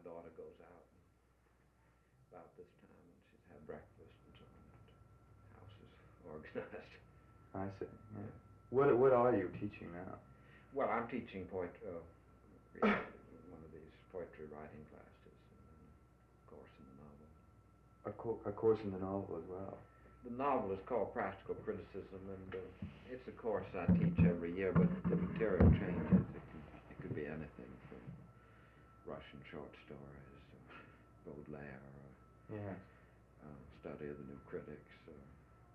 daughter goes out about this time, and she's had breakfast and so on, and the house is organized. I see. Yeah. What are you teaching now? Well, I'm teaching one of these poetry writing classes, and then a course in the novel. A course in the novel as well. The novel is called Practical Criticism, and it's a course I teach every year, but the material changes. It could be anything from Russian short stories, Baudelaire, Yes. study of the new critics,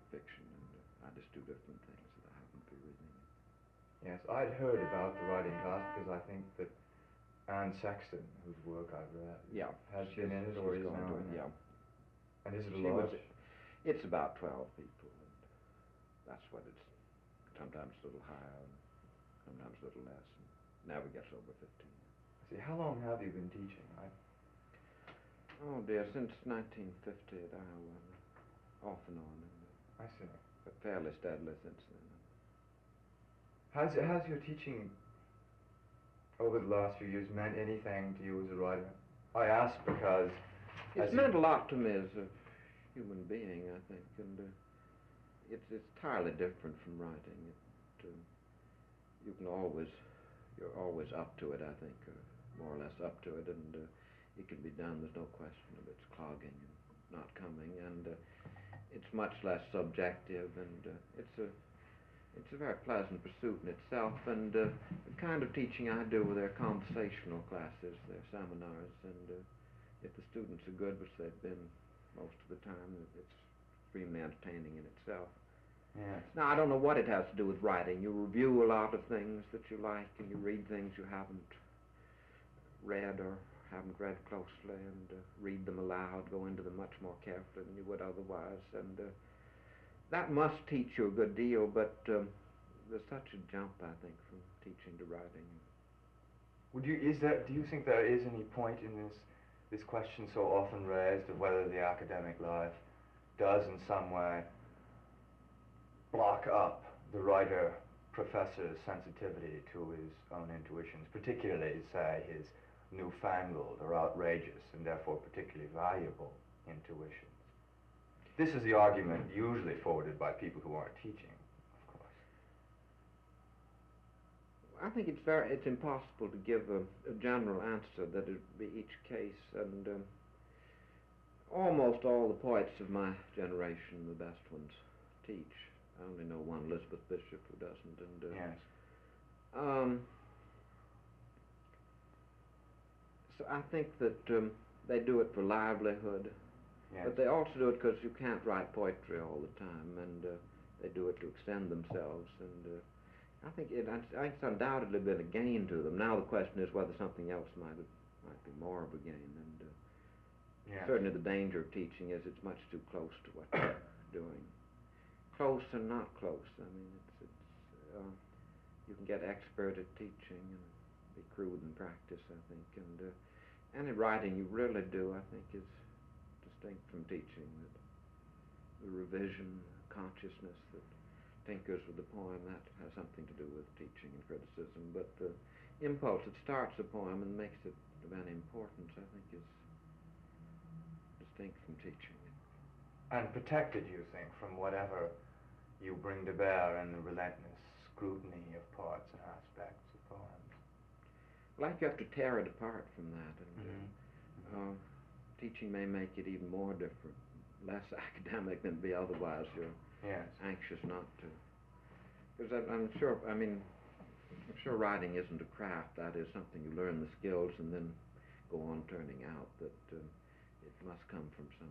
fiction, and I just do different things that I happen to be reading. Yes, I'd heard about the writing class because I think that Anne Sexton, whose work I've read, has been in it or is now in it. Yeah. And is it a large? It's about 12 people, and that's what it's, sometimes a little higher, and sometimes a little less, and now we get over 15. See, how long have you been teaching? Oh dear, since 1950 at Iowa, off and on, and I see. But fairly steadily since then. Has your teaching over the last few years meant anything to you as a writer? I ask because it's meant a lot to me as a human being, I think, and it's entirely different from writing. You're always up to it, I think, or more or less up to it, and it can be done. There's no question of its clogging and not coming, and it's much less subjective, and it's a very pleasant pursuit in itself. And the kind of teaching I do with their conversational classes, their seminars, and if the students are good, which they've been most of the time, it's extremely entertaining in itself. Yes. Now, I don't know what it has to do with writing. You review a lot of things that you like, and you read things you haven't read or haven't read closely, and read them aloud, go into them much more carefully than you would otherwise, and that must teach you a good deal, but there's such a jump, I think, from teaching to writing. Do you think there is any point in this question so often raised of whether the academic life does in some way block up the writer-professor's sensitivity to his own intuitions, particularly, say, his newfangled or outrageous and therefore particularly valuable intuitions? This is the argument usually forwarded by people who aren't teaching, of course. I think it's impossible to give a general answer that it would be each case, and almost all the poets of my generation, the best ones, teach. I only know one, Elizabeth Bishop, who doesn't, and yes. So I think that they do it for livelihood. Yes. But they also do it because you can't write poetry all the time, and they do it to extend themselves. And I think it's undoubtedly been a gain to them. Now the question is whether something else might be more of a gain. And yes. Certainly the danger of teaching is it's much too close to what you're doing. Close and not close. I mean, you can get expert at teaching and be crude in practice, I think. And any writing you really do, I think, is distinct from teaching. That the revision, consciousness that tinkers with the poem, that has something to do with teaching and criticism. But the impulse that starts a poem and makes it of any importance, I think, is distinct from teaching. And protected, you think, from whatever you bring to bear in the relentless scrutiny of parts and aspects of poems. Like you have to tear it apart from that, and teaching may make it even more different, less academic than be otherwise. You're yes. anxious not to, because I'm sure writing isn't a craft. That is something you learn the skills and then go on turning out. That it must come from some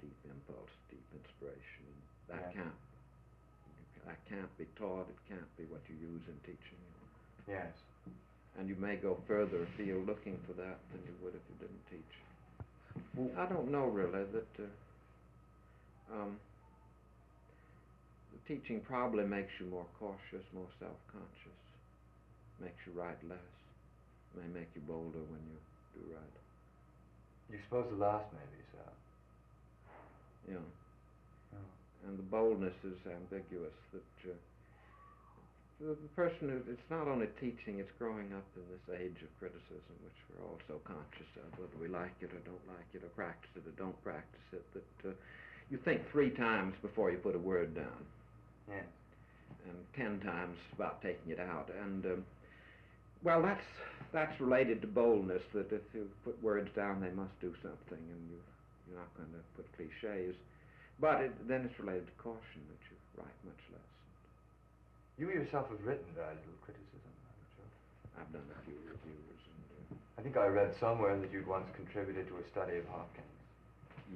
deep impulse, deep inspiration. That yes. can't be taught. It can't be what you use in teaching. Yes. And you may go further afield looking for that than you would if you didn't teach. Well, I don't know really that the teaching probably makes you more cautious, more self-conscious, makes you write less, may make you bolder when you do write. You suppose the last may be so? Yeah. Oh. And the boldness is ambiguous, that the person who, it's not only teaching, it's growing up in this age of criticism, which we're all so conscious of, whether we like it or don't like it, or practice it or don't practice it, that you think 3 times before you put a word down. Yes. And 10 times about taking it out. And, well, that's related to boldness, that if you put words down, they must do something, and you're not going to put cliches. But then it's related to caution, that you write much less. You yourself have written very little criticism, haven't you? I've done a few reviews. And, I think I read somewhere that you'd once contributed to a study of Hopkins.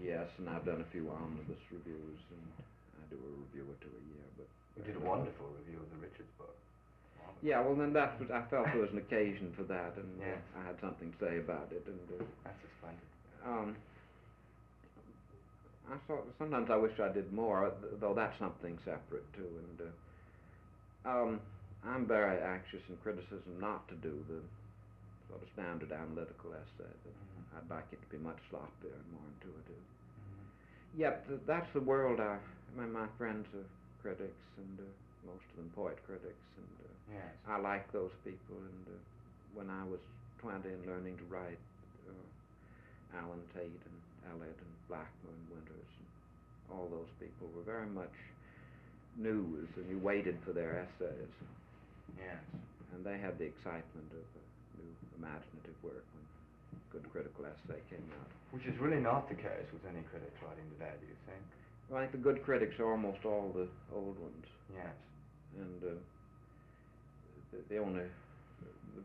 yes, and I've done a few omnibus reviews, and I do a review or 2 a year. But You did a wonderful review of the Richards book. yeah, well, then I felt there was an occasion for that, and Yes. I had something to say about it. And That's splendid. I thought sometimes I wish I did more, though that's something separate too. And I'm very anxious in criticism not to do the sort of standard analytical essay. I'd like it to be much sloppier and more intuitive. Yep, that's the world. My friends are critics, and most of them poet critics, and Yes. I like those people. And when I was 20 and learning to write, Alan Tate and Eliot and Blackburn Winters and all those people were very much news, and you waited for their essays. Yes. And they had the excitement of new imaginative work when good critical essay came out. Which is really not the case with any critics writing today, do you think? Well, I think the good critics are almost all the old ones. Yes. And the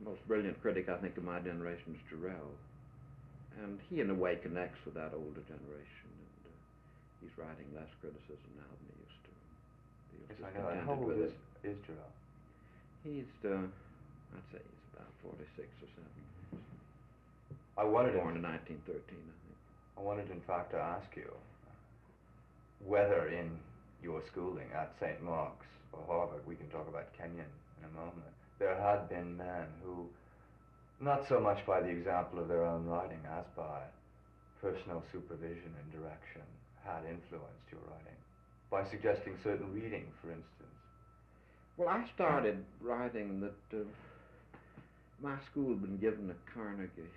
most brilliant critic, I think, of my generation is Jarrell. And he, in a way, connects with that older generation. And he's writing less criticism now than he used to. He was Yes, just I know. And how contented old with is Jarrell? He's, I'd say he's about 46 or 7. I wanted Born in 1913, I think. I wanted, in fact, to ask you whether in your schooling at St. Mark's or Harvard, we can talk about Kenyon in a moment, there had been men who, not so much by the example of their own writing as by personal supervision and direction, had influenced your writing, by suggesting certain reading, for instance. Well, I started writing that my school had been given a Carnegie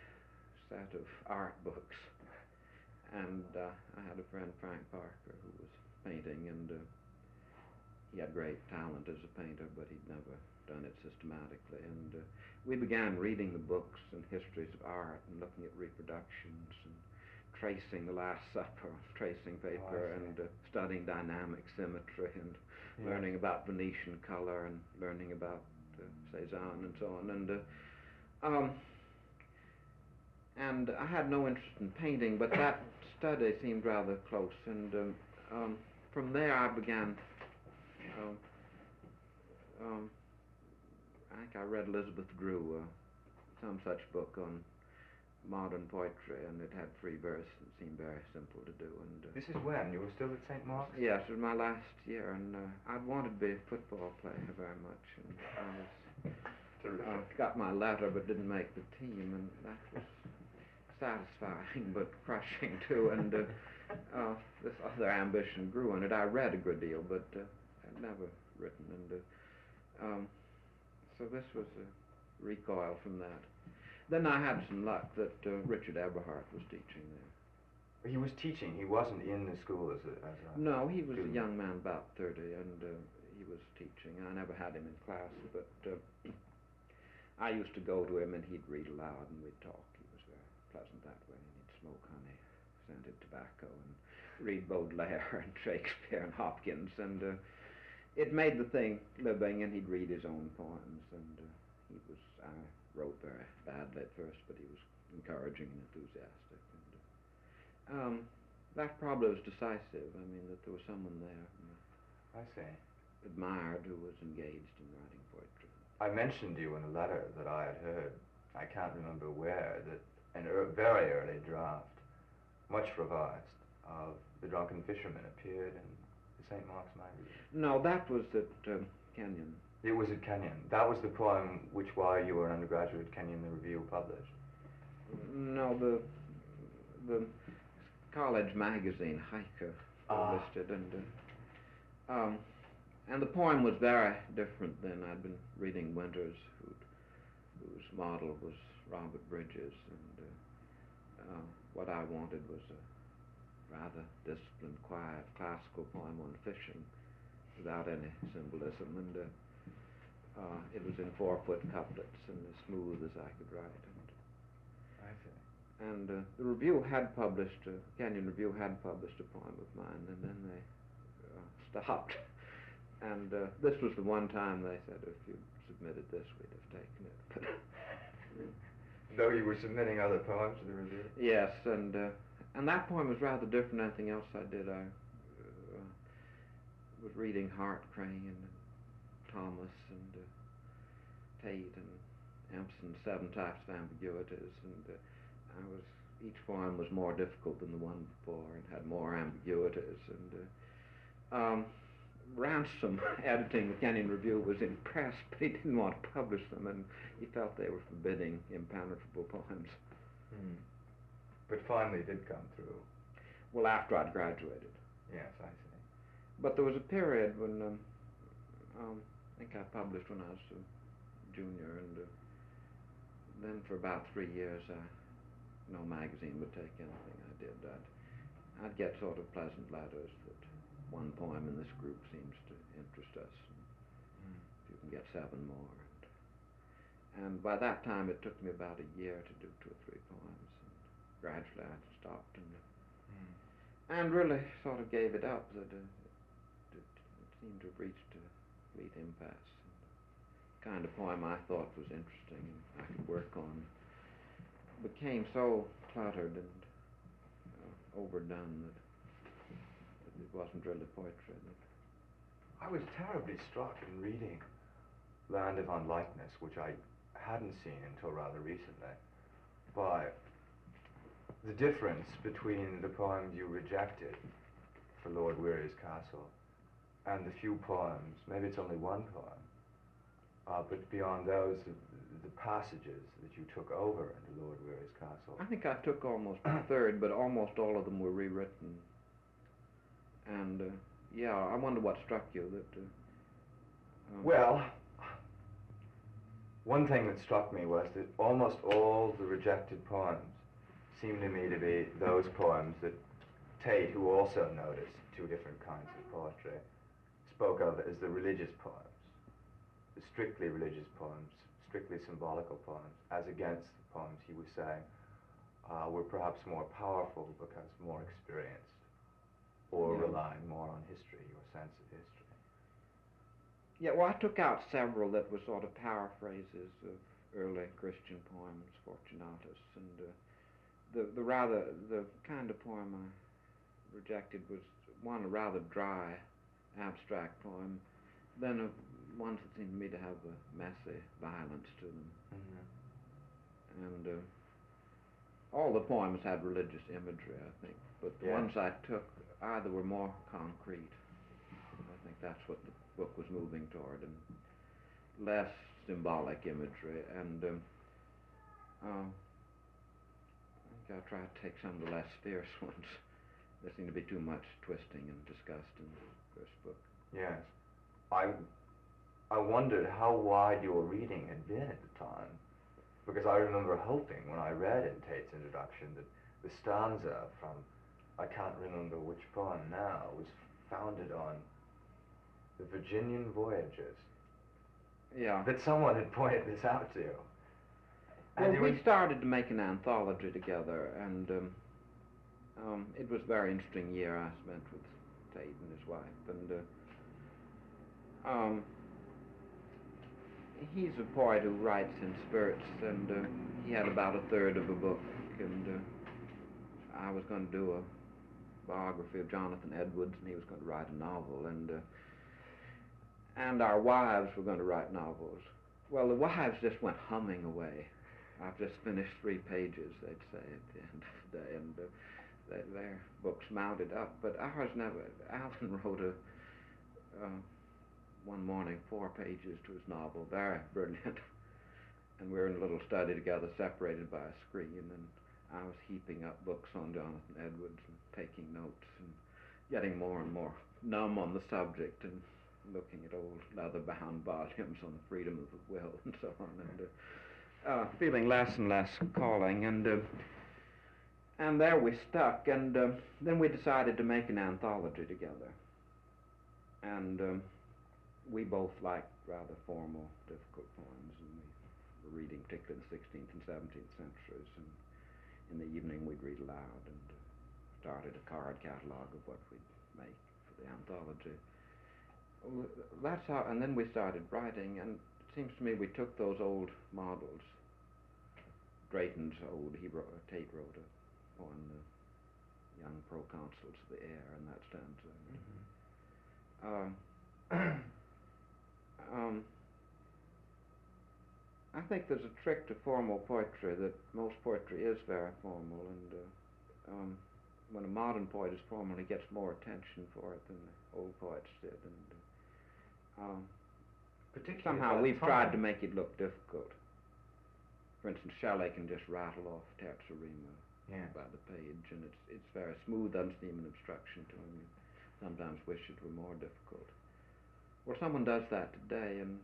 set of art books, and I had a friend, Frank Parker, who was painting, and he had great talent as a painter, but he'd never done it systematically. And we began reading the books and histories of art and looking at reproductions and tracing The Last Supper, tracing paper, and studying dynamic symmetry, and learning about Venetian color, and learning about Cézanne and so on. And I had no interest in painting, but that study seemed rather close. And from there I began, I think I read Elizabeth Drew, some such book on modern poetry, and it had free verse and seemed very simple to do. And This is when? You were still at St. Mark's? yes, it was my last year, and I'd wanted to be a football player very much, and I was, got my letter but didn't make the team, and that was satisfying but crushing too. And this other ambition grew in it. I read a good deal, but I'd never written, and so this was a recoil from that. Then I had some luck that Richard Eberhart was teaching there. He was teaching. He wasn't in the school as a No, he was student. a young man about 30, and he was teaching. I never had him in class, but I used to go to him, and he'd read aloud, and we'd talk. He was very pleasant that way, and he'd smoke honey, scented tobacco, and read Baudelaire and Shakespeare and Hopkins, and it made the thing living, and he'd read his own poems, and I wrote very badly at first, but he was encouraging and enthusiastic, and that probably was decisive. I mean, that there was someone there I see. admired who was engaged in writing poetry. I mentioned to you in a letter that I had heard, I can't remember where, that an very early draft, much revised, of The Drunken Fisherman appeared in the St. Mark's magazine. No, that was at Kenyon. It was at Kenyon. That was the poem which, while you were an undergraduate at Kenyon, the review published. No, the college magazine, Hiker, published it, And the poem was very different then. I'd been reading Winters, whose model was Robert Bridges, and what I wanted was a rather disciplined, quiet, classical poem on fishing without any symbolism, and it was in 4-foot couplets and as smooth as I could write. I see. And the review had published, Canyon Review had published a poem of mine, and then they stopped. And this was the one time they said, if you submitted this, we'd have taken it. But though you were submitting other poems to the review? yes, and that poem was rather different than anything else I did. I was reading Hart Crane and Thomas and Tate and Empson's 7 Types of Ambiguities, and each poem was more difficult than the one before and had more ambiguities, and Ransom, editing the Kenyon Review, was impressed, but he didn't want to publish them, and he felt they were forbidding impenetrable poems. But finally did come through. Well, after I'd graduated. Yes, I see. But there was a period when, I think I published when I was a junior, and then for about 3 years, no magazine would take anything I did. I'd get sort of pleasant letters that one poem in this group seems to interest us. If you can get 7 more. And by that time, it took me about a year to do 2 or 3 poems. And gradually, I stopped and really sort of gave it up. That it seemed to have reached a complete impasse. And the kind of poem I thought was interesting and I could work on became so cluttered and overdone that it wasn't really poetry. I was terribly struck in reading Land of Unlikeness, which I hadn't seen until rather recently, by the difference between the poems you rejected for Lord Weary's Castle and the few poems, maybe it's only one poem, but beyond those, the passages that you took over into Lord Weary's Castle. I think I took almost a third, but almost all of them were rewritten. And yeah, I wonder what struck you that... Well, one thing that struck me was that almost all the rejected poems seemed to me to be those poems that Tate, who also noticed 2 different kinds of poetry, spoke of as the religious poems, the strictly religious poems, strictly symbolical poems, as against the poems he was saying were perhaps more powerful because more experienced, or relying more on history, your sense of history. Yeah, well, I took out several that were sort of paraphrases of early Christian poems, Fortunatus, and the kind of poem I rejected was one, a rather dry, abstract poem, then ones that seemed to me to have a messy violence to them. And all the poems had religious imagery, I think, but the ones I took either were more concrete. I think that's what the book was moving toward, and less symbolic imagery, and I think I'll try to take some of the less fierce ones. There seemed to be too much twisting and disgust in the first book. Yes. I wondered how wide your reading had been at the time, because I remember hoping when I read in Tate's introduction that the stanza from, I can't remember which poem now, was founded on the Virginian voyages. Yeah. That someone had pointed this out to you. Well, we started to make an anthology together, and it was a very interesting year I spent with Tate and his wife, and he's a poet who writes in spurts, and he had about a third of a book, and I was going to do a biography of Jonathan Edwards, and he was going to write a novel, and our wives were going to write novels. Well, the wives just went humming away. I've just finished 3 pages, they'd say at the end of the day, and their books mounted up, but ours never. Alvin wrote one morning 4 pages to his novel, very brilliant, and we were in a little study together, separated by a screen, and I was heaping up books on Jonathan Edwards and taking notes and getting more and more numb on the subject, and looking at old leather-bound volumes on the freedom of the will and so on, and feeling less and less calling, and there we stuck, and then we decided to make an anthology together, and we both liked rather formal, difficult poems, and we were reading particularly the 16th and 17th centuries, and in the evening we'd read aloud, and started a card catalog of what we'd make for the anthology. That's how, and then we started writing, and it seems to me we took those old models. Drayton's old, Tate wrote a poem, The Young Proconsuls of the Air, and that stanza. I think there's a trick to formal poetry, that most poetry is very formal, and when a modern poet is formal, he gets more attention for it than the old poets did, and somehow we've tried to make it look difficult. For instance, Shelley can just rattle off terza rima by the page, and it's very smooth, doesn't seem an obstruction to him. You sometimes wish it were more difficult. Well, someone does that today, and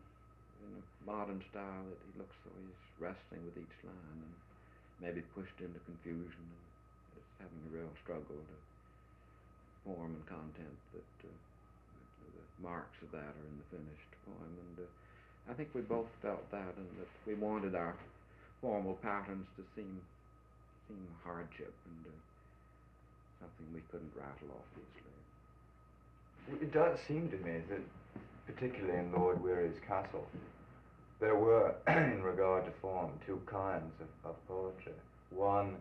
in a modern style, that he looks so he's wrestling with each line, and maybe pushed into confusion, and is having a real struggle to form and content that the marks of that are in the finished poem, and I think we both felt that, and that we wanted our formal patterns to seem hardship, and something we couldn't rattle off easily. It does seem to me that, particularly in Lord Weary's Castle, there were, in regard to form, two kinds of poetry. One,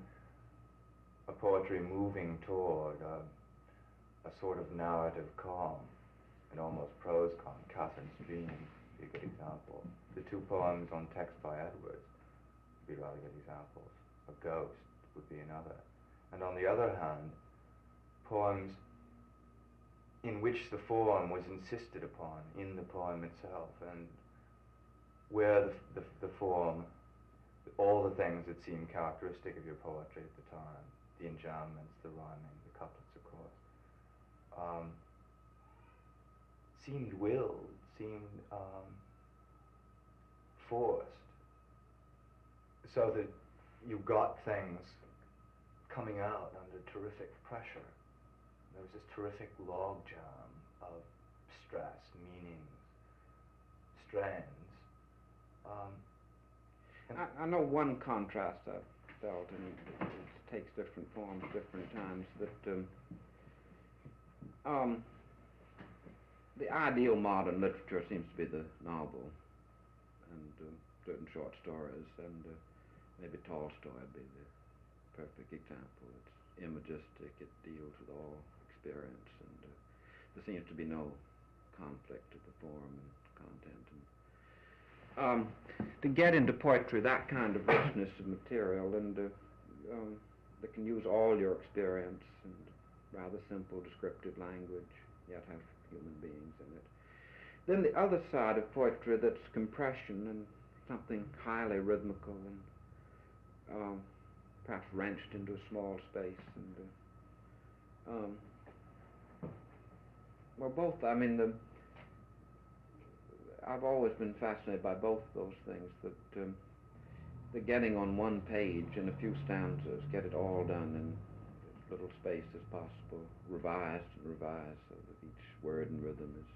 a poetry moving toward a sort of narrative calm, an almost prose calm. Catherine's Dream would be a good example. The two poems on text by Edwards would be rather good examples. A Ghost would be another. And on the other hand, poems in which the form was insisted upon in the poem itself, and where the form, all the things that seem characteristic of your poetry at the time, the enjambments, the rhyming, the couplets, of course, seemed willed, seemed forced, so that you got things coming out under terrific pressure. There was this terrific logjam of stress, meanings, strands. I know one contrast I've felt, and it takes different forms at different times, that the ideal modern literature seems to be the novel, and certain short stories, and maybe Tolstoy would be the perfect example. It's imagistic, it deals with all experience, and there seems to be no conflict of the form and content. And to get into poetry, that kind of richness of material, and that can use all your experience and rather simple descriptive language, yet have human beings in it. Then the other side of poetry, that's compression and something highly rhythmical and perhaps wrenched into a small space, and well, both. I mean, I've always been fascinated by both those things. That the getting on one page in a few stanzas, get it all done in as little space as possible, revised and revised, so that each word and rhythm is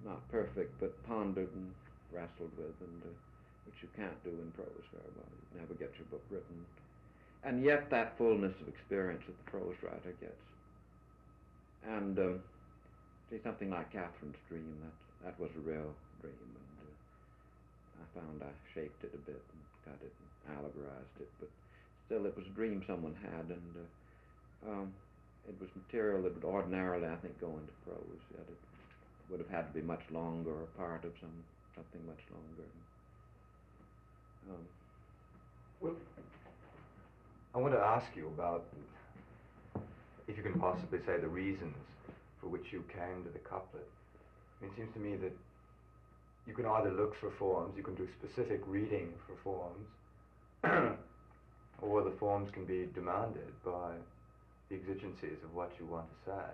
not perfect, but pondered and wrestled with, and which you can't do in prose very well. You never get your book written. And yet that fullness of experience that the prose writer gets. And see, something like Catherine's Dream, that was a real dream, and I found I shaped it a bit and got it and allegorized it, but still it was a dream someone had, and it was material that would ordinarily, I think, go into prose, yet it would have had to be much longer, or part of something much longer. Well, I want to ask you about, if you can possibly say, the reasons for which you came to the couplet. It seems to me that you can either look for forms, you can do specific reading for forms, or the forms can be demanded by the exigencies of what you want to say.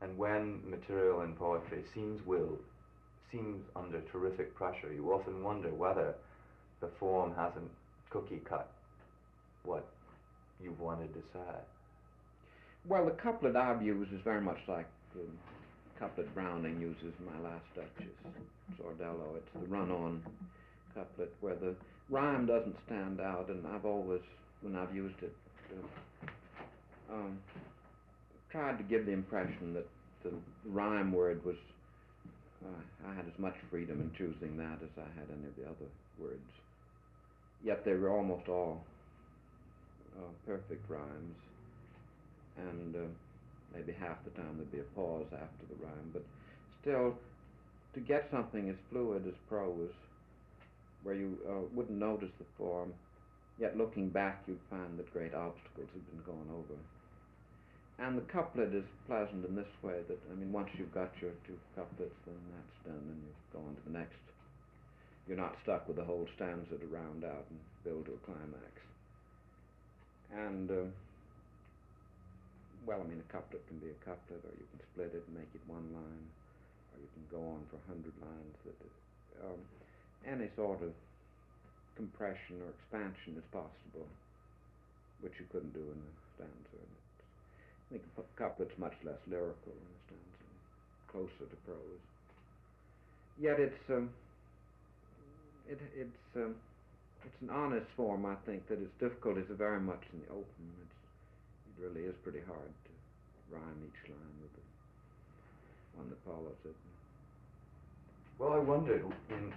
And when material in poetry seems willed, seems under terrific pressure, you often wonder whether the form hasn't cookie cut what you've wanted to say. Well, the couplet I've used is very much like the couplet Browning uses in My Last Duchess, Sordello. It's the run-on couplet where the rhyme doesn't stand out, and I've always, when I've used it, tried to give the impression that the rhyme word was, I had as much freedom in choosing that as I had any of the other words. Yet they were almost all perfect rhymes, and maybe half the time there'd be a pause after the rhyme, but still, to get something as fluid as prose, where you wouldn't notice the form, yet looking back you'd find that great obstacles had been gone over. And the couplet is pleasant in this way that, I mean, once you've got your two couplets, then that's done, and you go on to the next. You're not stuck with the whole stanza to round out and build to a climax. And, well, I mean, a couplet can be a couplet, or you can split it and make it one line, or you can go on for 100 lines. Any sort of compression or expansion is possible, which you couldn't do in a stanza. I think a couplet's much less lyrical in a stanza, closer to prose. Yet it's an honest form, I think, that its difficulties are very much in the open. It really is pretty hard to rhyme each line with the one that follows it. Well, I wondered, in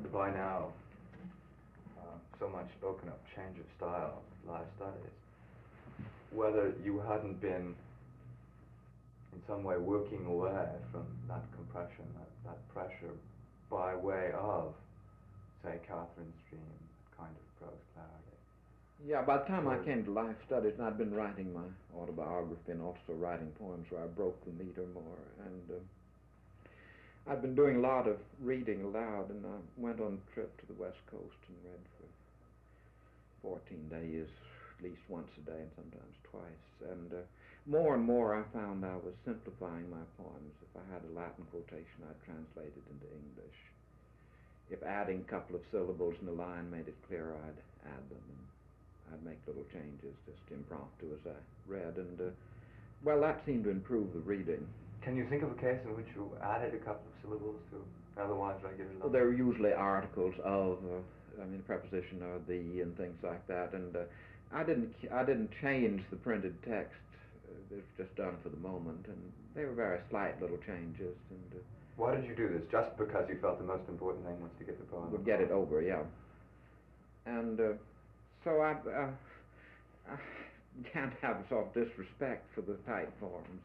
the by now so much spoken of change of style, live studies, whether you hadn't been in some way working away from that compression, that pressure, by way of, say, Catherine Stream, kind of prose clarity. Yeah, by the time I came to life studies, and I'd been writing my autobiography and also writing poems where I broke the meter more, and I'd been doing a lot of reading aloud, and I went on a trip to the West Coast and read for 14 days, at least once a day and sometimes twice. And more and more I found I was simplifying my poems. If I had a Latin quotation, I'd translate it into English. If adding a couple of syllables in a line made it clearer, I'd add them. And I'd make little changes, just impromptu as I read. And, well, that seemed to improve the reading. Can you think of a case in which you added a couple of syllables to otherwise regular lines? Well, there were usually articles of, I mean, preposition of the and things like that, and I didn't change the printed text. It was just done for the moment, and they were very slight little changes. And why did you do this? Just because you felt the most important thing was to get the poem? Would get it over, yeah. And so I can't have a sort of disrespect for the tight forms.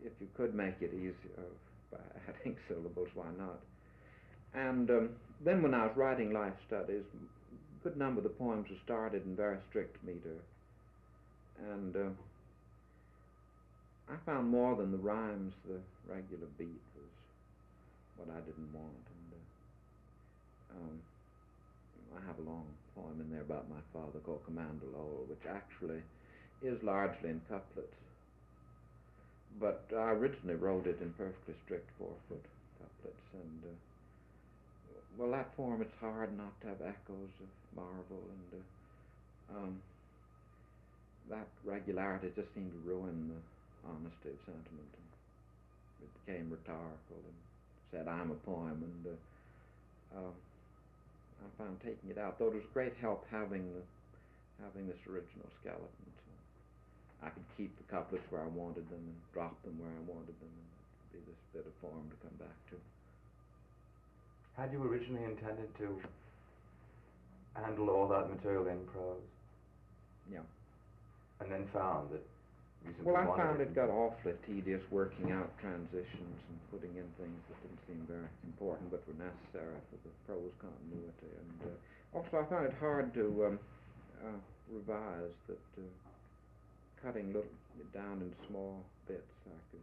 If you could make it easier by adding syllables, why not? And then when I was writing life studies, a good number of the poems were started in very strict meter. And I found more than the rhymes, the regular beat was what I didn't want. And I have a long poem in there about my father called Commander Lowell, which actually is largely in couplets. But I originally wrote it in perfectly strict 4-foot couplets, and well, that form, it's hard not to have echoes of Marvel, and that regularity just seemed to ruin the honesty of sentiment. And it became rhetorical and said, I'm a poem, and I found taking it out, though it was a great help having this original skeleton. So I could keep the couplets where I wanted them and drop them where I wanted them, and it'd be this bit of form to come back to. Had you originally intended to handle all that material in prose? Yeah. And then found that you simply Well, I wanted found it got awfully tedious working out transitions and putting in things that didn't seem very important but were necessary for the prose continuity. And also I found it hard to revise, that cutting it down in small bits, I could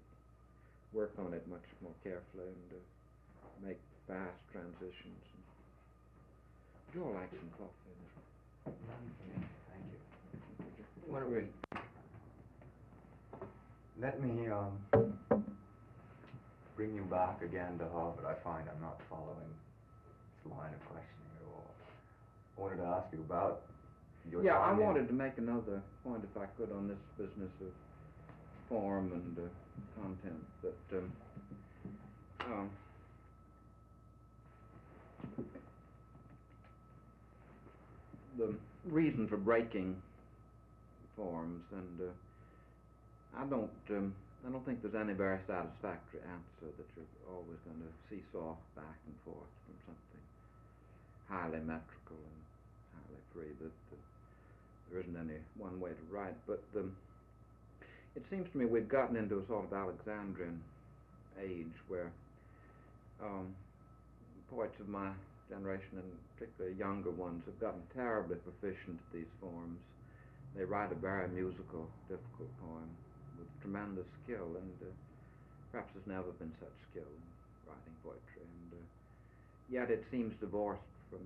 work on it much more carefully and make fast transitions. Would you all like some coffee? Thank you. Why don't we Let me bring you back again to Harvard. I find I'm not following this line of questioning at all. I wanted to ask you about your Yeah, I time in- wanted to make another point, if I could, on this business of form and content. That the reason for breaking forms, and I don't think there's any very satisfactory answer that you're always going to seesaw back and forth from something highly metrical and highly free. That there isn't any one way to write. But it seems to me we've gotten into a sort of Alexandrian age where poets of my generation, and particularly younger ones, have gotten terribly proficient at these forms. They write a very musical, difficult poem with tremendous skill, and perhaps there's never been such skill in writing poetry. And yet it seems divorced from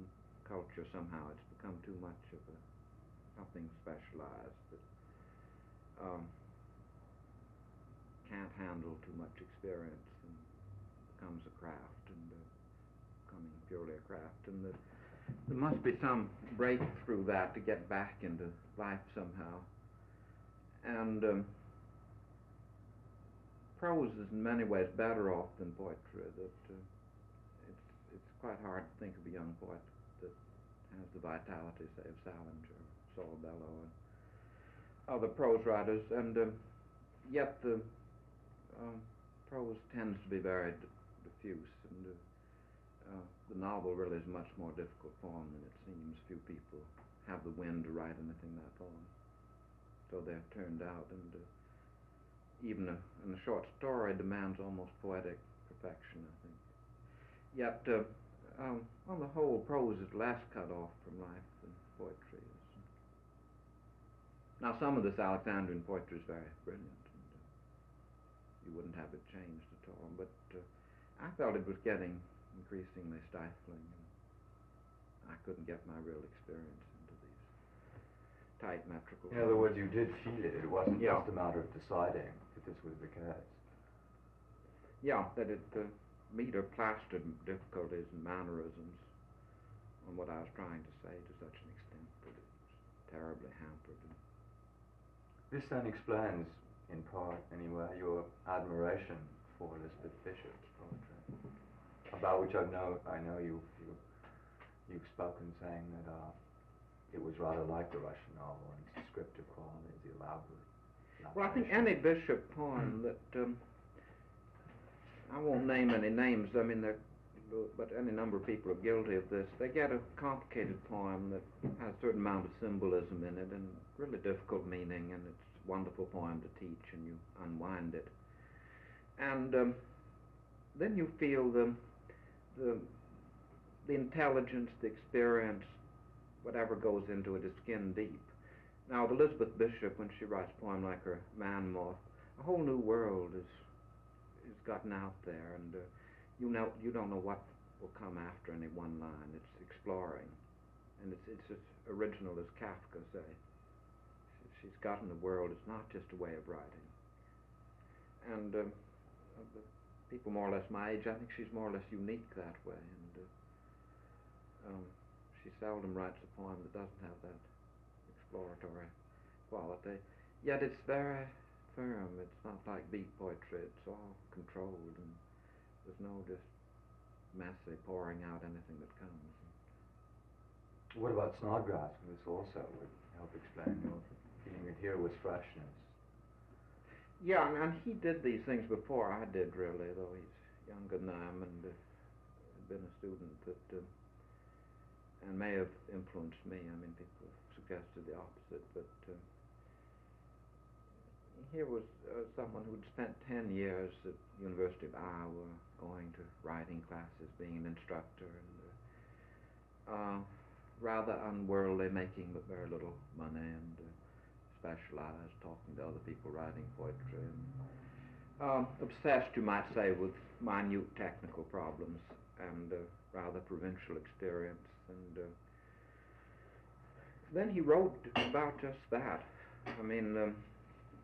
culture somehow. It's become too much of something specialized that can't handle too much experience and becomes a craft, and becoming purely a craft. And there must be some breakthrough that to get back into life somehow. And prose is in many ways better off than poetry. That it's quite hard to think of a young poet that has the vitality, say, of Salinger, Saul Bellow, and other prose writers. And yet the prose tends to be very diffuse, and the novel really is a much more difficult form than it seems. Few people have the wind to write anything that long, so they're turned out. And even a short story demands almost poetic perfection, I think. Yet, on the whole, prose is less cut off from life than poetry is. Now, some of this Alexandrian poetry is very brilliant, and you wouldn't have it changed at all, but I felt it was getting increasingly stifling, and I couldn't get my real experience into these tight metrical In other words, you did feel it. It wasn't Yeah. just a matter of deciding that this was the case. Yeah, that it meter plastered difficulties and mannerisms on what I was trying to say to such an extent that it was terribly hampered. This then explains, in part anyway, your admiration for Elizabeth Bishop's poetry, about which I know you've spoken, saying that it was rather like the Russian novel in its descriptive qualities, the elaborate. Well, I think any Bishop poem that I won't name any names. I mean, but any number of people are guilty of this. They get a complicated poem that has a certain amount of symbolism in it and really difficult meaning, and it's a wonderful poem to teach, and you unwind it. And then you feel the intelligence, the experience, whatever goes into it is skin deep. Now, with Elizabeth Bishop, when she writes a poem like her Man Moth, a whole new world is gotten out there, and you don't know what will come after any one line. It's exploring, and it's as original as Kafka, say. She's gotten the world. It's not just a way of writing. And the people more or less my age, I think she's more or less unique that way, and she seldom writes a poem that doesn't have that exploratory quality. Yet it's very firm. It's not like beat poetry. It's all controlled, and there's no just messy pouring out anything that comes. What about Snodgrass? This also would help explain your feeling that here was freshness. Yeah, and he did these things before I did, really, though he's younger than I am and had been a student that and may have influenced me. I mean, people have suggested the opposite, but here was someone who'd spent 10 years at University of Iowa going to writing classes, being an instructor, and rather unworldly, making but very little money, and specialized, talking to other people, writing poetry, and obsessed, you might say, with minute technical problems, and rather provincial experience. And then he wrote about just that. I mean,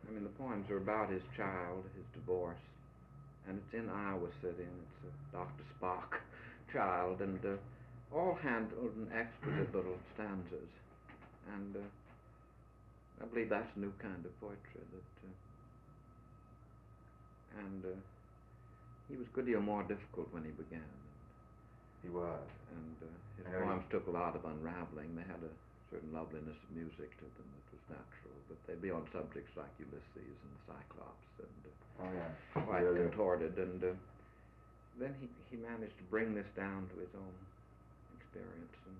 I mean, the poems are about his child, his divorce, and it's in Iowa City, and it's a Dr. Spock child, and all handled in exquisite little stanzas. And I believe that's a new kind of poetry he was a good deal more difficult when he began. He was. And his poems took a lot of unraveling. They had a certain loveliness of music to them that was natural, but they'd be on subjects like Ulysses and the Cyclops and quite contorted. And then he managed to bring this down to his own experience. And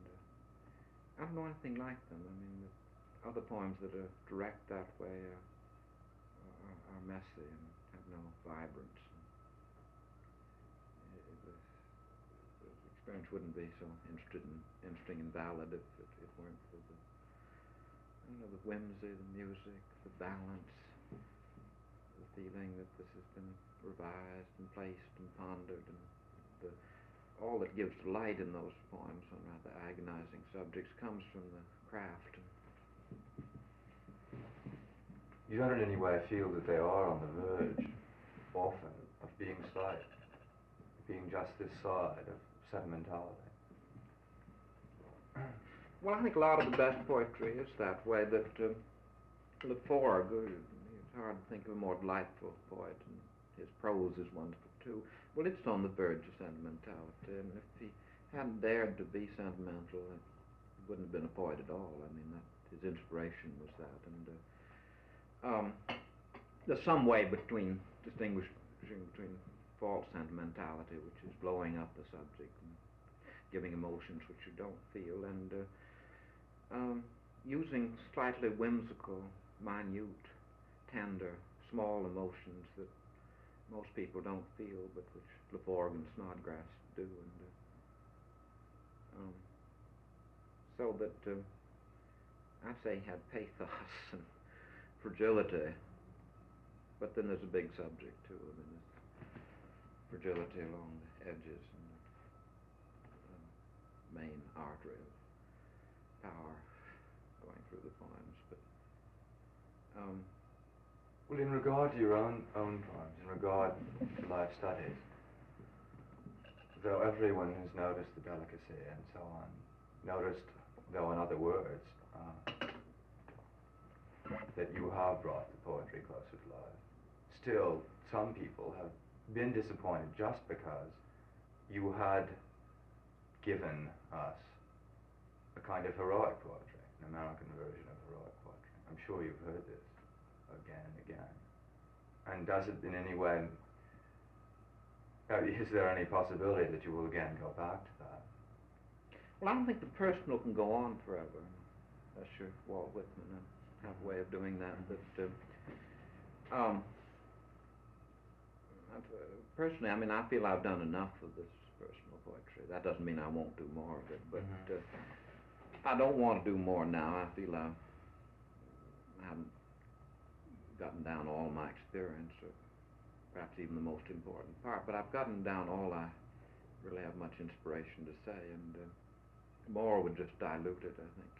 I don't know anything like them. I mean, the other poems that are direct that way are messy and have no vibrance. The experience wouldn't be so interesting and valid if it weren't for the whimsy, the music, the balance, the feeling that this has been revised and placed and pondered, and all that gives delight in those poems on rather agonizing subjects comes from the craft. You don't in any way feel that they are on the verge, often, of being slight, being just this side of sentimentality? Well, I think a lot of the best poetry is that way, that Laforgue, it's hard to think of a more delightful poet, and his prose is wonderful too. Well, it's on the verge of sentimentality, and if he hadn't dared to be sentimental, he wouldn't have been a poet at all. I mean, his inspiration was that, and there's some way distinguishing between false sentimentality, which is blowing up the subject and giving emotions which you don't feel, and using slightly whimsical, minute, tender, small emotions that most people don't feel, but which Laforgue and Snodgrass do, and so that I'd say he had pathos and fragility, but then there's a big subject too. I mean, there's fragility along the edges and the main artery of power going through the poems. But well, in regard to your own poems, in regard to life studies, though everyone has noticed the delicacy and so on, noticed, though in other words, that you have brought the poetry closer to life, still some people have been disappointed just because you had given us a kind of heroic poetry, an American version of heroic poetry. I'm sure you've heard this again and again. And does it in any way, is there any possibility that you will again go back to that? Well, I don't think the personal can go on forever. That's your Walt Whitman. I have a way of doing that. But personally, I mean, I feel I've done enough of this personal poetry. That doesn't mean I won't do more of it, but I don't want to do more now. I feel I haven't gotten down all my experience, or perhaps even the most important part, but I've gotten down all I really have much inspiration to say, and more would just dilute it, I think.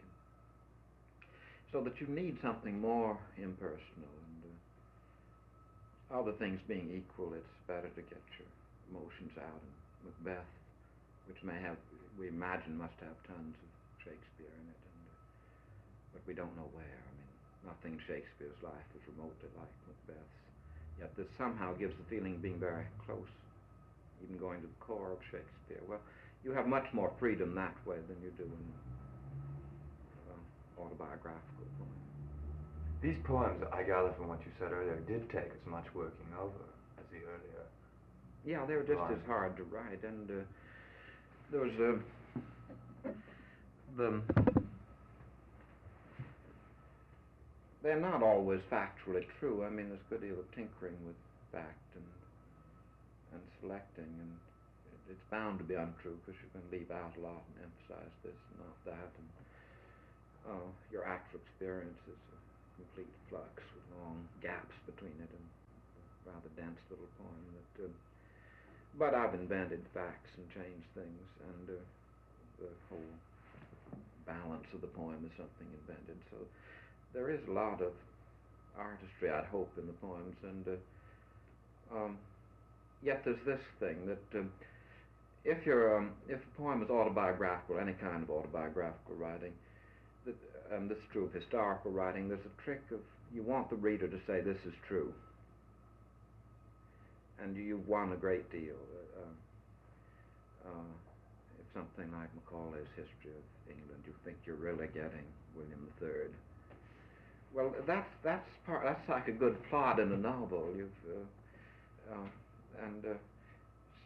So that you need something more impersonal, and other things being equal, it's better to get your emotions out. And Macbeth, which we imagine must have tons of Shakespeare in it, but we don't know where. I mean, nothing in Shakespeare's life is remotely like Macbeth's, yet this somehow gives the feeling of being very close, even going to the core of Shakespeare. Well, you have much more freedom that way than you do in autobiographical poems. These poems, I gather from what you said earlier, did take as much working over as the earlier. Yeah, they were just as hard to write, and there was they're not always factually true. I mean, there's a good deal of tinkering with fact and selecting, and it's bound to be untrue because you can leave out a lot and emphasize this and not that, and your actual experience is a complete flux with long gaps between it and a rather dense little poem. But I've invented facts and changed things, and the whole balance of the poem is something invented. So there is a lot of artistry, I'd hope, in the poems, and yet there's this thing that if a poem is autobiographical, any kind of autobiographical writing, that, this is true of historical writing, there's a trick of you want the reader to say this is true, and you've won a great deal. If something like Macaulay's History of England, you think you're really getting William III. Well, that's like a good plot in a novel.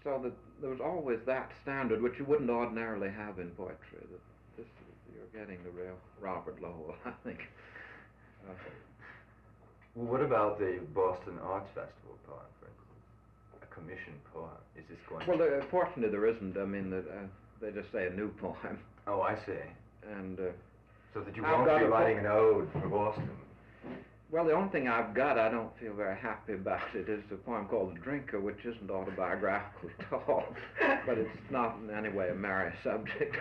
So that there was always that standard, which you wouldn't ordinarily have in poetry. That you're getting the real Robert Lowell, I think. Well, what about the Boston Arts Festival poem, for instance? A commissioned poem. Is this going? Well, fortunately, there isn't. I mean, they just say a new poem. Oh, I see. And so that you won't be writing an ode for Boston. Well, the only thing I've got I don't feel very happy about it is a poem called The Drinker, which isn't autobiographical at all, but it's not in any way a merry subject.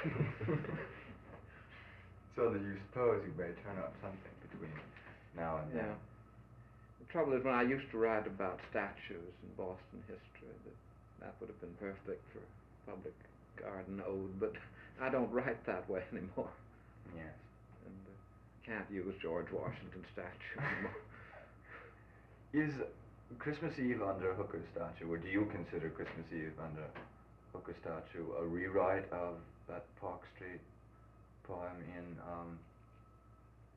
So that you suppose you may turn up something between now and then. Yeah. The trouble is, when I used to write about statues in Boston history, that would have been perfect for public garden ode, but I don't write that way anymore. Yes. And can't use George Washington statue anymore. Is Christmas Eve under Hooker's statue, or do you consider Christmas Eve under Hooker's statue a rewrite of that Park Street poem in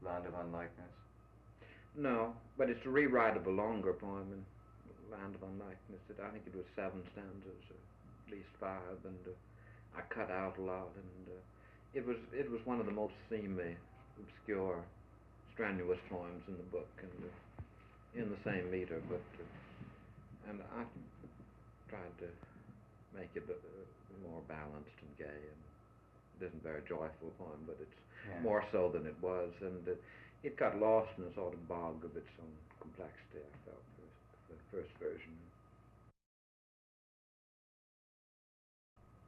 Land of Unlikeness? No, but it's a rewrite of a longer poem in Land of Unlikeness. I think it was 7 stanzas, or at least 5, and I cut out a lot, and it was one of the most seamy, obscure, strenuous poems in the book, and in the same meter, but and I tried to make it more balanced and gay, and it isn't a very joyful poem, but it's more so than it was, and it got lost in a sort of bog of its own complexity, I felt, for the first version.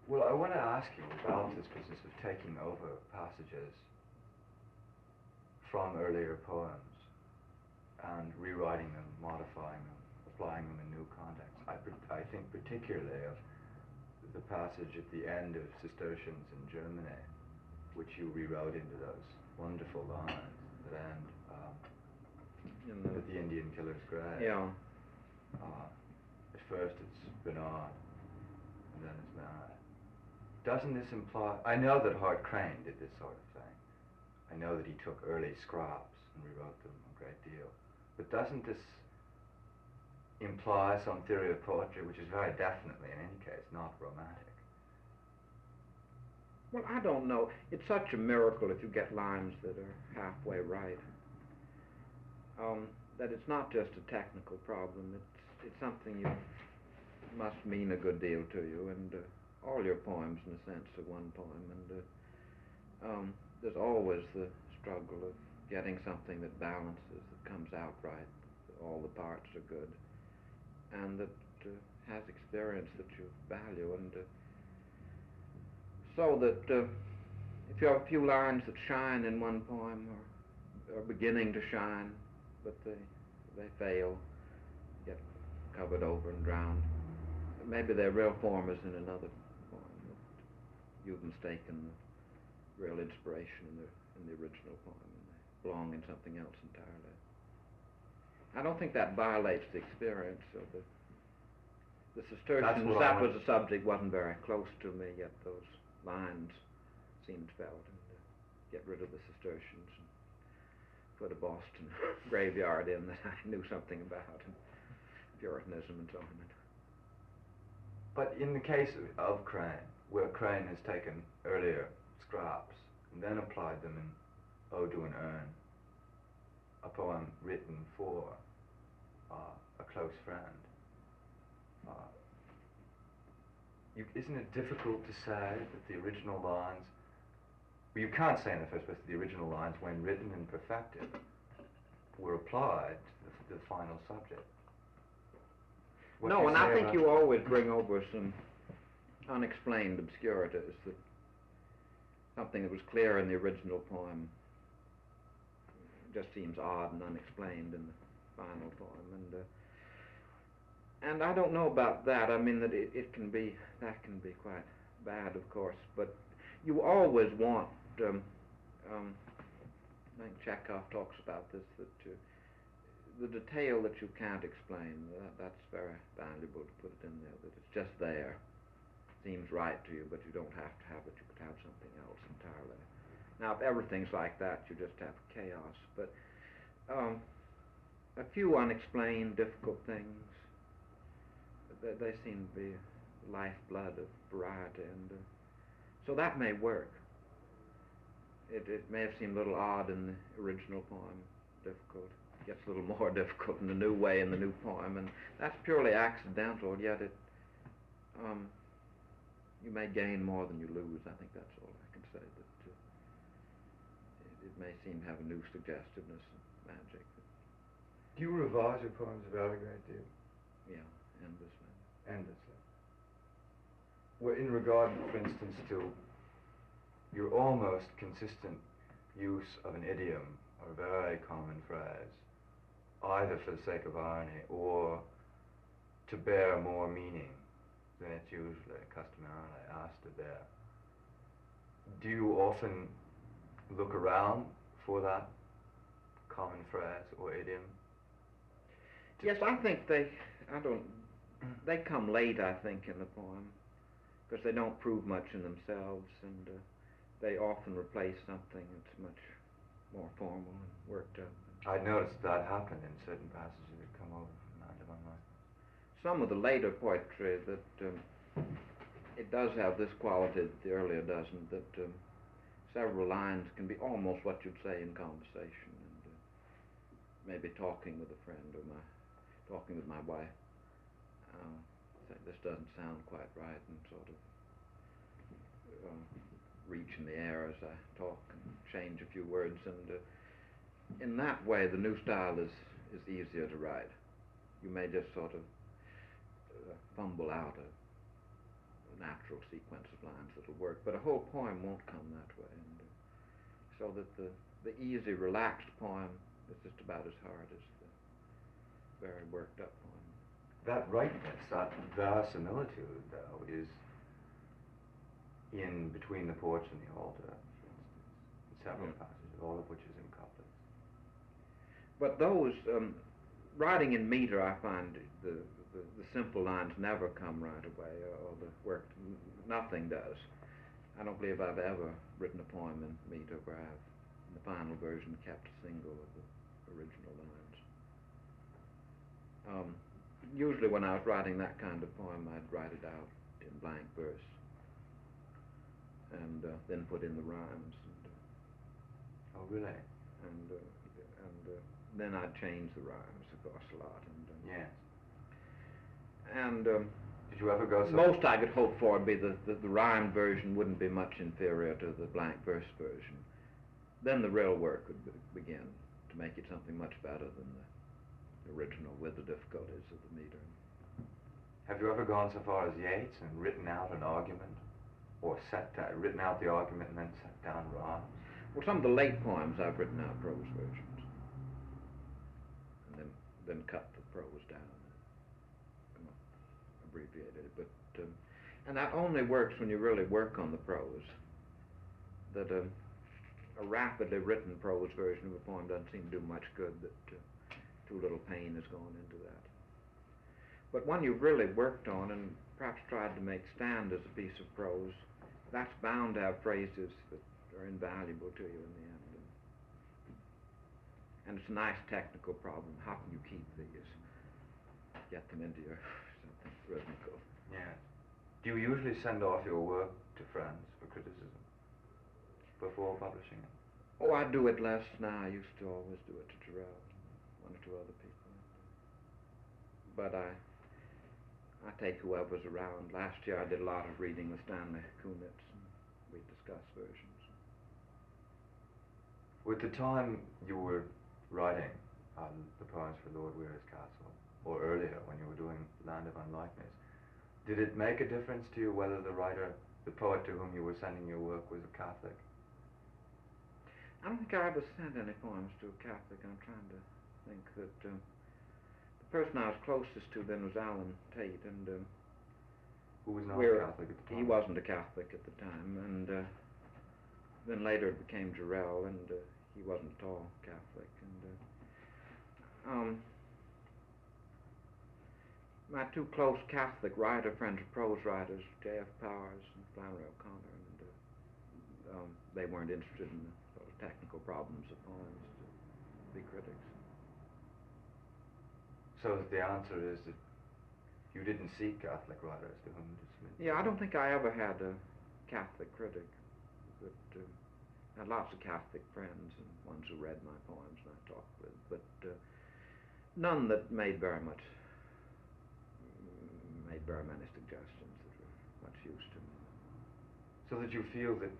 Well, I want to ask you about this business of taking over passages from earlier poems and rewriting them, modifying them, applying them in new contexts. I think particularly of the passage at the end of Cistercians in Germany, which you rewrote into those wonderful lines that end at the Indian killer's grave. Yeah. At first it's Bernard, and then it's Mary. Doesn't this imply, I know that Hart Crane did this sort of thing. I know that he took early scraps and rewrote them a great deal. But doesn't this imply some theory of poetry which is very definitely, in any case, not romantic? Well, I don't know. It's such a miracle if you get lines that are halfway right. That it's not just a technical problem. It's something you must mean a good deal to you, and all your poems, in a sense, are one poem, and there's always the struggle of getting something that balances, that comes out right, that all the parts are good, and that has experience that you value, and so that if you have a few lines that shine in one poem, or are beginning to shine, but they fail, get covered over and drowned, maybe their real form is in another poem, that you've mistaken the real inspiration in the original poem, and they belong in something else entirely. I don't think that violates the experience of the Cistercians. That was a subject wasn't very close to me, yet those lines seemed felt, and get rid of the Cistercians and put a Boston graveyard in that I knew something about, and Puritanism and so on. But in the case of Crane, where Crane has taken earlier scraps and then applied them in Ode to an Urn, a poem written for a close friend, isn't it difficult to say that the original lines, well, you can't say in the first place that the original lines, when written and perfected, were applied to the final subject? No, and I think you always bring over some unexplained obscurities, that something that was clear in the original poem just seems odd and unexplained in the final poem, and I don't know about that. I mean that it can be quite bad, of course, but you always want. I think Chekhov talks about this, that the detail that you can't explain, that's very valuable to put it in there, that it's just there. Seems right to you, but you don't have to have it. You could have something else entirely. Now, if everything's like that, you just have chaos. But a few unexplained, difficult things, they seem to be the lifeblood of variety, and so that may work. It may have seemed a little odd in the original poem, difficult. It gets a little more difficult in the new way in the new poem, and that's purely accidental, yet it you may gain more than you lose. I think that's all I can say. That it may seem to have a new suggestiveness and magic. Do you revise your poems a very great deal? Yeah, endlessly. Endlessly. Well, in regard, for instance, to your almost consistent use of an idiom or a very common phrase, either for the sake of irony or to bear more meaning than it's usually customarily asked to bear. Do you often look around for that common phrase or idiom? Yes, I think they come late, I think, in the poem, because they don't prove much in themselves, and they often replace something that's much more formal and worked up. I noticed that happen in certain passages that come over from Land of Unlikeness. Some of the later poetry that it does have this quality that the earlier doesn't, that several lines can be almost what you'd say in conversation, and maybe talking with a friend or talking with my wife. Say, this doesn't sound quite right, and sort of reach in the air as I talk and change a few words, and in that way the new style is easier to write. You may just sort of fumble out a natural sequence of lines that'll work, but a whole poem won't come that way, and so that the easy, relaxed poem is just about as hard as the very worked up poem. That rightness, that verisimilitude, though, is in Between the Porch and the Altar, for instance, in several passages, all of which is in couplets. But those, writing in meter, I find the simple lines never come right away, or the work, nothing does. I don't believe I've ever written a poem in meter where I've, in the final version, kept a single of the original lines. Usually when I was writing that kind of poem, I'd write it out in blank verse, and then put in the rhymes. Oh, really? And then I'd change the rhymes, of course, a lot. Yes. And did you ever go so? most I could hope for would be the rhymed version wouldn't be much inferior to the blank verse version. Then the real work would begin to make it something much better than the original, with the difficulties of the meter. Have you ever gone so far as Yeats and written out an argument, or written out the argument and then set down rhymes? Well, some of the late poems I've written out prose versions, and then cut the prose down and abbreviated it. But and that only works when you really work on the prose. That a rapidly written prose version of a poem doesn't seem to do much good. That too little pain has gone into that. But one you've really worked on and perhaps tried to make stand as a piece of prose, that's bound to have phrases that are invaluable to you in the end. And it's a nice technical problem. How can you keep these, get them into your something rhythmical? Yes. Do you usually send off your work to friends for criticism before publishing it? Oh, I do it less now. I used to always do it to Terrell, one or two other people. But I take whoever's around. Last year I did a lot of reading with Stanley Kunitz, and we discussed versions. With the time you were writing the poems for Lord Weary's Castle, or earlier when you were doing Land of Unlikeness, did it make a difference to you whether the poet to whom you were sending your work was a Catholic? I don't think I ever sent any poems to a Catholic. I'm trying to think that person I was closest to then was Alan Tate, and who was not a Catholic at the time. he wasn't a Catholic at the time, and then later it became Jarrell, and he wasn't at all Catholic, and my two close Catholic writer friends, prose writers, J.F. Powers and Flannery O'Connor, and they weren't interested in the sort of technical problems of poems to be critics. So the answer is that you didn't seek Catholic writers to whom to submit? Yeah, I don't think I ever had a Catholic critic, but I had lots of Catholic friends and ones who read my poems and I talked with, but none that made very many suggestions that were much use to me. So that you feel that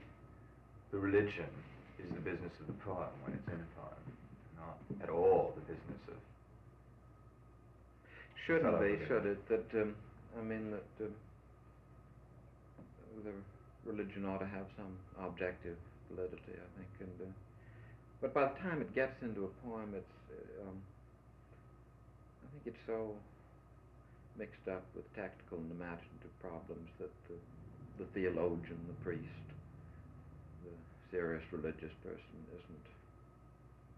the religion is the business of the poem when it's in a poem, not at all the business of... Shouldn't be, should it? That, I mean, that the religion ought to have some objective validity, I think, and but by the time it gets into a poem, it's, I think it's so mixed up with technical and imaginative problems that the theologian, the priest, the serious religious person isn't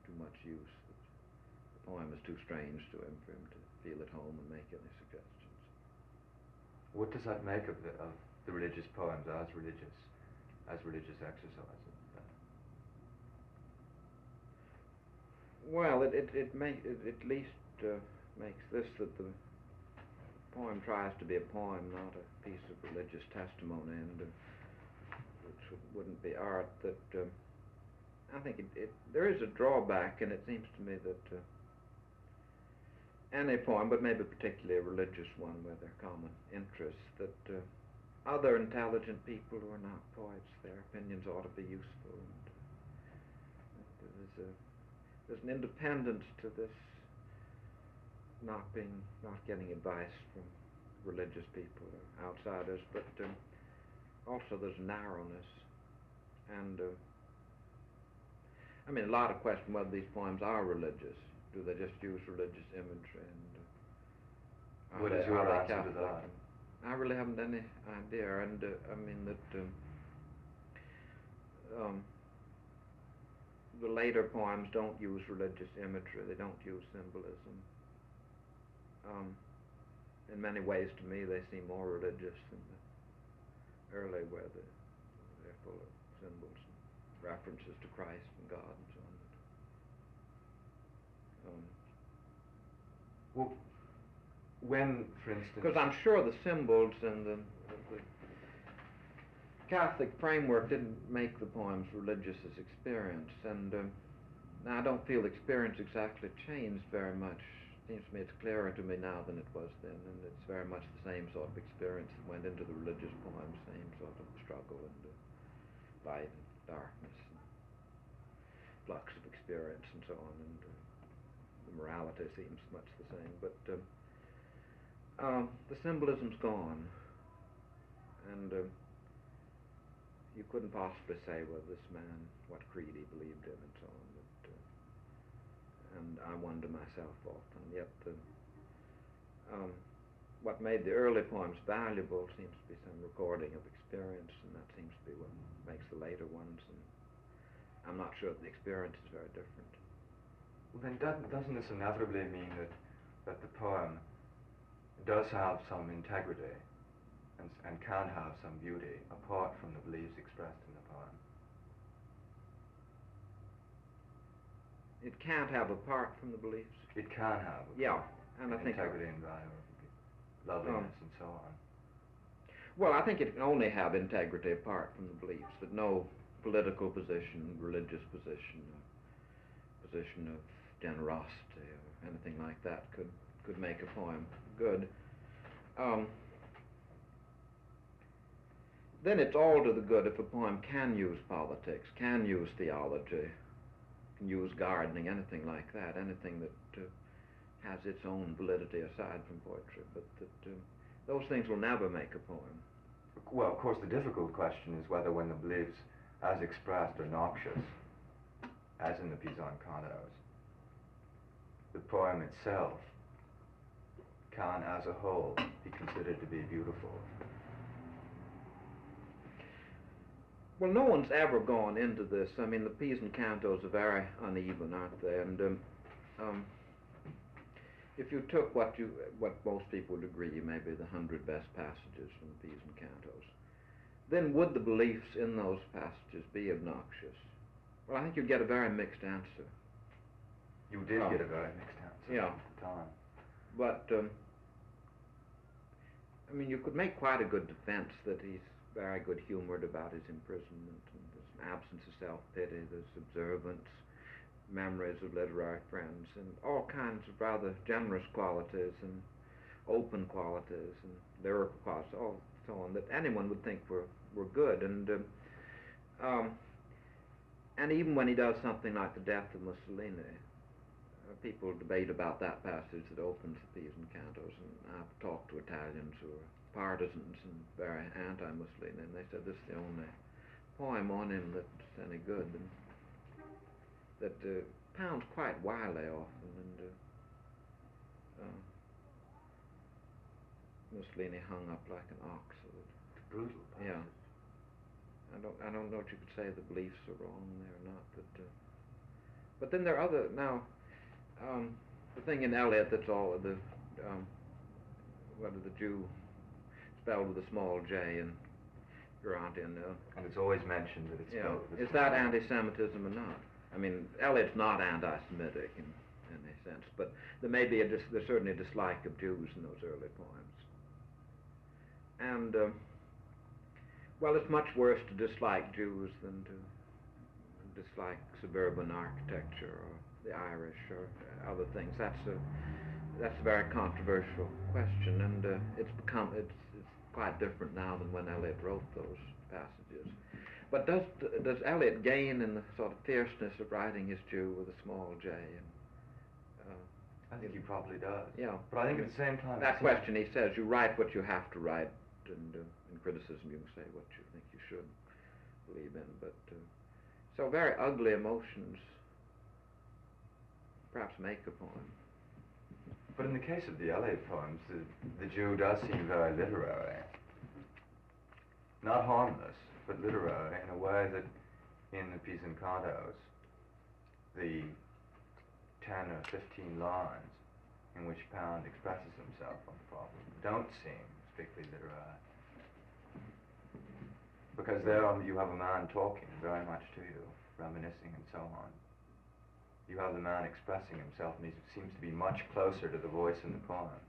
too much use. The poem is too strange to him for him to feel at home and make any suggestions. What does that make of the religious poems as religious exercises? Well, it at least makes this, that the poem tries to be a poem, not a piece of religious testimony, and which wouldn't be art. That I think there is a drawback, and it seems to me that any poem, but maybe particularly a religious one where there are common interests, that other intelligent people who are not poets, their opinions ought to be useful, and there's an independence to this not getting advice from religious people or outsiders, but also there's narrowness, and I mean, a lot of question whether these poems are religious. Do they just use religious imagery, and what is your answer to that? I really haven't any idea, and I mean that the later poems don't use religious imagery, they don't use symbolism. In many ways, to me, they seem more religious than the early, where they're full of symbols and references to Christ and God and so on. Well, when, for instance... Because I'm sure the symbols and the Catholic framework didn't make the poems religious as experience, and now I don't feel experience exactly changed very much. It seems to me it's clearer to me now than it was then, and it's very much the same sort of experience that went into the religious poems, same sort of struggle and light and darkness and flux of experience and so on, and the morality seems much the same, but the symbolism's gone, and you couldn't possibly say, well, this man, what creed he believed in and so on, and I wonder myself often, yet what made the early poems valuable seems to be some recording of experience, and that seems to be what makes the later ones, and I'm not sure that the experience is very different. Well, then doesn't this inevitably mean that the poem does have some integrity and can have some beauty apart from the beliefs expressed in the poem? It can't have apart from the beliefs? It can have. Yeah, and I think... integrity and value, loveliness and so on. Well, I think it can only have integrity apart from the beliefs, that no political position, religious position, position of generosity or anything like that could make a poem good. Then it's all to the good if a poem can use politics, can use theology, can use gardening, anything like that, anything that has its own validity aside from poetry, but that those things will never make a poem. Well, of course, the difficult question is whether when the beliefs as expressed are noxious, as in the Pizan cantos, the poem itself can, as a whole, be considered to be beautiful? Well, no one's ever gone into this. I mean, the P's and cantos are very uneven, aren't they? And if you took what most people would agree, maybe the 100 best passages from the P's and cantos, then would the beliefs in those passages be obnoxious? Well, I think you'd get a very mixed answer. You did get a very mixed answer yeah. at the time. But, I mean, you could make quite a good defense that he's very good-humored about his imprisonment and his absence of self-pity, his observance, memories of literary friends, and all kinds of rather generous qualities and open qualities and lyrical qualities, all so on, that anyone would think were good. And even when he does something like the death of Mussolini, people debate about that passage that opens the P's and cantos, and I've talked to Italians who are partisans and very anti-Mussolini, and they said this is the only poem on him that's any good. And that Pound's quite wily often, and Mussolini hung up like an ox. Brutal. Yeah. I don't know if you could say the beliefs are wrong there or not, but then there are other now. The thing in Eliot that's all the Jew spelled with a small J and Urantian. And it's always mentioned that it's spelled with a is small that J. anti-Semitism or not? I mean, Eliot's not anti-Semitic in any sense, but there may be there's certainly a dislike of Jews in those early poems. And well, it's much worse to dislike Jews than to dislike suburban architecture or the Irish or other things. That's a very controversial question, and it's quite different now than when Eliot wrote those passages. But does Eliot gain in the sort of fierceness of writing his Jew with a small J? And I think he probably does. Yeah. But I think at the same time, that question, he says, you write what you have to write, and in criticism you can say what you think you should believe in. But so very ugly emotions perhaps make a poem. But in the case of the Eliot poems, the Jew does seem very literary. Not harmless, but literary in a way that in the P's and cantos, the 10 or 15 lines in which Pound expresses himself on the problem don't seem strictly literary. Because there you have a man talking very much to you, reminiscing and so on. You have the man expressing himself, and he seems to be much closer to the voice in the poem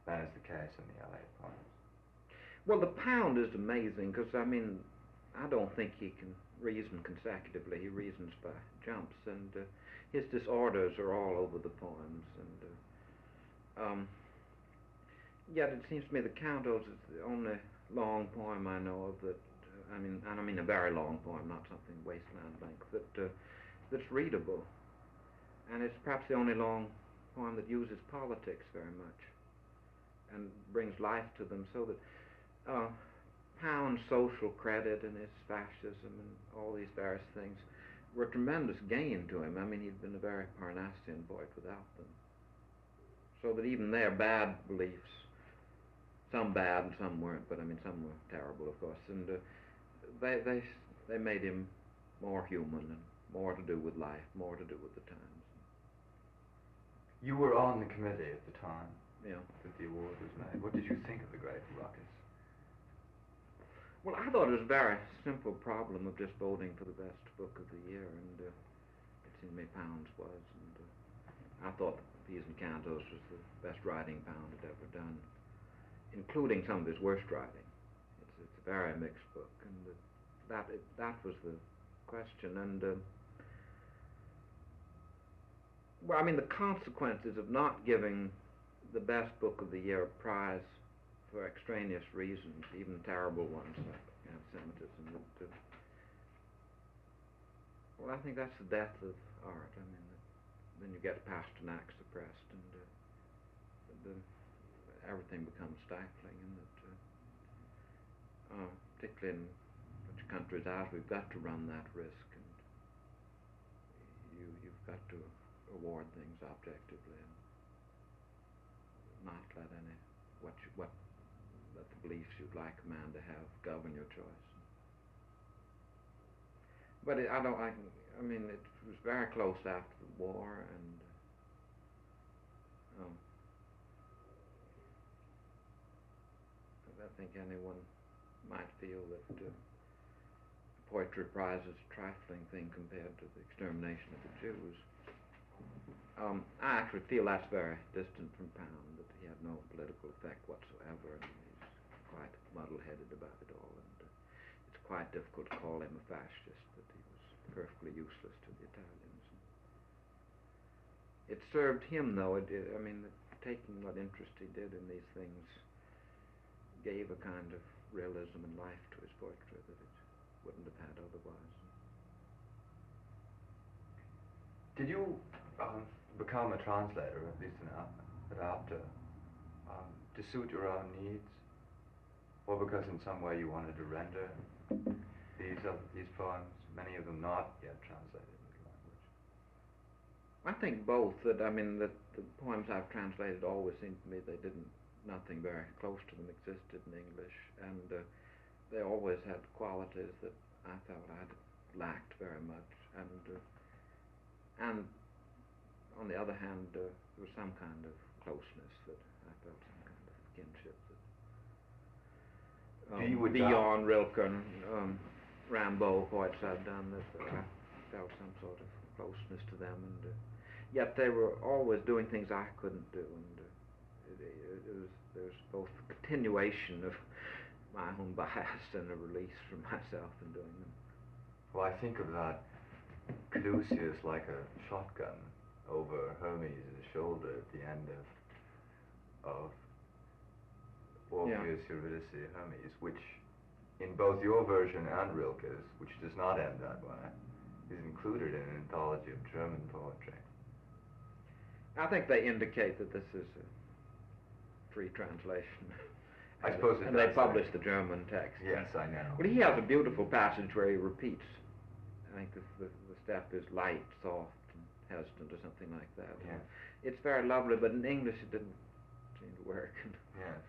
than is the case in the Eliot poems. Well, the Pound is amazing, because, I mean, I don't think he can reason consecutively. He reasons by jumps, and his disorders are all over the poems. And yet it seems to me the Cantos is the only long poem I know of that, I mean a very long poem, not something wasteland length, that's readable. And it's perhaps the only long poem that uses politics very much and brings life to them, so that Pound's social credit and his fascism and all these various things were a tremendous gain to him. I mean, he'd been a very Parnassian poet without them. So that even their bad beliefs, some bad and some weren't, but I mean some were terrible, of course, and they made him more human and more to do with life, more to do with the times. You were on the committee at the time that the award was made. What did you think of the Great Ruckus? Well, I thought it was a very simple problem of just voting for the best book of the year, and it seemed to me Pound's was, and I thought P's and Cantos was the best writing Pound had ever done, including some of his worst writing. It's a very mixed book, and that was the question. And well, I mean, the consequences of not giving the best book of the year a prize for extraneous reasons, even terrible ones like anti-Semitism. Well, I think that's the death of art. I mean, then you get Pasternak suppressed, and everything becomes stifling, and particularly in such countries as we've got to run that risk, and you've got to award things objectively. And not let any what let the beliefs you'd like a man to have govern your choice. But I mean, it was very close after the war, and I think anyone might feel that poetry prize is a trifling thing compared to the extermination of the Jews. I actually feel that's very distant from Pound, that he had no political effect whatsoever, and he's quite muddle-headed about it all, and it's quite difficult to call him a fascist, that he was perfectly useless to the Italians. It served him, though. I mean, taking what interest he did in these things gave a kind of realism and life to his poetry that it wouldn't have had otherwise. Did you become a translator, at least an adapter, to suit your own needs, or because in some way you wanted to render these poems, many of them not yet translated into language? I think both. That the poems I've translated always seemed to me nothing very close to them existed in English, and they always had qualities that I felt I'd lacked very much, and on the other hand, there was some kind of closeness that I felt, some kind of kinship that beyond Rilke and Rimbaud poets I've done, that I felt some sort of closeness to them, and yet they were always doing things I couldn't do, and there's both continuation of my own bias and a release from myself in doing them. Well, I think of that Caduceus like a shotgun over Hermes' shoulder at the end of Orpheus, Eurydice, Hermes, which in both your version and Rilke's, which does not end that way, is included in an anthology of German poetry. I think they indicate that this is a free translation. I suppose it does. And they publish the German text. Yes, I know. But he has a beautiful passage where he repeats, I think the step is light, soft, and hesitant, or something like that. Yes. It's very lovely, but in English it didn't seem to work. And yes.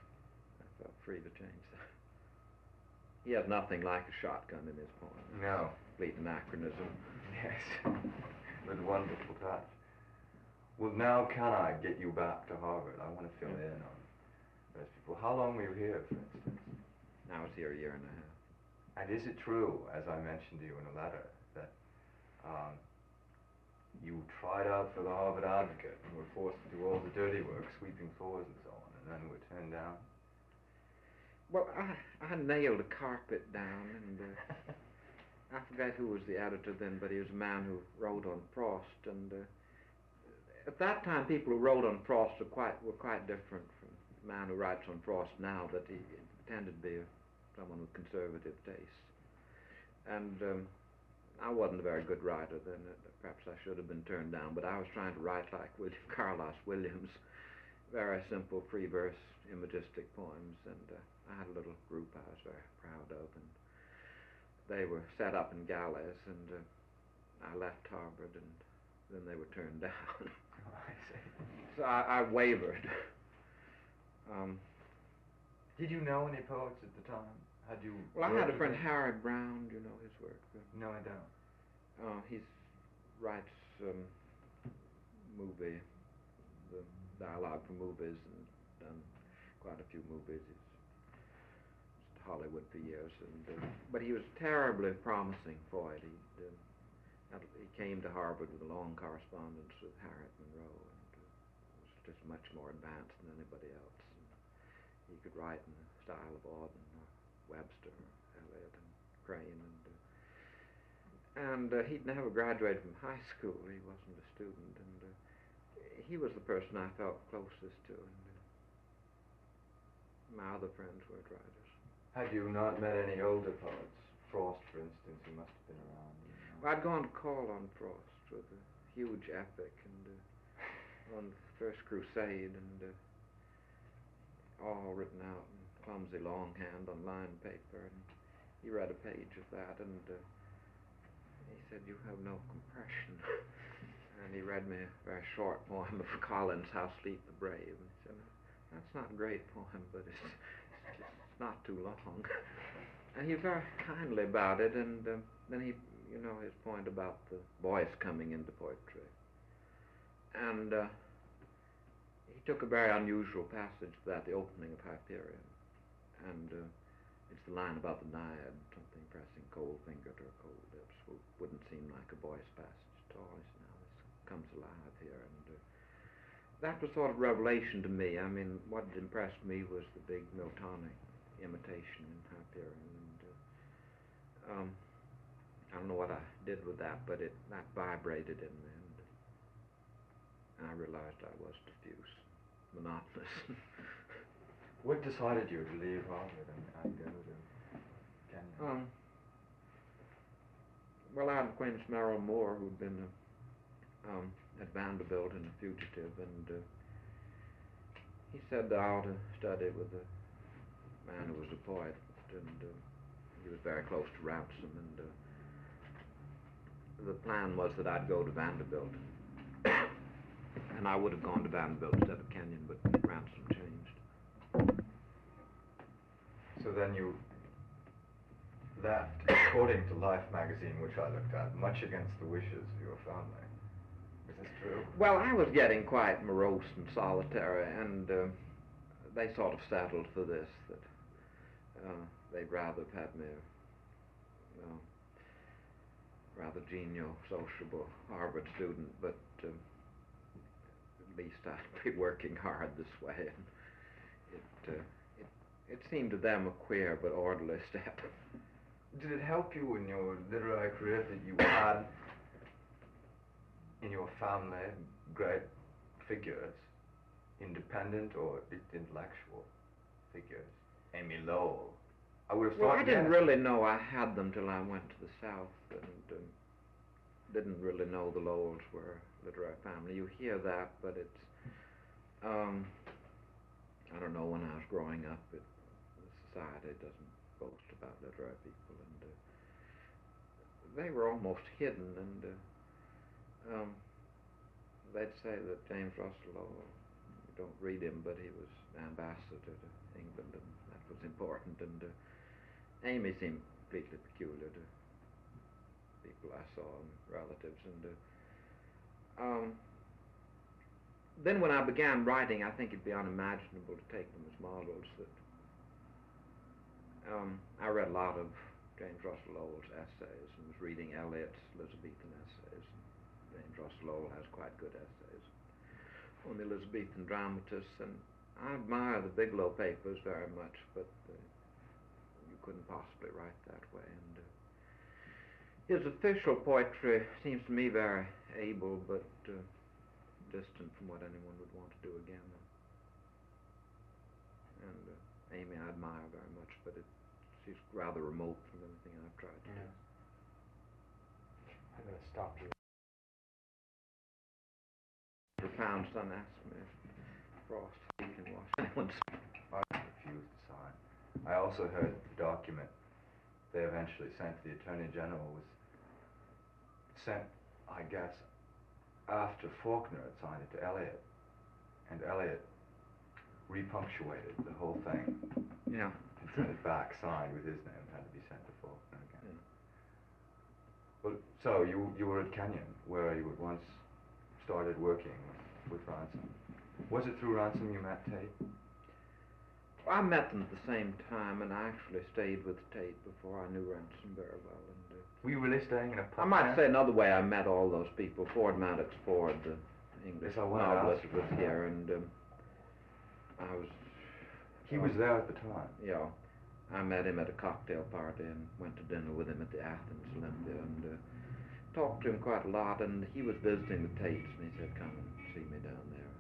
I felt free to change that. He has nothing like a shotgun in his poem. No. Complete anachronism. Yes. With a wonderful touch. Well, now can I get you back to Harvard? I want to fill in on those people. How long were you here, for instance? I was here a year and a half. And is it true, as I mentioned to you in a letter, that you tried out for the Harvard Advocate and were forced to do all the dirty work, sweeping floors and so on, and then were turned down? Well, I nailed a carpet down, and I forget who was the editor then, but he was a man who wrote on Frost, and at that time people who wrote on Frost were quite different from the man who writes on Frost now, that he tended to be someone with conservative tastes. And I wasn't a very good writer then. Perhaps I should have been turned down, but I was trying to write like Carlos Williams, very simple free verse imagistic poems, and I had a little group I was very proud of, and they were set up in galleys, and I left Harvard, and then they were turned down. Oh, I see. So I wavered. Did you know any poets at the time? Had you? Well, I had a friend, Harry Brown. Do you know his work? No, I don't. He writes the dialogue for movies, and done quite a few movies. He's at Hollywood for years, and but he was a terribly promising poet. He came to Harvard with a long correspondence with Harriet Monroe, and was just much more advanced than anybody else. And he could write in the style of Auden or Webster or Eliot and Crane, and he'd never graduated from high school. He wasn't a student, and he was the person I felt closest to, and my other friends weren't writers. Had you not met any older poets? Frost, for instance, who must have been around. Well, I'd gone to call on Frost with a huge epic, and on the First Crusade, and all written out in clumsy longhand on lined paper, and he read a page of that, and he said, "You have no compression." And he read me a very short poem of Collins, "How Sleep the Brave," and he said, That's not a great poem, but it's not too long. And he was very kindly about it, and then he, his point about the voice coming into poetry. And he took a very unusual passage for that, the opening of Hyperion. And it's the line about the naiad, something pressing cold finger to her cold lips, wouldn't seem like a voice passage at all. He said, now this comes alive here. And that was sort of revelation to me. I mean, what impressed me was the big Miltonic imitation in Hyperion. And I don't know what I did with that, but that vibrated in me. And I realized I was diffuse, monotonous. What decided you to leave Harvard and go to Kenya? Well, I had acquaintance Merrill Moore, who'd been at Vanderbilt and a fugitive, and he said I ought to study with a man who was a poet, and he was very close to Ransom, and the plan was that I'd go to Vanderbilt. And I would have gone to Vanderbilt instead of Kenyon, but Ransom changed. So then you left, according to Life magazine, which I looked at, much against the wishes of your family. Is this true? Well, I was getting quite morose and solitary, and they sort of settled for this, that they'd rather have had me a rather genial, sociable Harvard student, but at least I'd be working hard this way. And it seemed to them a queer but orderly step. Did it help you in your literary career that you had in your family great figures, independent or intellectual figures? Amy Lowell. I would have thought. Well, I didn't really know I had them till I went to the South, and didn't really know the Lowells were a literary family. You hear that, but it's, I don't know, when I was growing up, the society doesn't boast about literary people, and they were almost hidden, and they'd say that James Russell Lowell, you don't read him, but he was ambassador to England, and that was important, and Amy seemed completely peculiar to people I saw and relatives, and then when I began writing, I think it'd be unimaginable to take them as models. That I read a lot of James Russell Lowell's essays and was reading Eliot's Elizabethan essays. James Russell Lowell has quite good essays on the Elizabethan dramatists, and I admire the Bigelow papers very much, but you couldn't possibly write that way. And his official poetry seems to me very able, but distant from what anyone would want to do again. And Amy I admire very much, but she's rather remote from anything I've tried to do. I'm going to stop you. Ezra Pound son asked me if Frost he can wash anyone's. I refused to sign. I also heard the document they eventually sent to the Attorney General was sent, I guess, after Faulkner had signed it to Eliot, and Eliot repunctuated the whole thing. Yeah. And sent it back signed with his name. It had to be sent to Faulkner again. Yeah. Well, so you were at Kenyon, where you had once started working with Ransom. Was it through Ransom you met Tate? I met them at the same time, and I actually stayed with Tate before I knew Ransom very well. And were you really staying in a pub? I might say another way I met all those people. Ford Maddox Ford, the English Yes, novelist, was here, and I was... He was there at the time? Yeah. I met him at a cocktail party and went to dinner with him at the Athens Olympia, and talked to him quite a lot, and he was visiting the Tates, and he said, come and see me down there.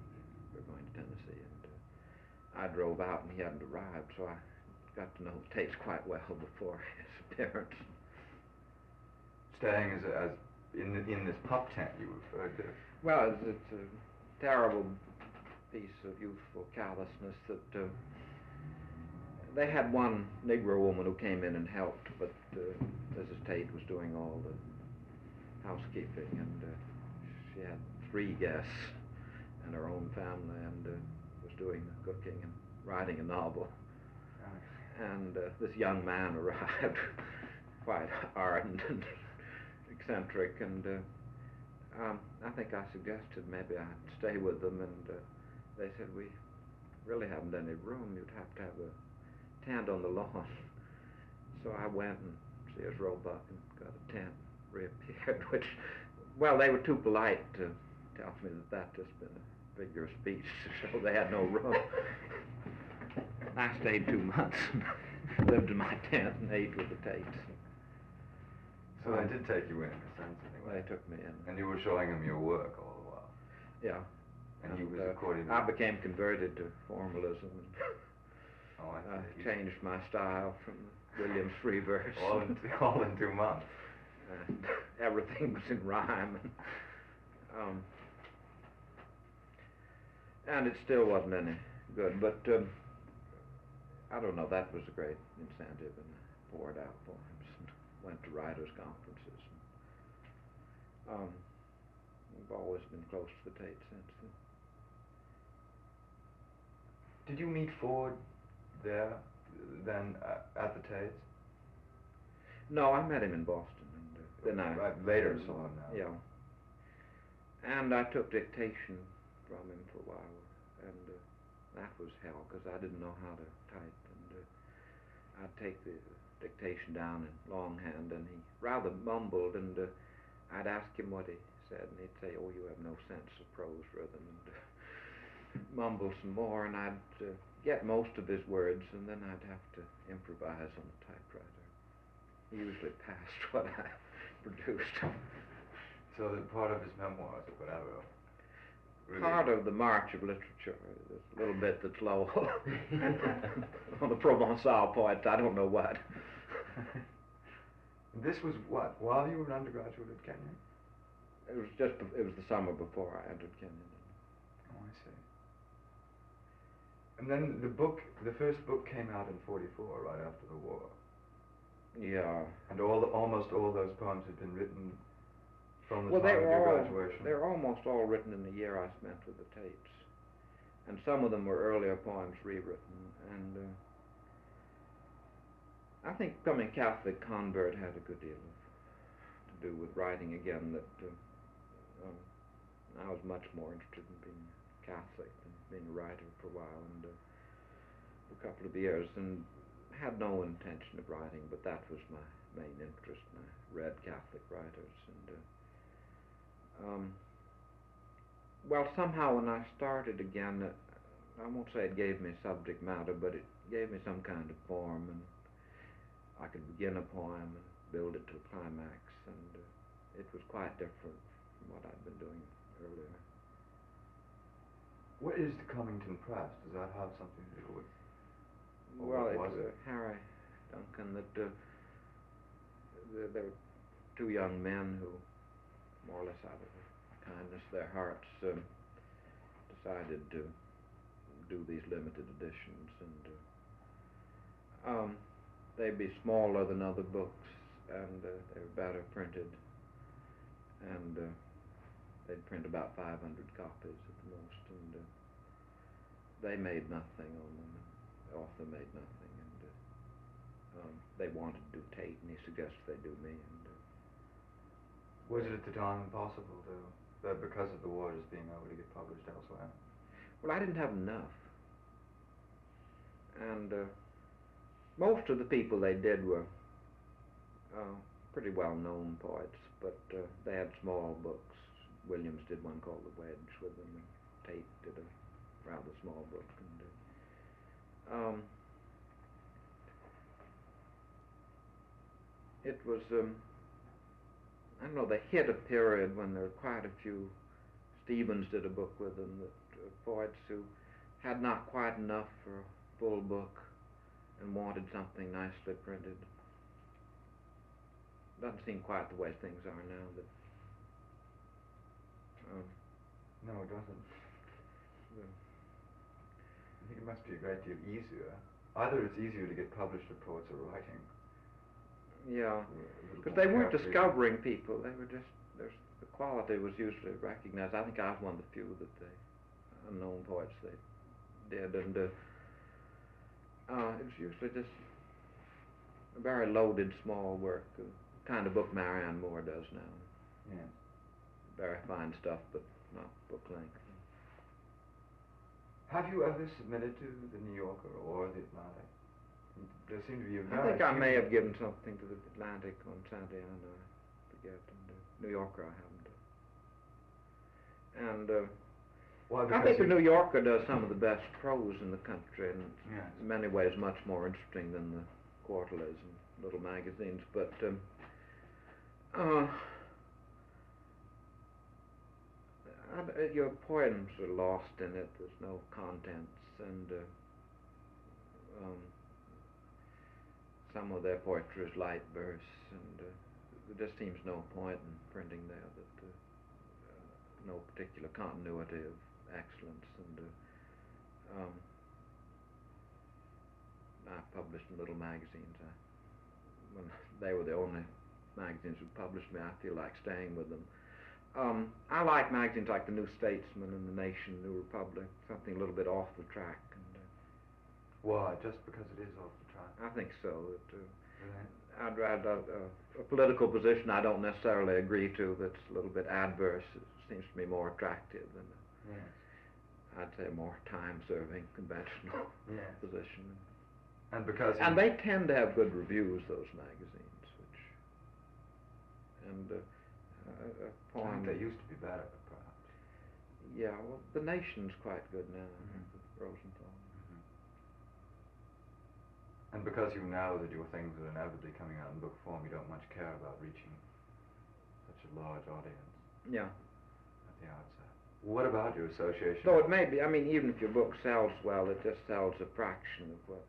We're going to Tennessee, and I drove out, and he hadn't arrived, so I got to know Tates quite well before his appearance. Staying as in this pup tent you referred to? Well, it's a terrible piece of youthful callousness that they had one Negro woman who came in and helped, but Mrs. Tate was doing all the housekeeping, and she had 3 guests and her own family, and was doing the cooking and writing a novel. And this young man arrived, quite ardent and eccentric, and I think I suggested maybe I'd stay with them, and they said, we really haven't any room. You'd have to have a tent on the lawn. So I went and Sears Roebuck and got a tent, reappeared, which, well, they were too polite to tell me that just been a figure of speech to show they had no room. I stayed 2 months and lived in my tent and ate with the Tates. So they did take you in a sense, anyway. They took me in. And you were showing him your work all the while. Yeah. And he was according to... I became converted to formalism and Oh, I see. changed my style from the Williams free verse. all in 2 months. And everything was in rhyme. And it still wasn't any good, but I don't know, that was a great incentive, and I poured out poems and went to writers' conferences. We've always been close to the Tate since then. Did you meet Ford there, then, at the Tates? No, I met him in Boston, and then I later saw him now. Yeah. And I took dictation from him for a while, and that was hell, because I didn't know how to type, and I'd take the dictation down in longhand, and he rather mumbled, and I'd ask him what he said, and he'd say, oh, you have no sense of prose rhythm, and mumble some more, and I'd get most of his words, and then I'd have to improvise on the typewriter. He usually passed what I produced. So that part of his memoirs or whatever. Really? Part of the march of literature. There's a little bit that's Lowell. On the Provençal poets, I don't know what. This was what? While you were an undergraduate at Kenyon? It was the summer before I entered Kenyon. Oh, I see. And then the first book came out in '44, right after the war. Yeah. And almost all those poems had been written from the time of your graduation. They're almost all written in the year I spent with the Tates. And some of them were earlier poems rewritten. And I think becoming Catholic convert had a good deal to do with writing again, that I was much more interested in being Catholic than being a writer for a while, and for a couple of years, and had no intention of writing, but that was my main interest, and I read Catholic writers, and well, somehow when I started again, I won't say it gave me subject matter, but it gave me some kind of form, and I could begin a poem and build it to a climax, and it was quite different from what I'd been doing earlier. What is the Cummington Press? Does that have something to do with? Well, it's Harry Duncan. That there were two young men who, more or less out of the kindness of their hearts, decided to do these limited editions, and they'd be smaller than other books, and they were better printed, and they'd print about 500 copies at the most, and they made nothing on them, and the author made nothing, and they wanted to do Tate, and he suggested they do me, and was it at the time impossible that because of the war just being able to get published elsewhere? Well, I didn't have enough, and most of the people they did were pretty well-known poets, but they had small books. Williams did one called The Wedge with them, and Tate did a rather small book, and it was, I don't know, they hit a period when there were quite a few. Stevens did a book with them, that poets who had not quite enough for a full book and wanted something nicely printed. Doesn't seem quite the way things are now. That no, it doesn't. Yeah. I think it must be a great deal easier. Either it's easier to get published if poets are writing. Yeah, because they weren't discovering people. They were just, the quality was usually recognized. I think I was one of the few that the unknown poets they did, and it was usually just a very loaded, small work, kind of book Marianne Moore does now. Yeah. Very fine stuff, but not book length. Have you ever submitted to the New Yorker or the Atlantic? There seemed to be a I very think I few- may have given something to the Atlantic on Santa Ana, I forget, and New Yorker I haven't. And Well, I because think the you- New Yorker does some of the best prose in the country, and Yes. in many ways much more interesting than the quarterlies and little magazines. But your poems are lost in it. There's no contents, and some of their poetry is light verse, and there just seems no point in printing there. That no particular continuity of excellence, and I published in little magazines. When they were the only magazines who published me, I feel like staying with them. I like magazines like the New Statesman and the Nation, New Republic, something a little bit off the track. And Why? Just because it is off the track? I think so. That, Really? I'd rather a political position I don't necessarily agree to that's a little bit adverse. It seems to me more attractive than Yes. I'd say a more time-serving, conventional Yes. position. And because And they tend to have good reviews, those magazines, which, and a I poem. think they used to be better, perhaps. Yeah, well, the Nation's quite good now, I think, Mhm. with Rosenthal. And because you know that your things are inevitably coming out in book form, you don't much care about reaching such a large audience Yeah. at the outset. What about your association? Though it may be, I mean, even if your book sells well, it just sells a fraction of what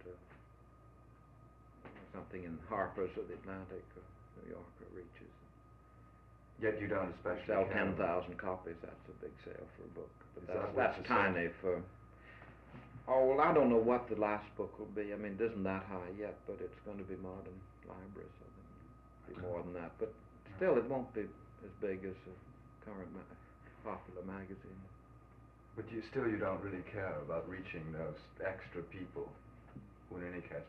something in Harper's or the Atlantic or New Yorker reaches. Yet you don't You especially sell care 10,000 copies, that's a big sale for a book. But Is that what that's the tiny for... Oh, well, I don't know what the last book will be. I mean, it isn't that high yet, but it's going to be Modern Library, so it'll be more than that. But still, it won't be as big as a current popular magazine. But you don't really care about reaching those extra people who in any case...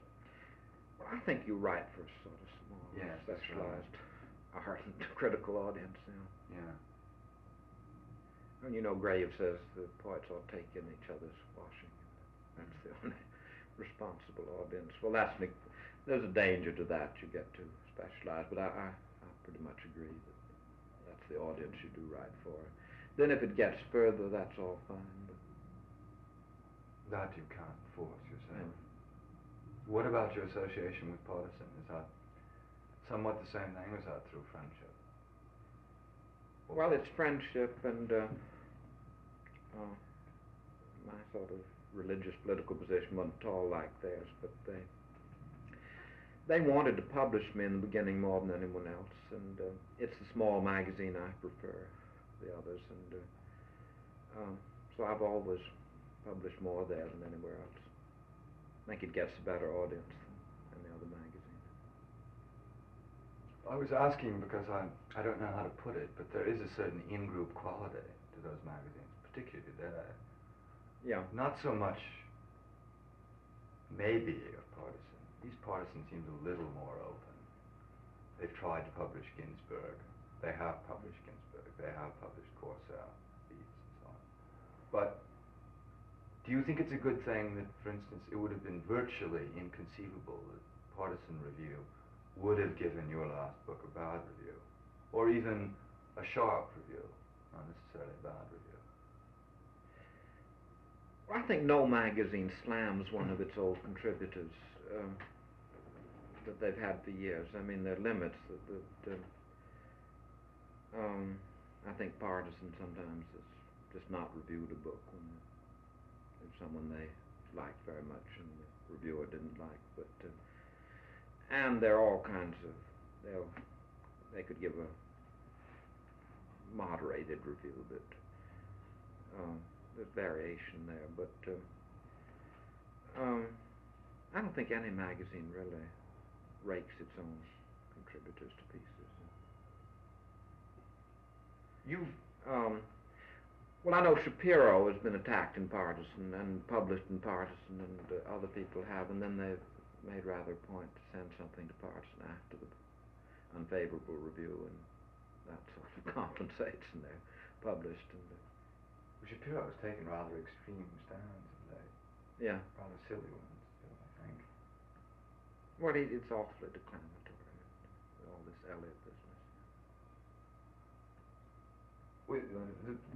Well, I think you write for a sort of small, Yes, that's right. specialized, ardent, critical audience now. Yeah. And you know, Graves says the poets all take in each other's washing. That's the only responsible audience. Well, there's a danger to that. You get too specialized, but I pretty much agree that that's the audience you do write for. Then if it gets further, that's all fine. But That you can't force, you're saying. Yeah. What about your association with Partisan? Is that somewhat the same thing, or is that through friendship? well, it's friendship, and my sort of religious political position wasn't at all like theirs, but they wanted to publish me in the beginning more than anyone else, and it's the small magazine I prefer the others, and so I've always published more there than anywhere else. I think it gets a better audience than the other magazine. I was asking because I don't know how to put it, but there is a certain in-group quality to those magazines, particularly there. Yeah. Not so much maybe of Partisan. These Partisans seemed a little more open. They've tried to publish Ginsberg. They have published Ginsberg. They have published Corsair, Beats, and so on. But do you think it's a good thing that, for instance, it would have been virtually inconceivable that Partisan Review would have given your last book a bad review, or even a sharp review, not necessarily a bad review? Well, I think no magazine slams one of its old contributors that they've had for years. I mean, there are limits. I think Partisan sometimes has just not reviewed a book when it's someone they liked very much and the reviewer didn't like. But and there are all kinds of they could give a moderated review, but there's variation there. But I don't think any magazine really rakes its own contributors to pieces. Well, I know Shapiro has been attacked in Partisan and published in Partisan, and other people have, and then they've made rather a point to send something to Partisan after the unfavorable review, and that sort of compensates, and they're published. And Shapiro has taken rather extreme stands of late. yeah, Rather silly ones, too, I think. well, it's awfully declamatory, all this Eliot business. Well,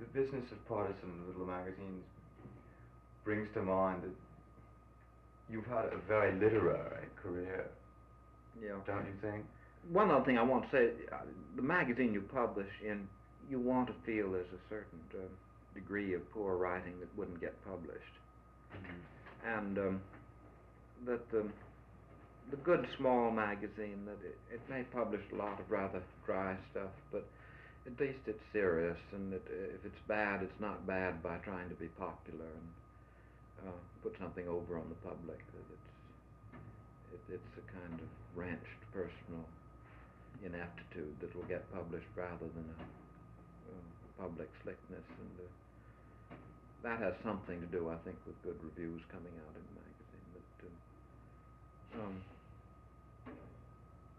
the business of Partisan little magazines brings to mind that you've had a very literary career, Yeah. don't you think? One other thing I want to say, the magazine you publish in, you want to feel there's a certain degree of poor writing that wouldn't get published. Mm-hmm. And that the good small magazine, that it may publish a lot of rather dry stuff, but at least it's serious, and if it's bad, it's not bad by trying to be popular and put something over on the public. That it's a kind of wrenched personal ineptitude that will get published rather than a public slickness, and that has something to do, I think, with good reviews coming out in the magazine.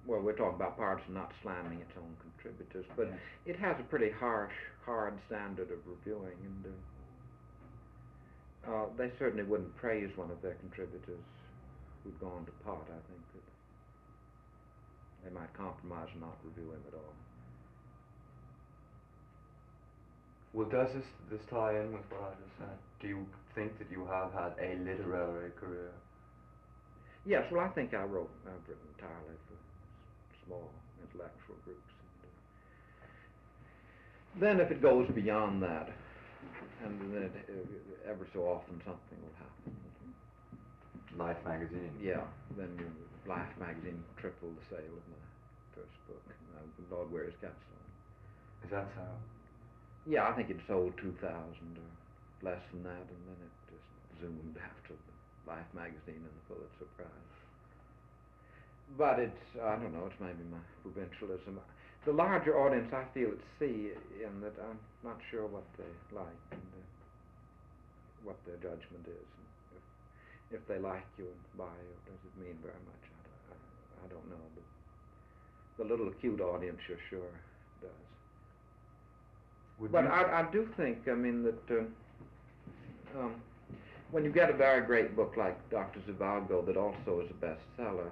Well, we're talking about Partisan not slamming its own contributors, but yes. It has a pretty harsh, hard standard of reviewing, and they certainly wouldn't praise one of their contributors who'd gone to pot. I think that they might compromise and not review him at all. Well, does this tie in with what I just said? Do you think that you have had a literary career? Yes, well, I think I've written entirely for small intellectual groups. And then if it goes beyond that, and then ever so often something will happen. Life magazine? Yeah, then Life magazine tripled the sale of my first book, Lord Wears Cats On. Is that so? Yeah, I think it sold 2,000 or less than that, and then it just zoomed after the Life magazine and the Pulitzer Prize. But it's, I don't know, it's maybe my provincialism. The larger audience I feel at sea in that I'm not sure what they like and what their judgment is. And if they like you and buy you, does it mean very much? I don't know, but the little acute audience you're sure does. But I do think, I mean, that when you get a very great book like Dr. Zhivago that also is a bestseller,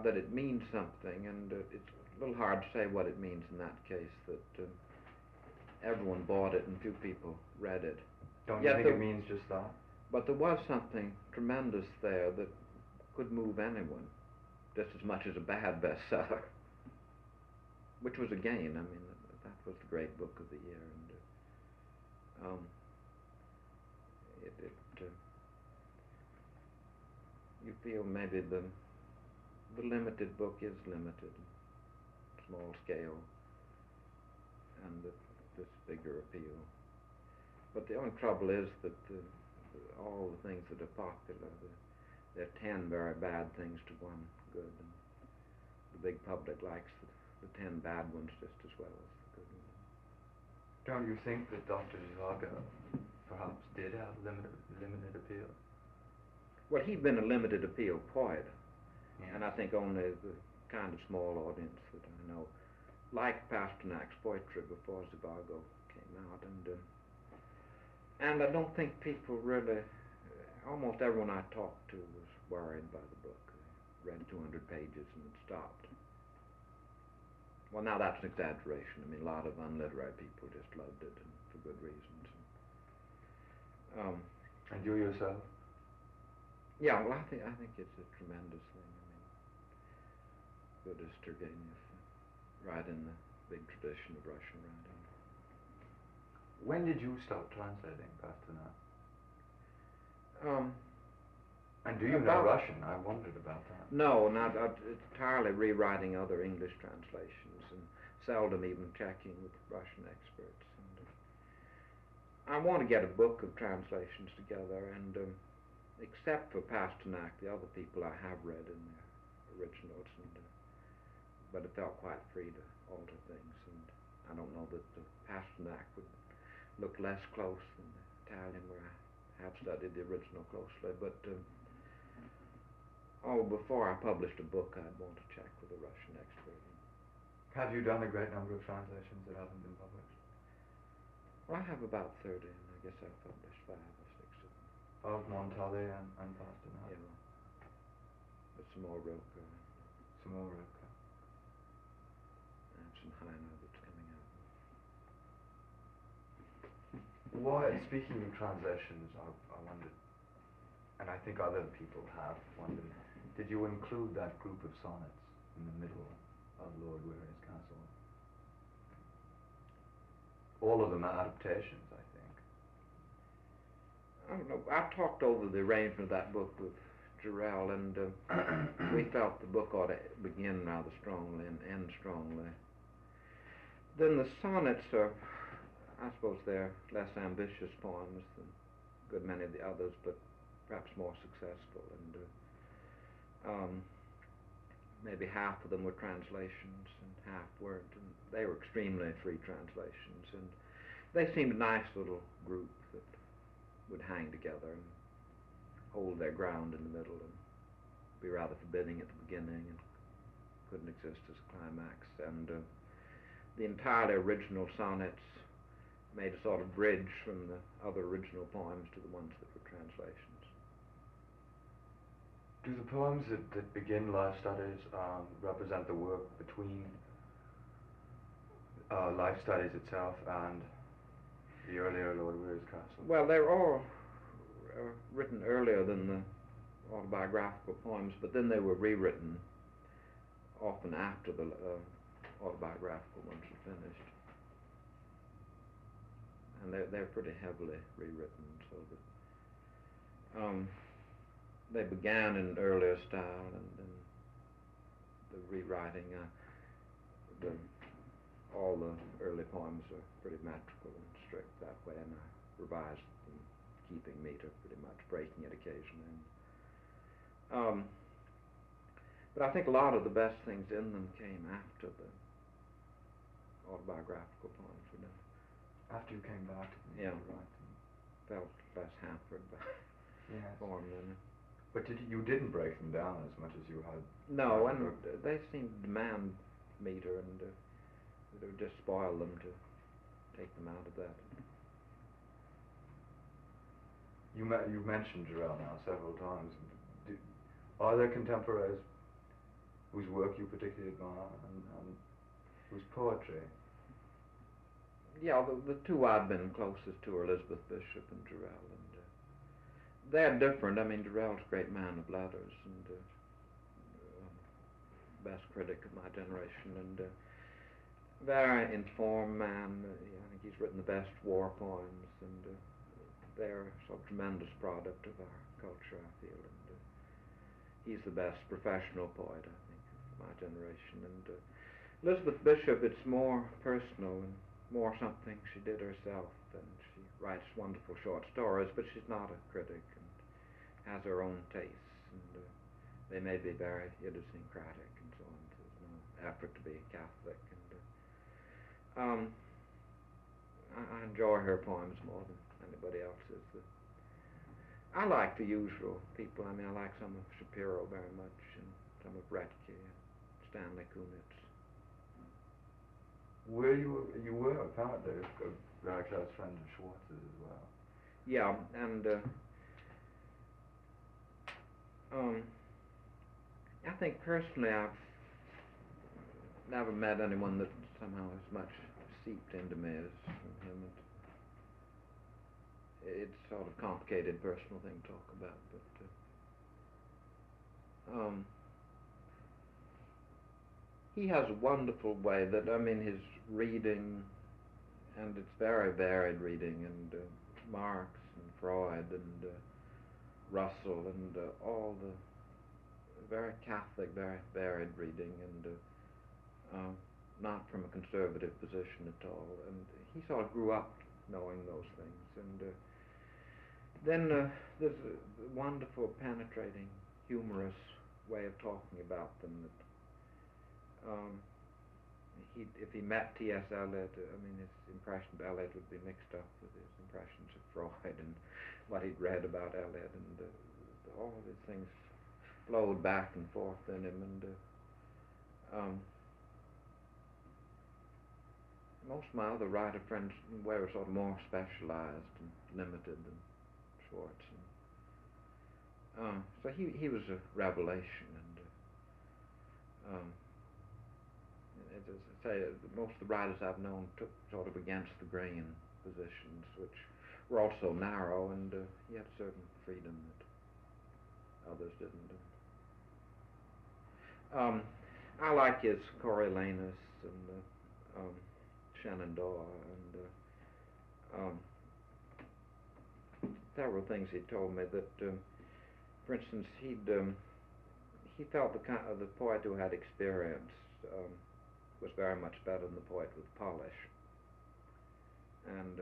that it means something, and it's a little hard to say what it means in that case, that everyone bought it and few people read it. Don't you think it means just that? But there was something tremendous there that could move anyone, just as much as a bad bestseller, which was a gain. I mean, that was the great book of the year, and you feel maybe the limited book is limited, small scale, and this bigger appeal. But the only trouble is that all the things that are popular, there are 10 very bad things to one good, and the big public likes the 10 bad ones just as well as the good ones. Don't you think that Dr. Zhivago perhaps did have limited appeal? Well, he'd been a limited appeal poet, yes. And I think only the kind of small audience that I know liked Pasternak's poetry before Zhivago came out, and I don't think people really, almost everyone I talked to was worried by the book. They read 200 pages and it stopped. Well, now that's an exaggeration. I mean, a lot of unliterary people just loved it, and for good reasons. And you yourself? Yeah, well, I think it's a tremendous thing. I mean, good as Turgenev, right in the big tradition of Russian writing. When did you start translating Pasternak? And do you know Russian? I wondered about that. No, not entirely rewriting other English translations, and seldom even checking with Russian experts. And I want to get a book of translations together, and except for Pasternak, the other people I have read in their originals, but it felt quite free to alter things, and I don't know that Pasternak would look less close than the Italian, where I have studied the original closely. But before I published a book, I'd want to check with a Russian expert. Have you done a great number of translations that haven't been published? Well, I have about 30, and I guess I've published 5 or 6 of them. Of Montale and Pasternak? Yeah. With some more Rilke. Some more Rilke. And some Heine that's coming out. Why, speaking of translations, I wondered, and I think other people have wondered, did you include that group of sonnets in the middle of Lord Weary's Castle? All of them are adaptations, I think. I don't know. I talked over the arrangement of that book with Jarrell, and we felt the book ought to begin rather strongly and end strongly. Then the sonnets are, I suppose they're less ambitious poems than a good many of the others, but perhaps more successful. And maybe half of them were translations and half weren't, and they were extremely free translations, and they seemed a nice little group that would hang together and hold their ground in the middle and be rather forbidding at the beginning and couldn't exist as a climax. And the entirely original sonnets made a sort of bridge from the other original poems to the ones that were translations. Do the poems that begin Life Studies represent the work between Life Studies itself and the earlier Lord Weary's Castle? Well, they're all written earlier than the autobiographical poems, but then they were rewritten often after the autobiographical ones were finished. And they're pretty heavily rewritten, so that they began in an earlier style, and then the rewriting, all the early poems are pretty metrical and strict that way, and I revised them, keeping meter pretty much, breaking it occasionally. But I think a lot of the best things in them came after the autobiographical poems were done. After you came back to them, Yeah. right? Felt less hampered by Yes. form than. But you didn't break them down as much as you had. No, and they seemed to demand meter, and it would just spoil them to take them out of that. You've mentioned Jarrell now several times. Are there contemporaries whose work you particularly admire and whose poetry? Yeah, the two I've been closest to are Elizabeth Bishop and Jarrell, and they're different. I mean, Jarrell's a great man of letters and best critic of my generation, and very informed man. I think he's written the best war poems, and they're a sort of tremendous product of our culture, I feel. And he's the best professional poet, I think, of my generation. And Elizabeth Bishop, it's more personal and more something she did herself, and she writes wonderful short stories, but she's not a critic and has her own tastes, and they may be very idiosyncratic and so on. So there's no effort to be Catholic, and I enjoy her poems more than anybody else's. I like the usual people. I mean, I like some of Shapiro very much, and some of Retke and Stanley Kunitz. You were apparently a very close friend of Schwartz's as well. Yeah, and I think personally I've never met anyone that somehow as much seeped into me as him. It's sort of complicated personal thing to talk about, but he has a wonderful way that, I mean, his reading, and it's very varied reading, and Marx and Freud and Russell and all the very Catholic, very varied reading, and not from a conservative position at all. And he sort of grew up knowing those things. And then there's a wonderful, penetrating, humorous way of talking about them that if he met T.S. Eliot, I mean, his impression of Eliot would be mixed up with his impressions of Freud and what he'd read about Eliot, and all of these things flowed back and forth in him, and most of my other writer friends were sort of more specialized and limited than Schwartz, and so he was a revelation, and as I say, most of the writers I've known took sort of against the grain positions, which were also narrow, and he had a certain freedom that others didn't. I like his Coriolanus and Shenandoah, and several things he told me that, for instance, he felt the poet who had experience was very much better than the poet with polish. And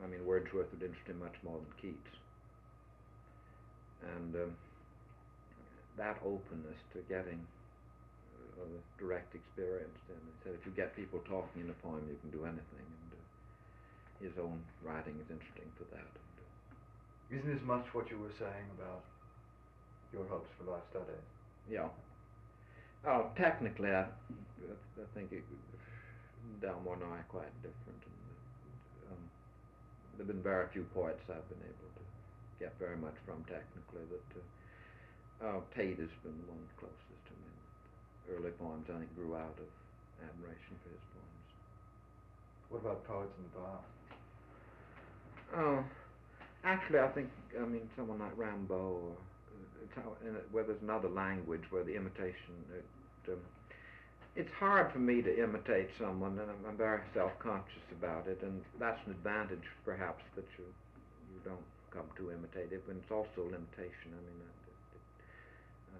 I mean, Wordsworth would interest him much more than Keats. And that openness to getting direct experience. And he said, if you get people talking in a poem, you can do anything. And his own writing is interesting for that. And, isn't this much what you were saying about your hopes for life study? Yeah. Technically, I think Delmore and I are quite different. And, there have been very few poets I've been able to get very much from technically. That Tate has been the one closest to me. Early poems, I think, grew out of admiration for his poems. What about poets in the bar? Actually, I think, someone like Rimbaud, where there's another language where the imitation, it's hard for me to imitate someone, and I'm very self-conscious about it, and that's an advantage, perhaps, that you don't come to imitate it, but it's also a limitation. I mean, I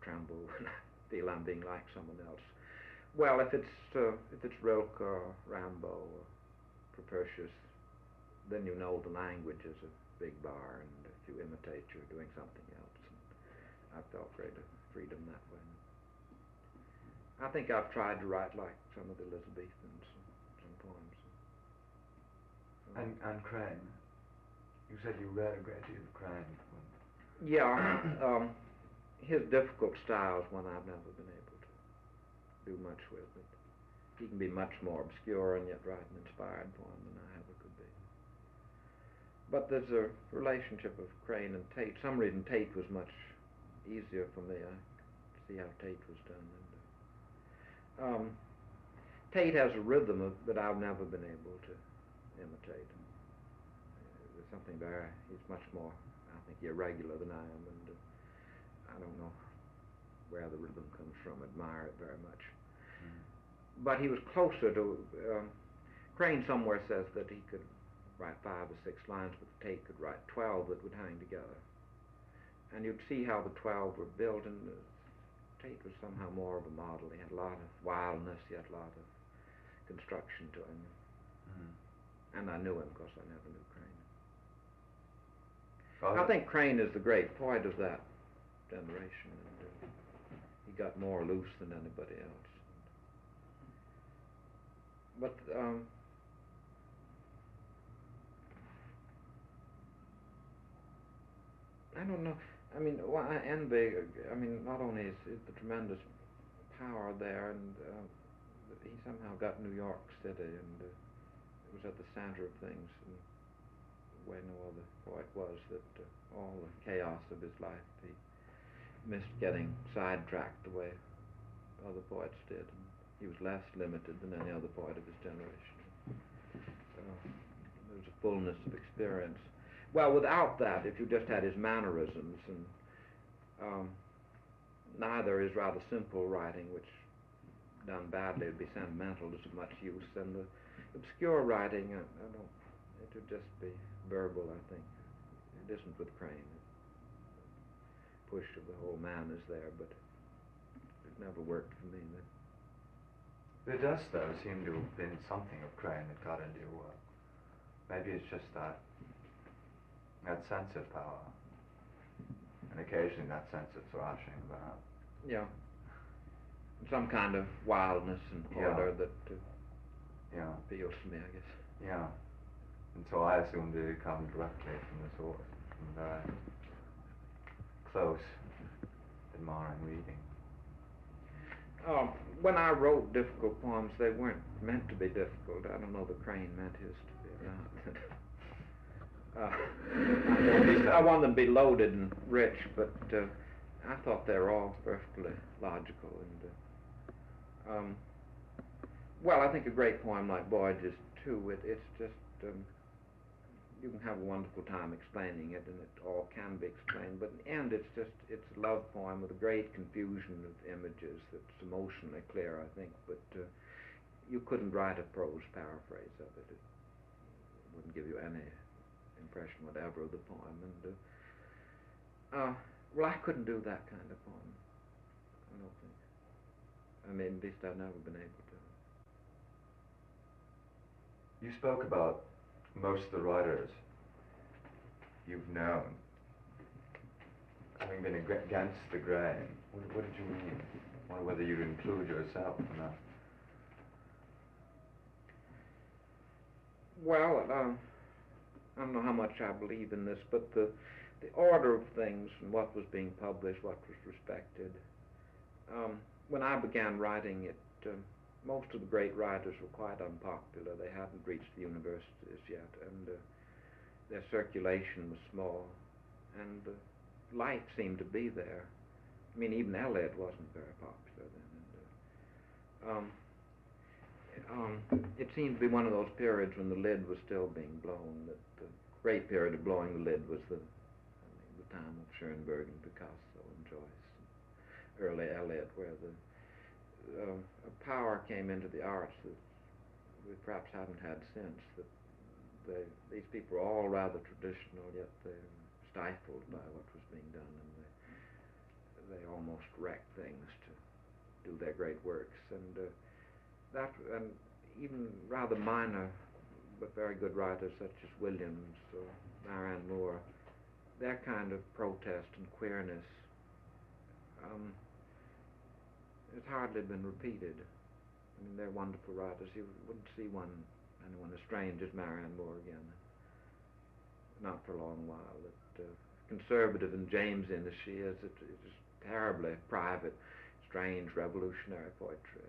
tremble when I feel I'm being like someone else. Well, if it's Rilke or Rimbaud or Propertius, then you know the language is a big bar, and if you imitate, you're doing something else. And I felt greater freedom that way. I think I've tried to write like some of the Elizabethans, some poems. And Crane. You said you read a great deal of Crane. Yeah, his difficult style is one I've never been able to do much with. It. He can be much more obscure and yet write an inspired poem than I ever could be. But there's a relationship of Crane and Tate. For some reason Tate was much easier for me. I could see how Tate was done. And, Tate has a rhythm that I've never been able to imitate. There's something there. He's much more, I think, irregular than I am, and I don't know where the rhythm comes from. Admire it very much. Mm-hmm. But he was closer to. Crane somewhere says that he could write 5 or 6 lines, but Tate could write 12 that would hang together. And you'd see how the 12 were built, and Tate was somehow more of a model. He had a lot of wildness, he had a lot of construction to him. Mm-hmm. And I knew him because I never knew Crane. I think Crane is the great poet of that generation, and he got more loose than anybody else. But I don't know. I mean, what I envy, not only is the tremendous power there, and he somehow got New York City, and it was at the center of things, and the way no other poet was, that all the chaos of his life, he missed getting sidetracked the way other poets did, and he was less limited than any other poet of his generation. There was a fullness of experience. Well, without that, if you just had his mannerisms, and neither his rather simple writing, which done badly would be sentimental, is of much use, and the obscure writing, it would just be verbal, I think. It isn't with Crane. The push of the whole man is there, but it never worked for me. There does, though, seem to have been something of Crane that got into your work. Maybe it's just that sense of power, and occasionally that sense of thrashing about. Yeah. some kind of wildness and Yeah. order that Yeah. appeals to me, I guess. Yeah. And so I assumed it had come directly from the source, from very close, admiring reading. When I wrote difficult poems, they weren't meant to be difficult. I don't know that Crane meant his to be about. I want them to be loaded and rich, but I thought they were all perfectly logical. And well, I think a great poem like Voyages too. It's just you can have a wonderful time explaining it, and it all can be explained. But in the end, it's a love poem with a great confusion of images that's emotionally clear, I think. But you couldn't write a prose paraphrase of it. It wouldn't give you any impression whatever of the poem. And well, I couldn't do that kind of poem. I don't think. I mean, at least I've never been able to. You spoke about most of the writers you've known having been against the grain. What did you mean? I wonder whether you'd include yourself in that. Well, I don't know how much I believe in this, but the order of things and what was being published, what was respected. When I began writing it, most of the great writers were quite unpopular. They hadn't reached the universities yet, and their circulation was small, and life seemed to be there. I mean, even Eliot wasn't very popular then. And it seemed to be one of those periods when the lid was still being blown. That the great period of blowing the lid was the time of Schoenberg and Picasso and Joyce and early Eliot, where a power came into the arts that we perhaps haven't had since. That these people were all rather traditional, yet they were stifled by what was being done, and they almost wrecked things to do their great works. And even rather minor but very good writers such as Williams or Marianne Moore, their kind of protest and queerness has hardly been repeated. I mean, they're wonderful writers. You wouldn't see anyone as strange as Marianne Moore again. Not for a long while. Conservative and Jamesian as she is, it is terribly private, strange, revolutionary poetry.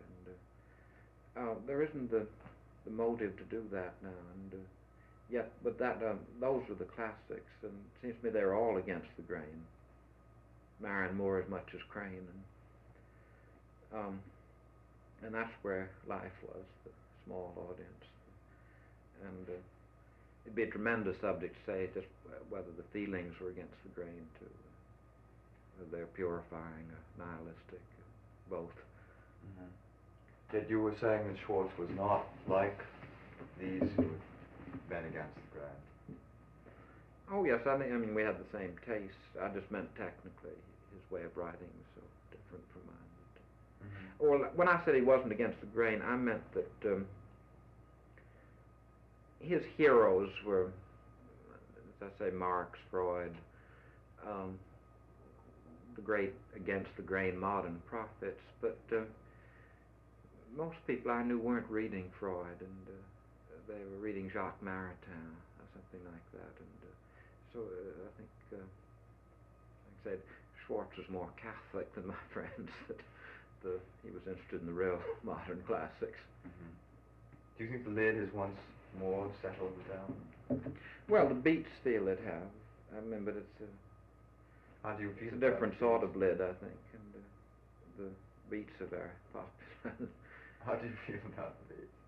And there isn't the motive to do that now. And yet, but those were the classics, and it seems to me they're all against the grain. Marianne Moore as much as Crane, and that's where life was, the small audience. And it'd be a tremendous subject to say just whether the feelings were against the grain too, whether they're purifying or nihilistic, both. Mm-hmm. Yet you were saying that Schwartz was not like these who had been against the grain. Oh yes, I mean we had the same taste. I just meant technically his way of writing was so different from mine. Well, when I said he wasn't against the grain, I meant that his heroes were, as I say, Marx, Freud, the great against the grain modern prophets, but most people I knew weren't reading Freud, and they were reading Jacques Maritain or something like that, and so I think, like I said, Schwartz was more Catholic than my friends. He was interested in the real modern classics. Mm-hmm. Do you think the lid has once more settled down? Well, the beats feel it have. I mean, but How do you feel? It's a different sort of lid, I think, and the beats are very popular. How do you feel about the beats?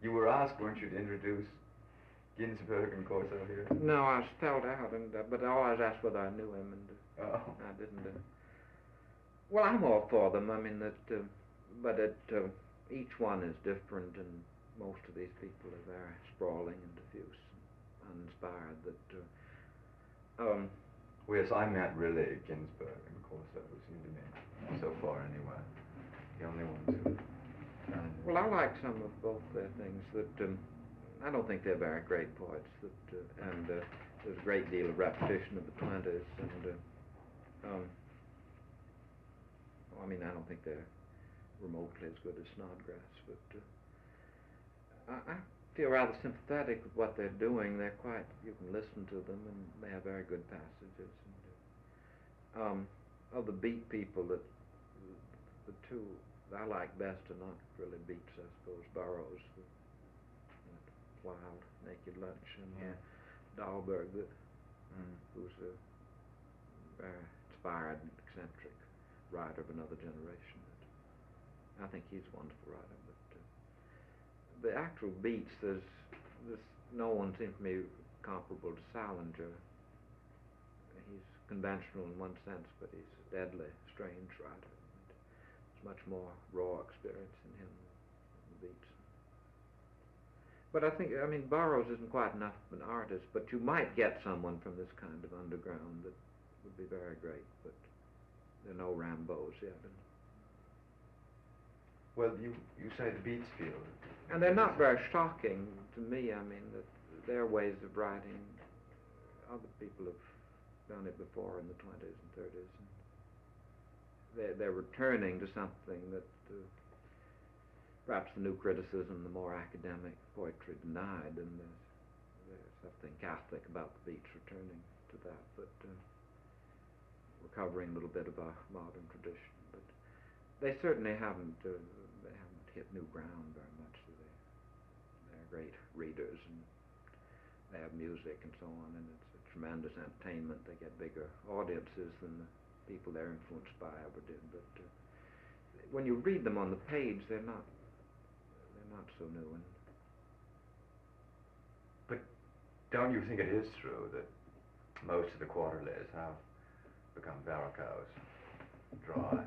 You were asked, weren't you, to introduce Ginsberg and Corso here? No, I was spelled out, but all I was asked whether I knew him, and I didn't. Well, I'm all for them. I mean, but each one is different, and most of these people are very sprawling and diffuse and uninspired. Well, yes, I meant really Ginsberg and Corso, who seem to me, so far anyway, the only ones who... Well, I like some of both their things. I don't think they're very great poets. And there's a great deal of repetition of the 20s, and I mean, I don't think they're remotely as good as Snodgrass, but I feel rather sympathetic with what they're doing. They're quite, you can listen to them, and they have very good passages. And, of the beat people, the two I like best are not really beats, I suppose. Burroughs, Wild, Naked Lunch, and Dahlberg, who's a very inspired, eccentric writer of another generation. I think he's a wonderful writer, but the actual beats, there's no one seems to me comparable to Salinger. He's conventional in one sense, but he's a deadly, strange writer. There's much more raw experience in him than the beats. But I think, I mean, Burroughs isn't quite enough of an artist, but you might get someone from this kind of underground that would be very great, but there are no Rambos yet. Well, you say the beats feel. And they're not very shocking to me. I mean, that their ways of writing, other people have done it before in the 20s and 30s. And they're returning to something that perhaps the new criticism, the more academic poetry denied, and there's something Catholic about the beats returning to that, but recovering a little bit of our modern tradition. But they certainly haven't hit new ground very much. They're great readers, and they have music and so on, and it's a tremendous entertainment. They get bigger audiences than the people they're influenced by ever did. But when you read them on the page, they're not so new. But don't you think it is true that most of the quarterlies have become varicose, dry?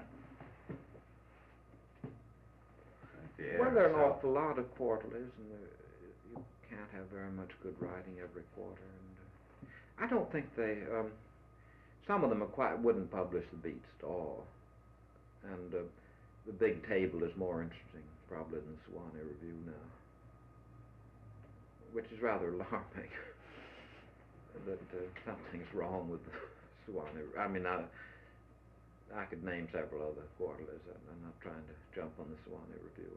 Well, there are an awful lot of quarterlies, and you can't have very much good writing every quarter. And I don't think they. Some of them wouldn't publish the beats at all, and the Big Table is more interesting probably than the Sewanee Review now, which is rather alarming. That something's wrong with the Sewanee. I mean, I could name several other quarterlies. I'm not trying to jump on the Sewanee Review,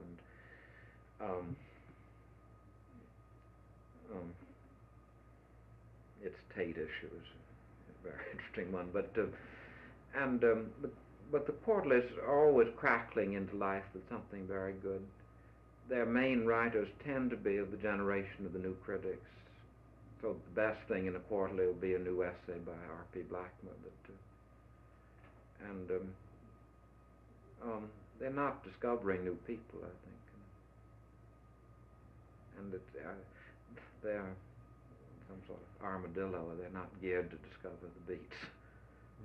and its Tate issue is a very interesting one. But the quarterlies are always crackling into life with something very good. Their main writers tend to be of the generation of the new critics. So the best thing in a quarterly will be a new essay by R.P. Blackmer. And they're not discovering new people, I think. And they're some sort of armadillo. They're not geared to discover the beats.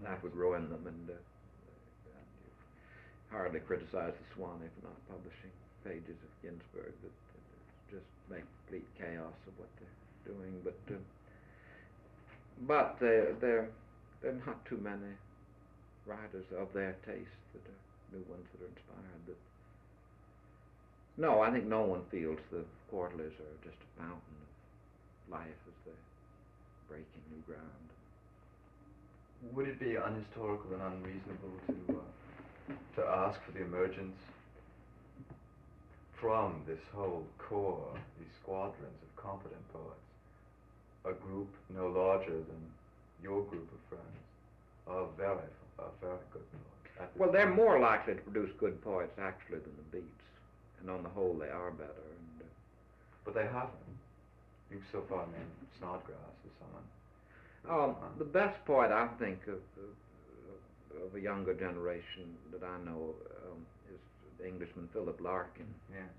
That would ruin them, and you hardly criticize the Sewanee for not publishing pages of Ginsberg. That just make complete chaos of what they're doing. But there are not too many writers of their taste that are new ones that are inspired. But no, I think no one feels the quarterlies are just a fountain of life as they're breaking new ground. Would it be unhistorical and unreasonable to ask for the emergence from this whole core, these squadrons of competent poets, a group no larger than your group of friends, of very good poets? Well, they're more likely to produce good poets actually than the beats, and on the whole they are better. But they haven't. You've so far named Snodgrass as someone. The best poet I think of a younger generation that I know is the Englishman Philip Larkin. Yes.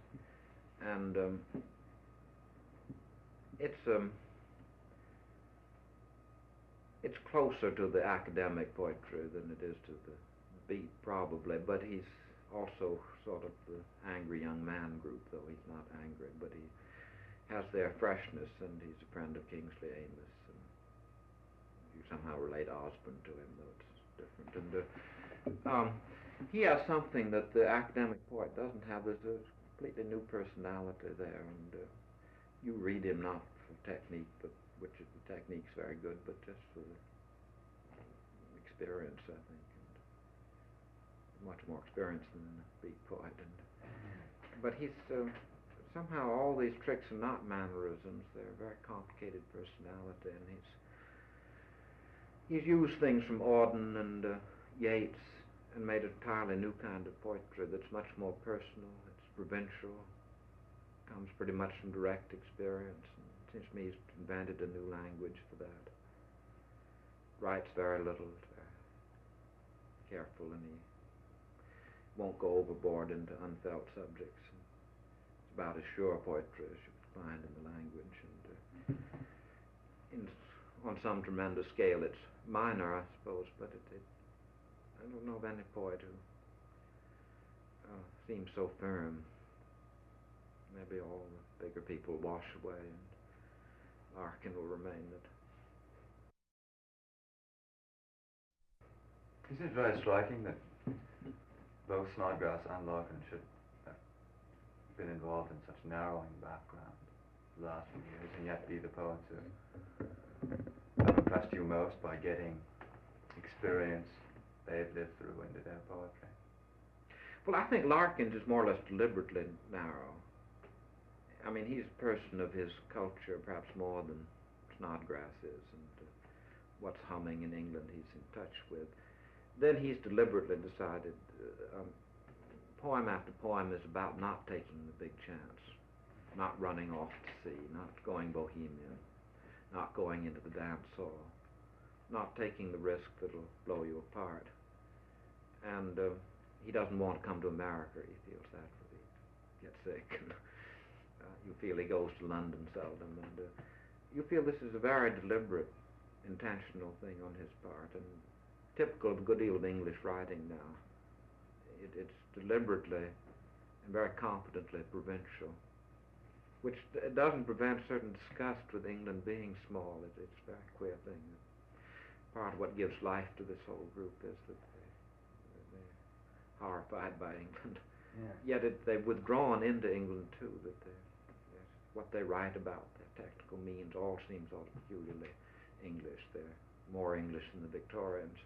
And it's closer to the academic poetry than it is to the beat, probably, but he's also sort of the angry young man group, though he's not angry, but he has their freshness, and he's a friend of Kingsley Amis, and you somehow relate Osborne to him, though it's different. And he has something that the academic poet doesn't have. There's a completely new personality there, and you read him not for technique, but which is the technique's very good, but just for the experience, I think. And much more experienced than a beat poet. But he's somehow all these tricks are not mannerisms. They're a very complicated personality, and he's used things from Auden and Yeats and made an entirely new kind of poetry that's much more personal. It's provincial, comes pretty much from direct experience. And it seems to me he's invented a new language for that. Writes very little, very careful, and he won't go overboard into unfelt subjects. It's about as sure poetry as you could find in the language, and on some tremendous scale it's minor, I suppose, but I don't know of any poet who seems so firm. Maybe all the bigger people wash away, and Larkin will remain it. Isn't it very striking that both Snodgrass and Larkin should have been involved in such narrowing background the last few years, and yet be the poets who have impressed you most by getting experience they've lived through into their poetry? Well, I think Larkin's is more or less deliberately narrow. I mean, he's a person of his culture, perhaps more than Snodgrass is, and what's humming in England he's in touch with. Then he's deliberately decided, poem after poem is about not taking the big chance, not running off to sea, not going bohemian, not going into the dance hall, not taking the risk that'll blow you apart. And he doesn't want to come to America. He feels that if he gets sick. You feel he goes to London seldom, and you feel this is a very deliberate, intentional thing on his part, and typical of a good deal of English writing now. It's deliberately and very competently provincial, which doesn't prevent certain disgust with England being small. It's a very queer thing. Part of what gives life to this whole group is that they're horrified by England. Yeah. Yet they've withdrawn into England too, that what they write about, their technical means, all seems all peculiarly English. They're more English than the Victorians.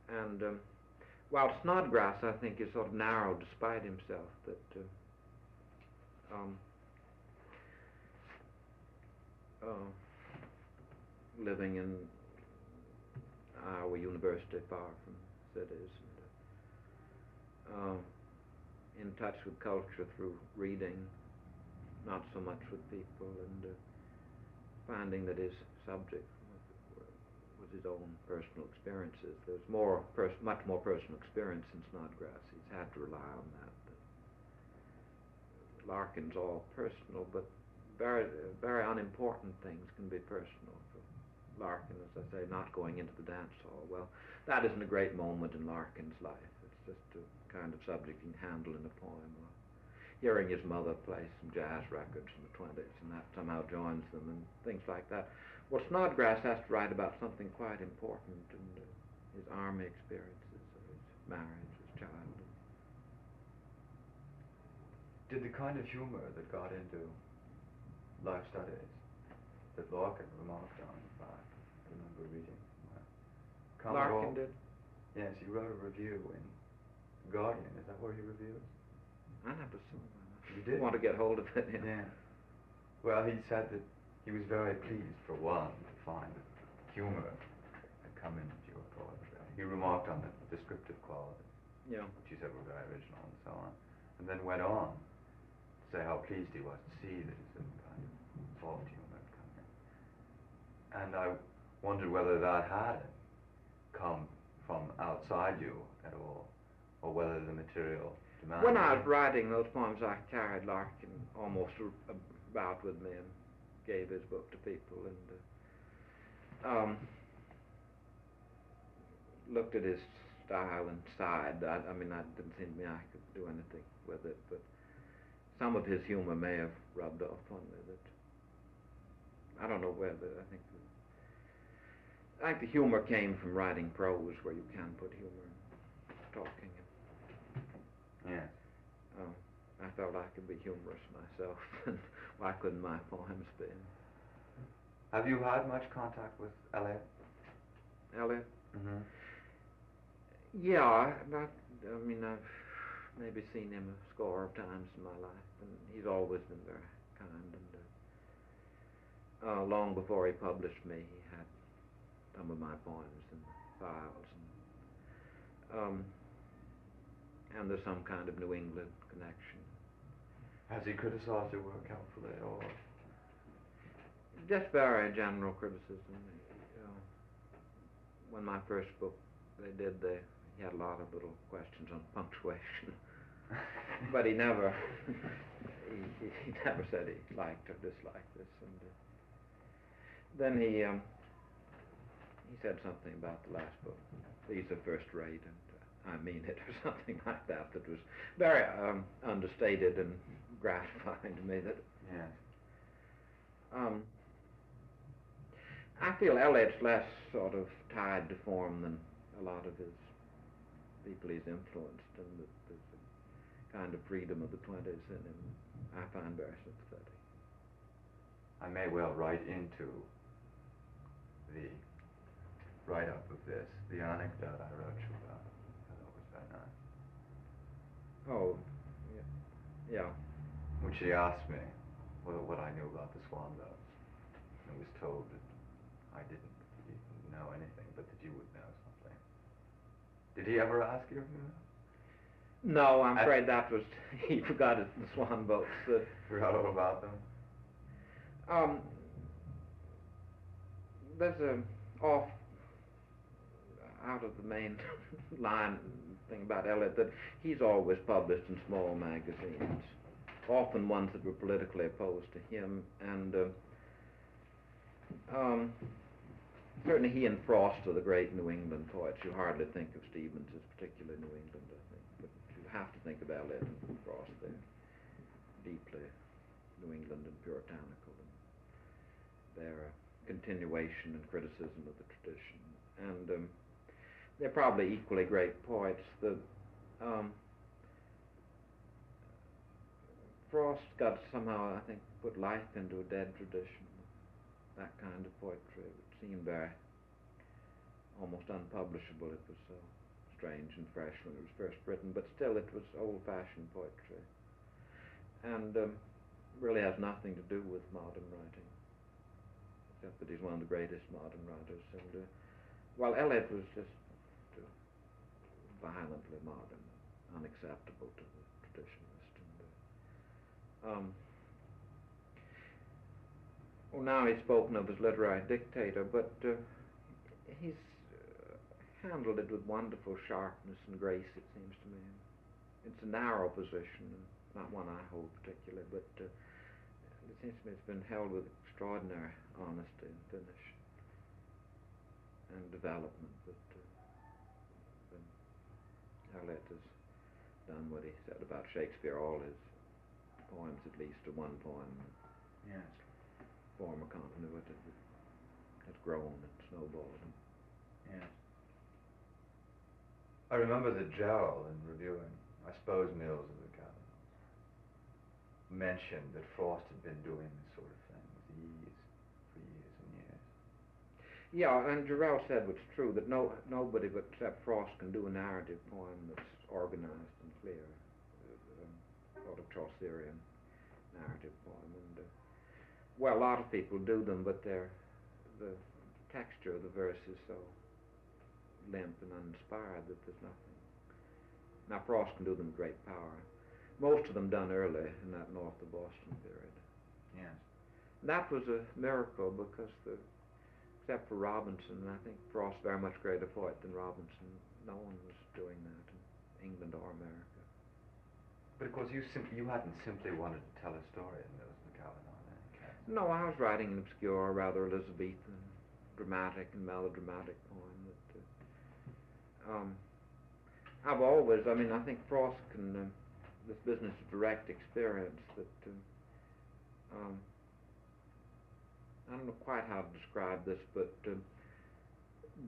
And while Snodgrass, I think, is sort of narrow despite himself, that living in Iowa University, far from cities, and in touch with culture through reading, not so much with people, and finding that his subject was his own personal experiences. There's much more personal experience in Snodgrass. He's had to rely on that. Larkin's all personal, but very, very unimportant things can be personal. For Larkin, as I say, not going into the dance hall. Well, that isn't a great moment in Larkin's life. It's just a kind of subject you can handle in a poem. Or hearing his mother play some jazz records from the 20s, and that somehow joins them, and things like that. Well, Snodgrass has to write about something quite important, and his army experiences, or his marriage, his childhood. Did the kind of humor that got into life studies that Larkin remarked on, in fact, I remember reading somewhere. Larkin did? Yes, he wrote a review in Guardian. Is that where he reviews? I never saw that. You did? Want to get hold of it, Yeah. Well, he said that he was very pleased, for one, to find that humor had come into your poetry. He remarked on the descriptive qualities, which he said were very original and so on, and then went on to say how pleased he was to see that a certain kind of soft humor had come in. And I wondered whether that had come from outside you at all, or whether the material demanded. When I was writing those poems, I carried Larkin almost about with me and gave his book to people, and looked at his style and sighed. I mean, it didn't seem to me I could do anything with it, but some of his humor may have rubbed off on me. That I don't know whether. I think the humor came from writing prose, where you can put humor in talking. Yeah. I felt I could be humorous myself, and why couldn't my poems be? Have you had much contact with Eliot? Eliot? Mm-hmm. Yeah, I mean, I've maybe seen him a score of times in my life, and he's always been very kind. And long before he published me, he had some of my poems in the files, and there's some kind of New England connection. Has he criticized your work helpfully, or? Just very general criticism. When my first book he had a lot of little questions on punctuation, but he never he never said he liked or disliked this. And then he said something about the last book. These are first rate, and I mean it, or something like that. That was very understated and gratifying to me. That yes. I feel Eliot's less sort of tied to form than a lot of his people he's influenced, and that there's a kind of freedom of the 20s in him I find very sympathetic. I may well write into the write-up of this the anecdote I wrote you about. I thought it was very nice. Oh, yeah. When she asked me what I knew about the swan boats, and was told that I didn't know anything, but that you would know something. Did he ever ask you? No, I'm afraid that was, he forgot it, the swan boats. Forgot all about them? There's out of the main line thing about Eliot, that he's always published in small magazines, often ones that were politically opposed to him, and certainly he and Frost are the great New England poets. You hardly think of Stevens as particularly New England, I think, but you have to think of Eliot and Frost. They're deeply New England and puritanical, and they're a continuation and criticism of the tradition. And they're probably equally great poets. Frost got somehow, I think, put life into a dead tradition. That kind of poetry would seem very almost unpublishable. It was so strange and fresh when it was first written, but still it was old-fashioned poetry, and really has nothing to do with modern writing, except that he's one of the greatest modern writers. And while Eliot was just violently modern, unacceptable to the traditionalist. And well, now he's spoken of as literary dictator, but he's handled it with wonderful sharpness and grace, it seems to me. It's a narrow position, and not one I hold particularly, but it seems to me it's been held with extraordinary honesty and finish and development. But Eliot has done what he said about Shakespeare. All his poems, at least, or one poem, yes, form a continuity that has grown and snowballed. Yes. I remember that Gerald, in reviewing, I suppose, Mills of the Cardinals, mentioned that Frost had been doing this sort of thing for years and years. Yeah, and Gerald said what's true, that nobody but except Frost can do a narrative poem that's organized and clear, sort of Chaucerian narrative poem. And well, a lot of people do them, but the texture of the verse is so limp and uninspired that there's nothing. Now, Frost can do them with great power. Most of them done early in that north of Boston period. Yes. And that was a miracle because except for Robinson, and I think Frost very much greater poet than Robinson, no one was doing that in England or America. But of course, you hadn't simply wanted to tell a story in those McAllen. No, I was writing an obscure, rather Elizabethan, dramatic and melodramatic poem that I've always, I think Frost can, this business of direct experience that, I don't know quite how to describe this, but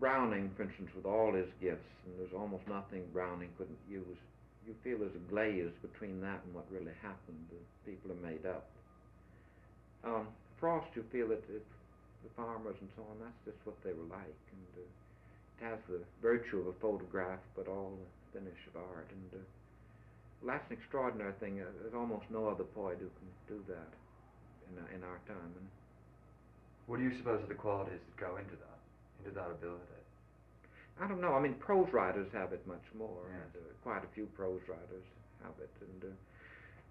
Browning, for instance, with all his gifts, and there's almost nothing Browning couldn't use, you feel there's a glaze between that and what really happened. The people are made up. Frost, you feel that the farmers and so on, that's just what they were like, and has the virtue of a photograph, but all the finish of art. And well, that's an extraordinary thing. There's almost no other poet who can do that in our time. And what do you suppose are the qualities that go into that ability? I don't know. I mean, prose writers have it much more. Yes. And, quite a few prose writers have it. And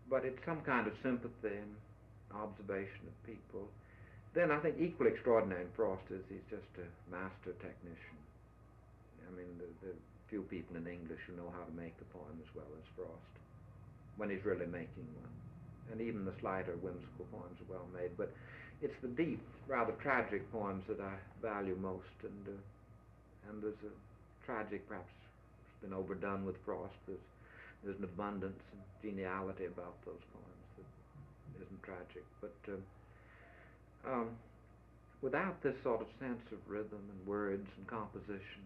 but it's some kind of sympathy and observation of people. Then I think equally extraordinary in Frost is he's just a master technician. I mean, the few people in English who know how to make the poem as well as Frost, when he's really making one. And even the slighter, whimsical poems are well made. But it's the deep, rather tragic poems that I value most. And there's a tragic, perhaps it's been overdone with Frost. There's an abundance and geniality about those poems that isn't tragic. But without this sort of sense of rhythm and words and composition,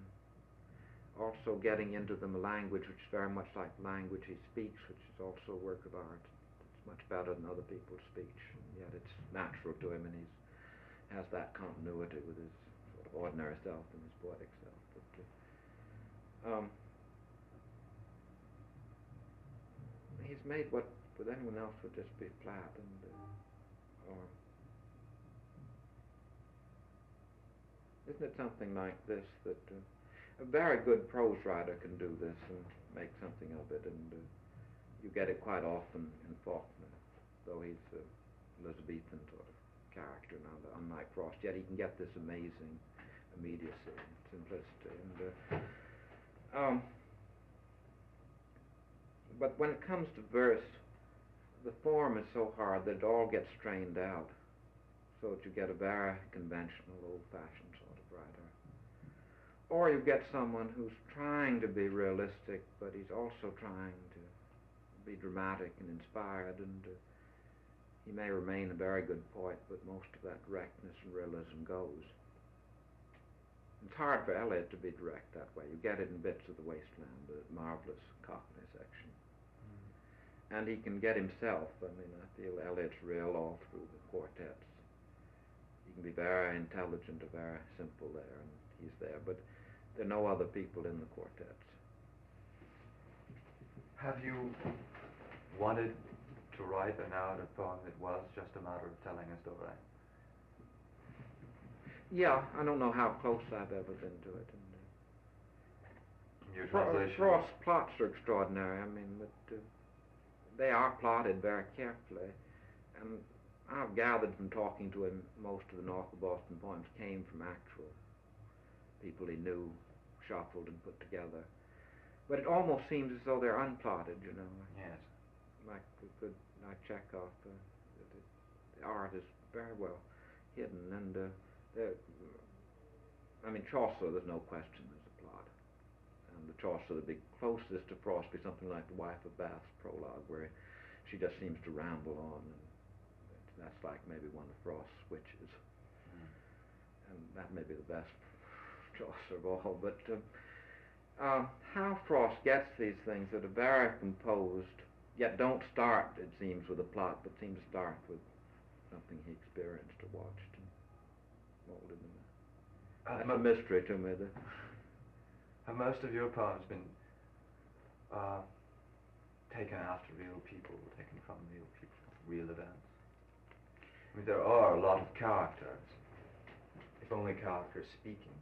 also getting into them a language which is very much like the language he speaks, which is also a work of art. It's much better than other people's speech, and yet it's natural to him, and he has that continuity with his sort of ordinary self and his poetic self. But he's made what with anyone else would just be flat and or isn't it something like this that a very good prose writer can do this and make something of it, and you get it quite often in Faulkner, though he's a Elizabethan sort of character now, unlike Frost, yet he can get this amazing immediacy and simplicity. And but when it comes to verse, the form is so hard that it all gets strained out, so that you get a very conventional, old-fashioned sort of writer. Or you get someone who's trying to be realistic, but he's also trying to be dramatic and inspired, and he may remain a very good poet, but most of that directness and realism goes. It's hard for Eliot to be direct that way. You get it in Bits of the Wasteland, the marvelous Cockney section. And he can get himself. I mean, I feel Eliot's real all through the quartets. He can be very intelligent or very simple there, and he's there. But there are no other people in the quartets. Have you wanted to write an narrative poem that was just a matter of telling a story? Yeah, I don't know how close I've ever been to it. And your translation? Frost's plots are extraordinary. I mean, but they are plotted very carefully. And I've gathered from talking to him, most of the North of Boston poems came from actual people he knew, shuffled and put together. But it almost seems as though they're unplotted, you know. Yes. Like Chekhov, the art is very well hidden, and I mean, Chaucer, there's no question there's a plot. And the Chaucer, the big closest to Frost, be something like The Wife of Bath's prologue, where she just seems to ramble on, and that's like maybe one of Frost's witches. And that may be the best Chaucer of all. But how Frost gets these things that are very composed, yet don't start, it seems, with a plot, but seem to start with something he experienced or watched and molded in. That's a mystery to me. Have most of your poems been taken after real people, taken from real people, real events? I mean, there are a lot of characters, if only characters speaking,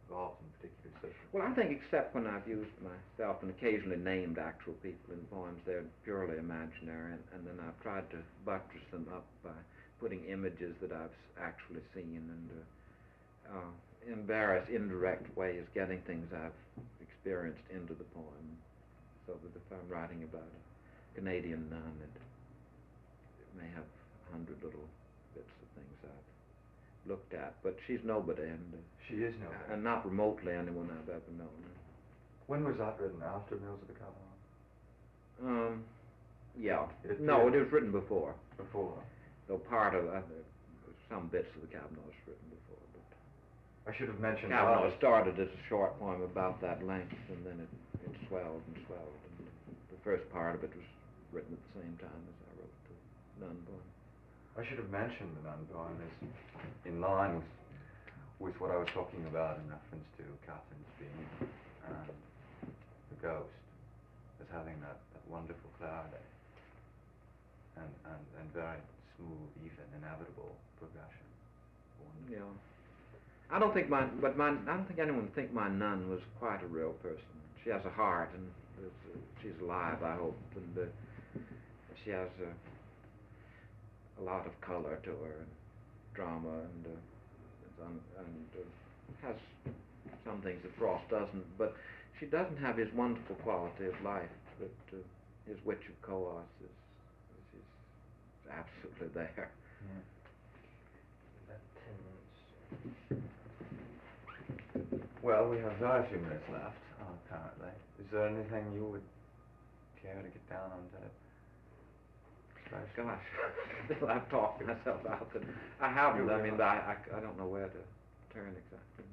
involved in particular social. Well, I think except when I've used myself and occasionally named actual people in poems, they're purely imaginary, and then I've tried to buttress them up by putting images that I've actually seen, and in various indirect ways getting things I've experienced into the poem, so that if I'm writing about a Canadian nun, it may have 100 little bits of things I've looked at, but she's nobody, and she is nobody, and not remotely anyone I've ever known. When was that written? After Mills of the Cavalon? Yeah. No, it was written before. Before. Though part of some bits of the Kavanaugh was written before, but I should have mentioned Kavanaugh started as a short poem about that length, and then it swelled and swelled. And the first part of it was written at the same time as I wrote the nun poem. I should have mentioned the nun poem is in line was what I was talking about in reference to Catherine's being the ghost, as having that wonderful clarity and very smooth, even, inevitable progression. Yeah. I don't think I don't think anyone would think my nun was quite a real person. She has a heart, and she's alive, I hope, and she has a lot of color to her, and drama, and has some things that Frost doesn't. But she doesn't have his wonderful quality of life. That his witch of Coos is absolutely there. Yeah. Well, we have very few minutes left, apparently. Is there anything you would care to get down on that? Gosh, I'm talking myself out. I haven't. I mean, I don't know where to turn exactly.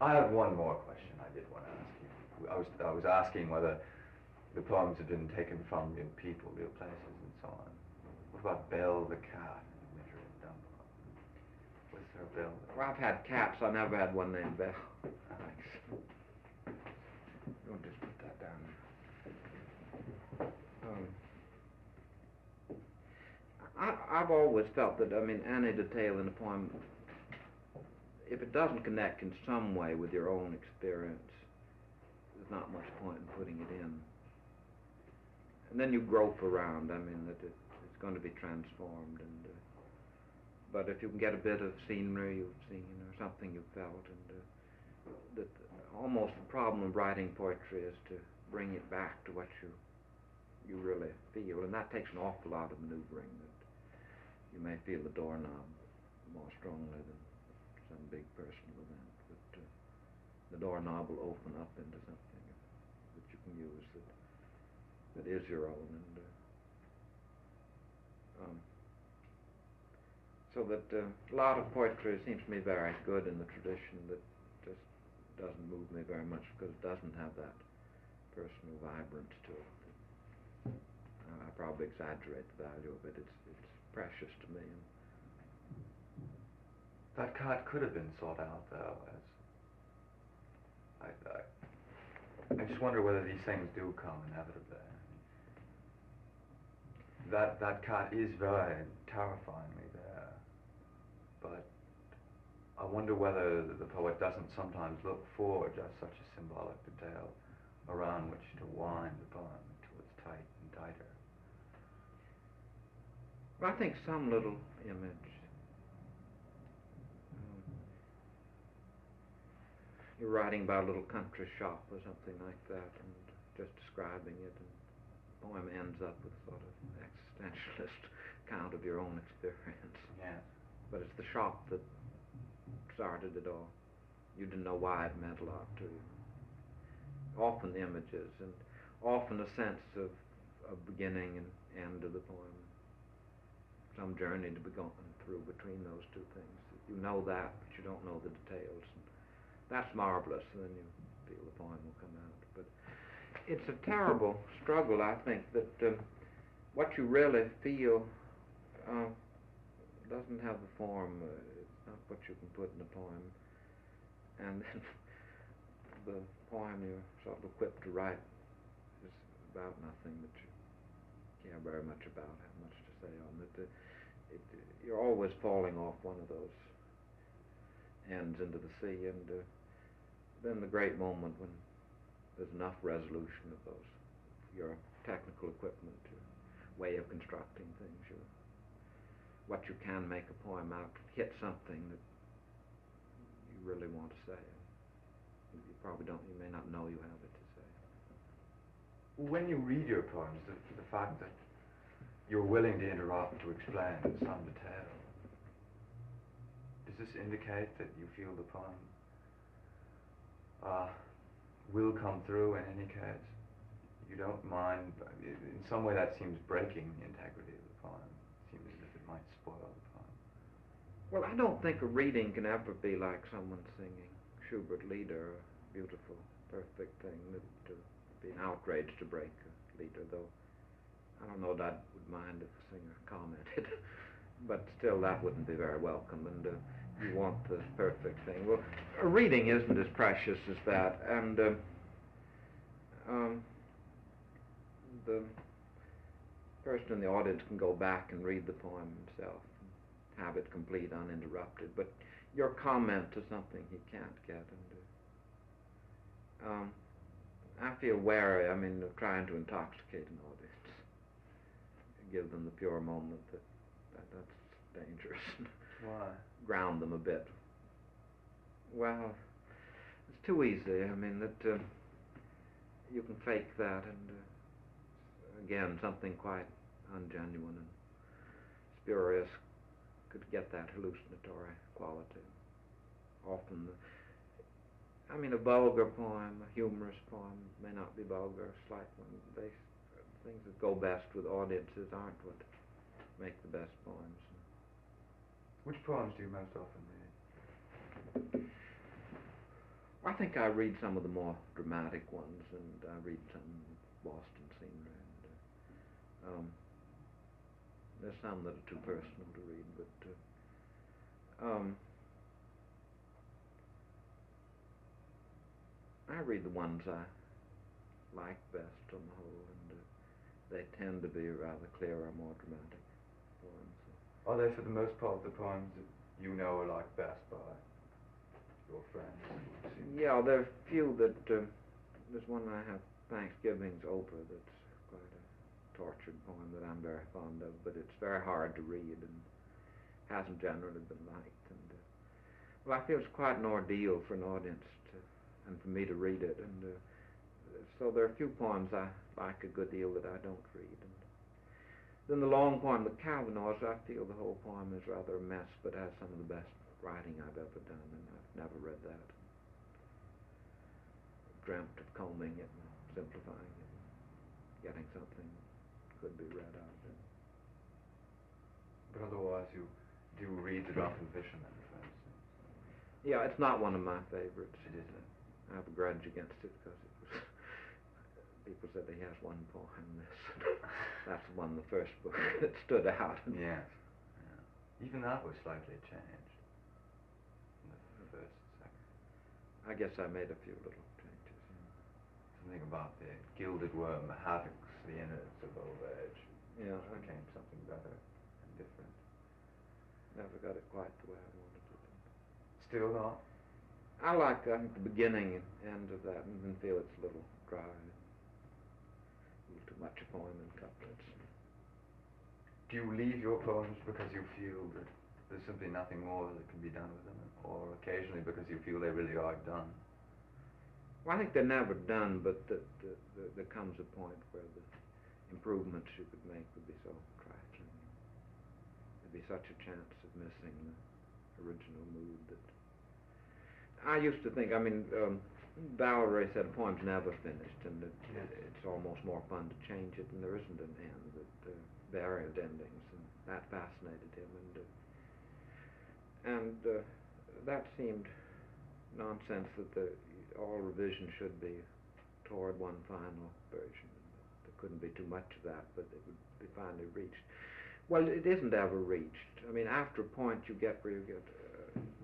I have one more question I did want to ask you. I was asking whether the poems had been taken from real people, real places, and so on. What about Belle the cat in Winter in Dunbar? Was there a Belle? Well, I've had cats. I never had one named Belle. Thanks. Don't just put that down. I've always felt that, I mean, any detail in a poem, if it doesn't connect in some way with your own experience, there's not much point in putting it in. And then you grope around, I mean, that it's going to be transformed. And but if you can get a bit of scenery you've seen or something you've felt, and that almost the problem of writing poetry is to bring it back to what you really feel, and that takes an awful lot of maneuvering. That you may feel the doorknob more strongly than some big personal event, but the doorknob will open up into something that you can use that is your own, and so that a lot of poetry seems to me very good in the tradition that just doesn't move me very much because it doesn't have that personal vibrance to it. I probably exaggerate the value of it. It's precious to me. That cat could have been sought out, though, as I just wonder whether these things do come inevitably. That cat is very terrifyingly there, but I wonder whether the poet doesn't sometimes look for just such a symbolic detail around which to wind the poem until it's tight and tighter. Well, I think some little image. You're writing about a little country shop or something like that, and just describing it, and the poem ends up with a sort of existentialist account of your own experience. Yeah. But it's the shop that started it all. You didn't know why it meant a lot to you. Often images, and often a sense of beginning and end of the poem. Some journey to be gone through between those two things. You know that, but you don't know the details. And that's marvelous, and then you feel the poem will come out. But it's a terrible struggle, I think, that what you really feel doesn't have the form. It's not what you can put in a poem. And then the poem you're sort of equipped to write is about nothing that you care very much about, have much to say on it. You're always falling off one of those ends into the sea, and then the great moment when there's enough resolution of those, your technical equipment, your way of constructing things, what you can make a poem out, hit something that you really want to say. You may not know you have it to say. When you read your poems, the fact that you're willing to interrupt to explain some detail, does this indicate that you feel the poem will come through in any case? You don't mind, in some way that seems breaking the integrity of the poem. It seems as if it might spoil the poem. Well, I don't think a reading can ever be like someone singing Schubert Lieder, a beautiful, perfect thing, that be an outrage to break a Lieder, though I don't know that I would mind if a singer commented, but still that wouldn't be very welcome. And you want the perfect thing. Well, reading isn't as precious as that, and the person in the audience can go back and read the poem himself and have it complete uninterrupted, but your comment to something he can't get. And I feel wary, I mean, of trying to intoxicate an audience, give them the pure moment. That's dangerous. Why? Ground them a bit. Well, it's too easy. I mean, that you can fake that, and again, something quite ungenuine and spurious could get that hallucinatory quality. Often, I mean, a vulgar poem, a humorous poem, may not be vulgar, slight one. Things that go best with audiences aren't what make the best poems. Which poems do you most often read? I think I read some of the more dramatic ones, and I read some Boston scenery. And there's some that are too personal to read, but I read the ones I like best on the whole, and they tend to be rather clearer, more dramatic poems. Are they, for the most part, the poems that you know are liked best by your friends? Yeah, there are a few that, there's one I have, Thanksgiving's Over, that's quite a tortured poem that I'm very fond of, but it's very hard to read and hasn't generally been liked. And well, I feel it's quite an ordeal for an audience and for me to read it. And so there are a few poems I like a good deal that I don't read. And then the long poem, The Calvinoids, I feel the whole poem is rather a mess, but has some of the best writing I've ever done, and I've never read that. Dreamt of combing it and simplifying it and getting something that could be read out of it. But otherwise, you do read The Drunken Fisherman, for instance. Yeah, it's not one of my favorites. It isn't. I have a grudge against it because it was. People said he has one poem. That's the one, the first book that stood out. Yes. Yeah. Even that was slightly changed. The first, second. I guess I made a few little changes. Something about the gilded worm havocs the innards of old age. Yeah. Which became something better and different. Never got it quite the way I wanted it. Still not? I like, I think, the beginning and end of that, and then feel it's a little dry. A little too much a poem in couplets. Do you leave your poems because you feel that there's simply nothing more that can be done with them, or occasionally because you feel they really are done? Well, I think they're never done, but there comes a point where the improvements you could make would be so trifling. There'd be such a chance of missing the original mood that I used to think, I mean, Valerie said a poem's never finished, and it's almost more fun to change it, and there isn't an end, that varied endings, and that fascinated him, and that seemed nonsense, that all revision should be toward one final version. There couldn't be too much of that, but it would be finally reached. Well, it isn't ever reached. I mean, after a point you get where you get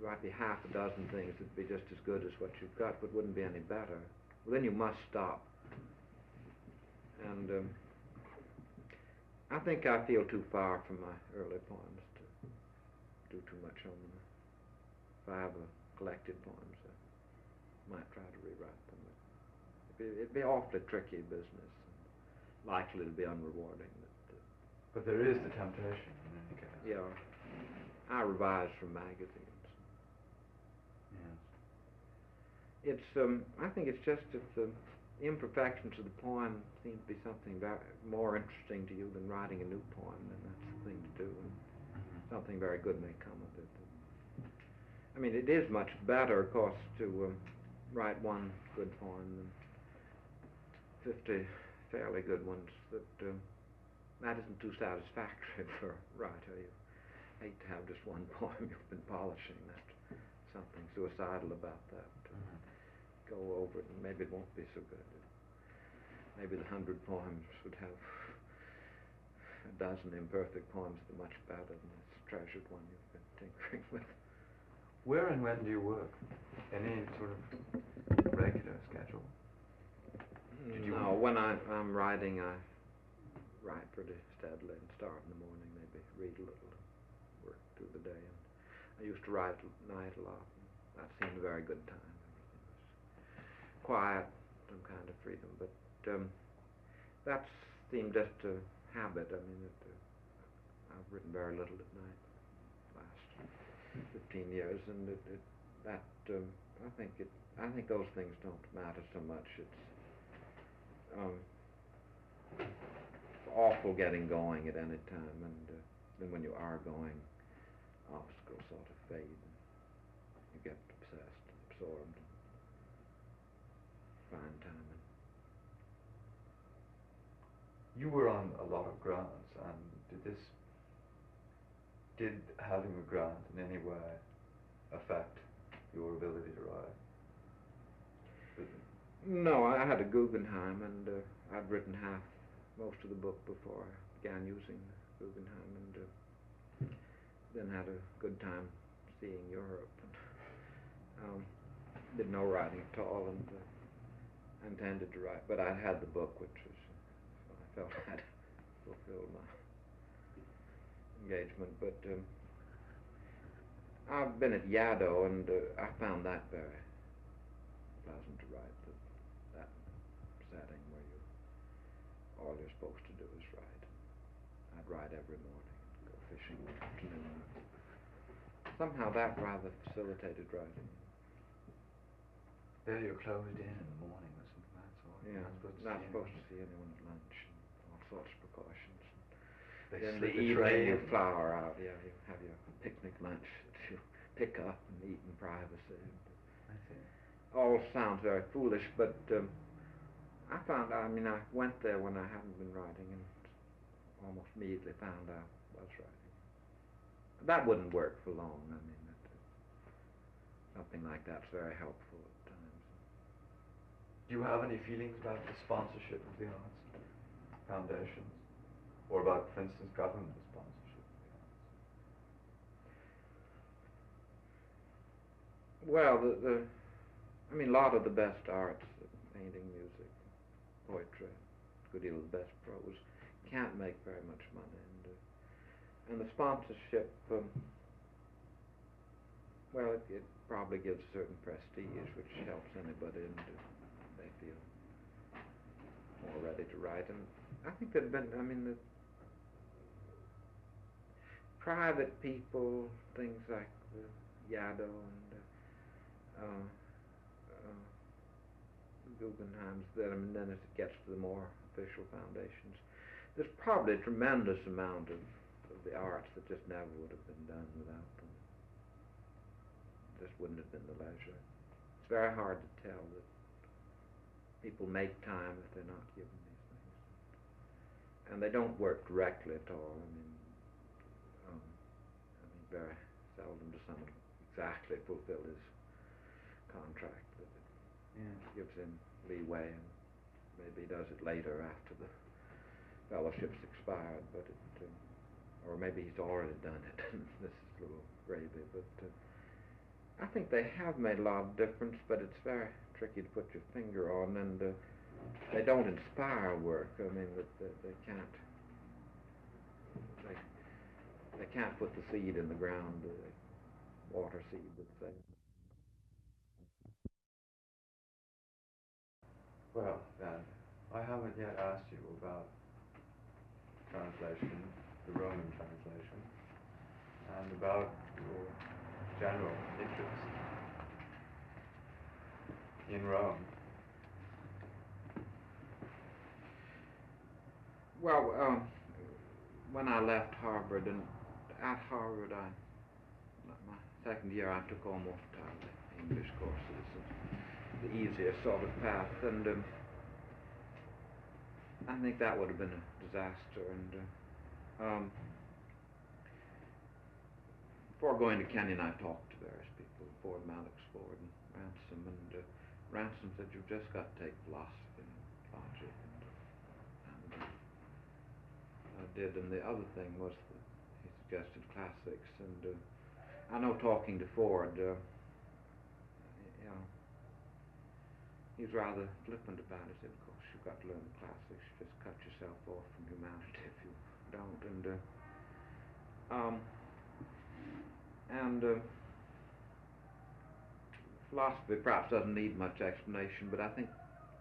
might be half a dozen things that'd be just as good as what you've got, but wouldn't be any better. Well, then you must stop. And I think I feel too far from my early poems to do too much on them. If I have a collected poems, I might try to rewrite them. It'd be awfully tricky business, and likely to be unrewarding. But there is the temptation in any case. Yeah. I revise from magazines. Yes. It's, I think it's just that the imperfections of the poem seem to be something more interesting to you than writing a new poem, and that's the thing to do, and something very good may come of it. I mean, it is much better, of course, to write one good poem than 50 fairly good ones. That isn't too satisfactory for a writer. You hate to have just one poem you've been polishing. That's something suicidal about that. Go over it, and maybe it won't be so good. Maybe the 100 poems would have a dozen imperfect poems that are much better than this treasured one you've been tinkering with. Where and when do you work? Any sort of regular schedule? No, when I'm writing, I write pretty steadily and start in the morning, maybe read a little, work through the day. And I used to write at night a lot. And that seemed a very good time. Everything was quiet, some kind of freedom. But that seemed just a habit. I mean, I've written very little at night last 15 years, and I think those things don't matter so much. It's awful getting going at any time, and then when you are going, obstacles sort of fade, and you get obsessed, absorbed, and find time. You were on a lot of grants, and did having a grant in any way affect your ability to write? No, I had a Guggenheim, and I'd written most of the book before I began using the Guggenheim, and then had a good time seeing Europe. And, did no writing at all, and I intended to write, but I had the book, which was, I felt I'd fulfilled my engagement. But I've been at Yaddo, and I found that very pleasant to write. That setting where all you're supposed to do is write. I'd write every morning and go fishing in the afternoon. Somehow that rather facilitated writing. There you're closed in the morning or something like that sort. Yeah, not supposed to see anyone at lunch, and all sorts of precautions. They Then slip the a evening tray you in. flower out, yeah, you have your picnic lunch that you pick up and eat in privacy. I see. All sounds very foolish, but I went there when I hadn't been writing, and almost immediately found I was writing. That wouldn't work for long. I mean, something like that's very helpful at times. Do you have any feelings about the sponsorship of the arts foundations, or about, for instance, government sponsorship of the arts? Well, a lot of the best arts, painting, music, poetry, a good deal of the best prose, can't make very much money, and the sponsorship, it probably gives a certain prestige, which helps anybody, and they feel more ready to write. And I think the private people, things like the Yaddo and Guggenheims, then as it gets to the more official foundations, there's probably a tremendous amount of the arts that just never would have been done without them. Just wouldn't have been the leisure. It's very hard to tell that people make time if they're not given these things, and they don't work directly at all. Very seldom does someone exactly fulfill his contract, but it gives him leeway, and maybe he does it later after the fellowship's expired, but or maybe he's already done it. This is a little gravy, but I think they have made a lot of difference, but it's very tricky to put your finger on, and they don't inspire work. I mean, they can't. They can't put the seed in the ground, the water seed, let's say. Well, Dan, I haven't yet asked you about translation, the Roman translation, and about your general interest in Rome. Well, when I left Harvard, and at Harvard, my second year, I took almost entirely English courses, the easiest sort of path, and I think that would have been a disaster. And before going to Kenyon, I talked to various people, Ford, Malloxford, and Ransom, and Ransom said, "You've just got to take philosophy and logic," and I did. And the other thing was that he suggested classics, and I know talking to Ford, you know, he's rather flippant about it. He said, of course, you've got to learn the classics. You just cut yourself off from humanity if you don't. And philosophy perhaps doesn't need much explanation, but I think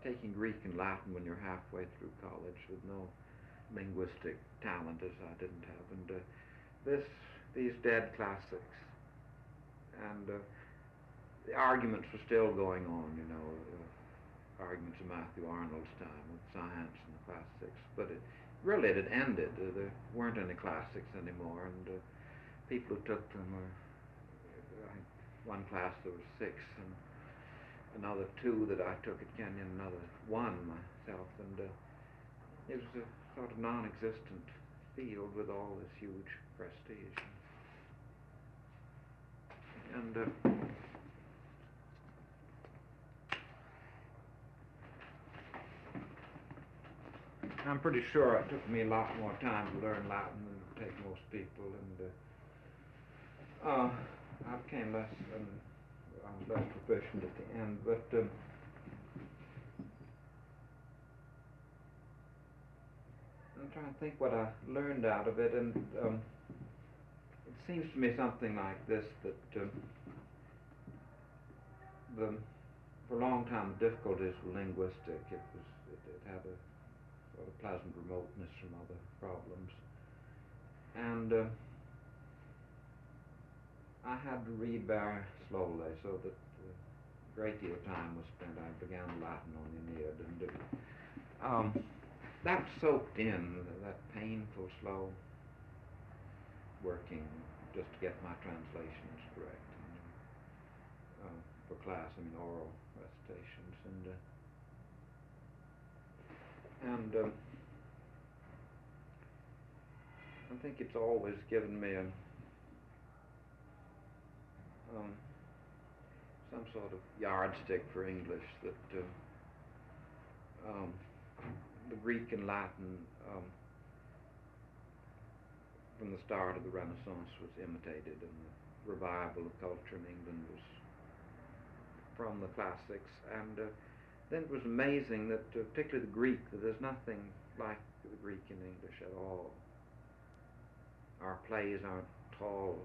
taking Greek and Latin when you're halfway through college with no linguistic talent, as I didn't have, and these dead classics, and the arguments were still going on, you know, arguments of Matthew Arnold's time with science and the classics, but it had ended. There weren't any classics anymore, and people who took them were, one class there was 6, and another 2 that I took at Kenyon, another 1 myself, and it was a sort of non-existent field with all this huge prestige. And I'm pretty sure it took me a lot more time to learn Latin than it would take most people, and I became less proficient at the end, but I'm trying to think what I learned out of it, and it seems to me something like this, that for a long time the difficulties were linguistic. It had a sort of pleasant remoteness from other problems, and I had to read very slowly, so that a great deal of time was spent. I began Latin on the Aeneid, and that soaked in, that painful, slow working just to get my translations correct, and, for class, I mean oral recitations, and I think it's always given me some sort of yardstick for English, that the Greek and Latin from the start of the Renaissance was imitated, and the revival of culture in England was from the classics, and then it was amazing that particularly the Greek, that there's nothing like the Greek in English at all. Our plays aren't tall,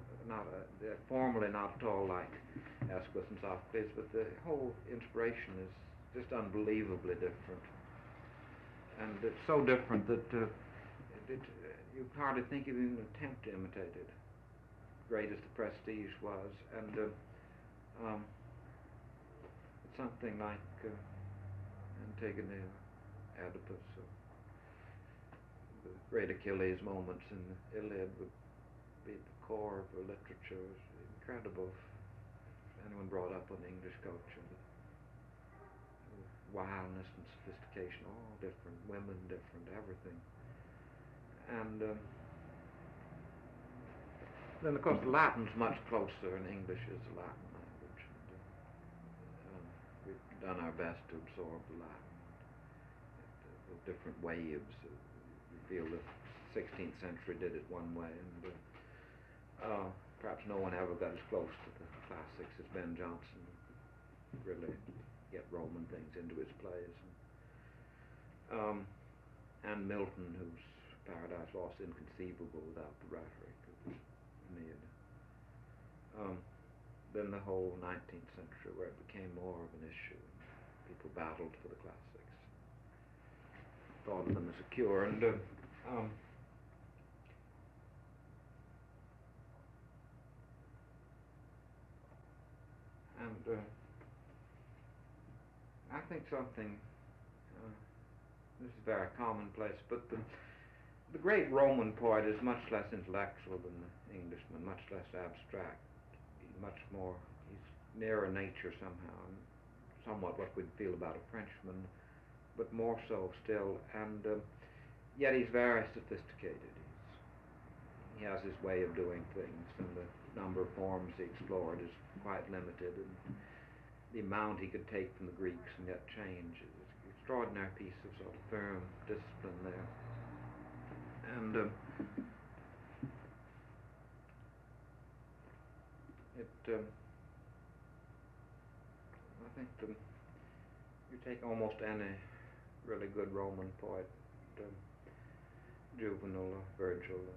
they're formally not at all like Aeschylus and Sophocles, but the whole inspiration is just unbelievably different. And it's so different that you hardly think of even an attempt to imitate it, great as the prestige was. And it's something like Antigone, Oedipus, or the great Achilles moments in the Iliad would be the core of the literature. It was incredible if anyone brought up on English culture. The wildness and sophistication, all different, women different, everything. And then of course Latin's much closer, and English is the Latin language. And, we've done our best to absorb the Latin. The different waves. We feel the 16th century did it one way, and perhaps no one ever got as close to the classics as Ben Jonson. Really get Roman things into his plays. And Milton, whose Paradise Lost is inconceivable without the rhetoric of the Aeneid. Then the whole 19th century, where it became more of an issue, and people battled for the classics, thought of them as a cure, and I think something, this is very commonplace, but the great Roman poet is much less intellectual than the Englishman, much less abstract, much more, he's nearer nature somehow, and somewhat what we'd feel about a Frenchman, but more so still, and yet he's very sophisticated. He has his way of doing things, and the number of forms he explored is quite limited, and the amount he could take from the Greeks and yet change is an extraordinary piece of sort of firm discipline there. And I think you take almost any really good Roman poet, Juvenal or Virgil or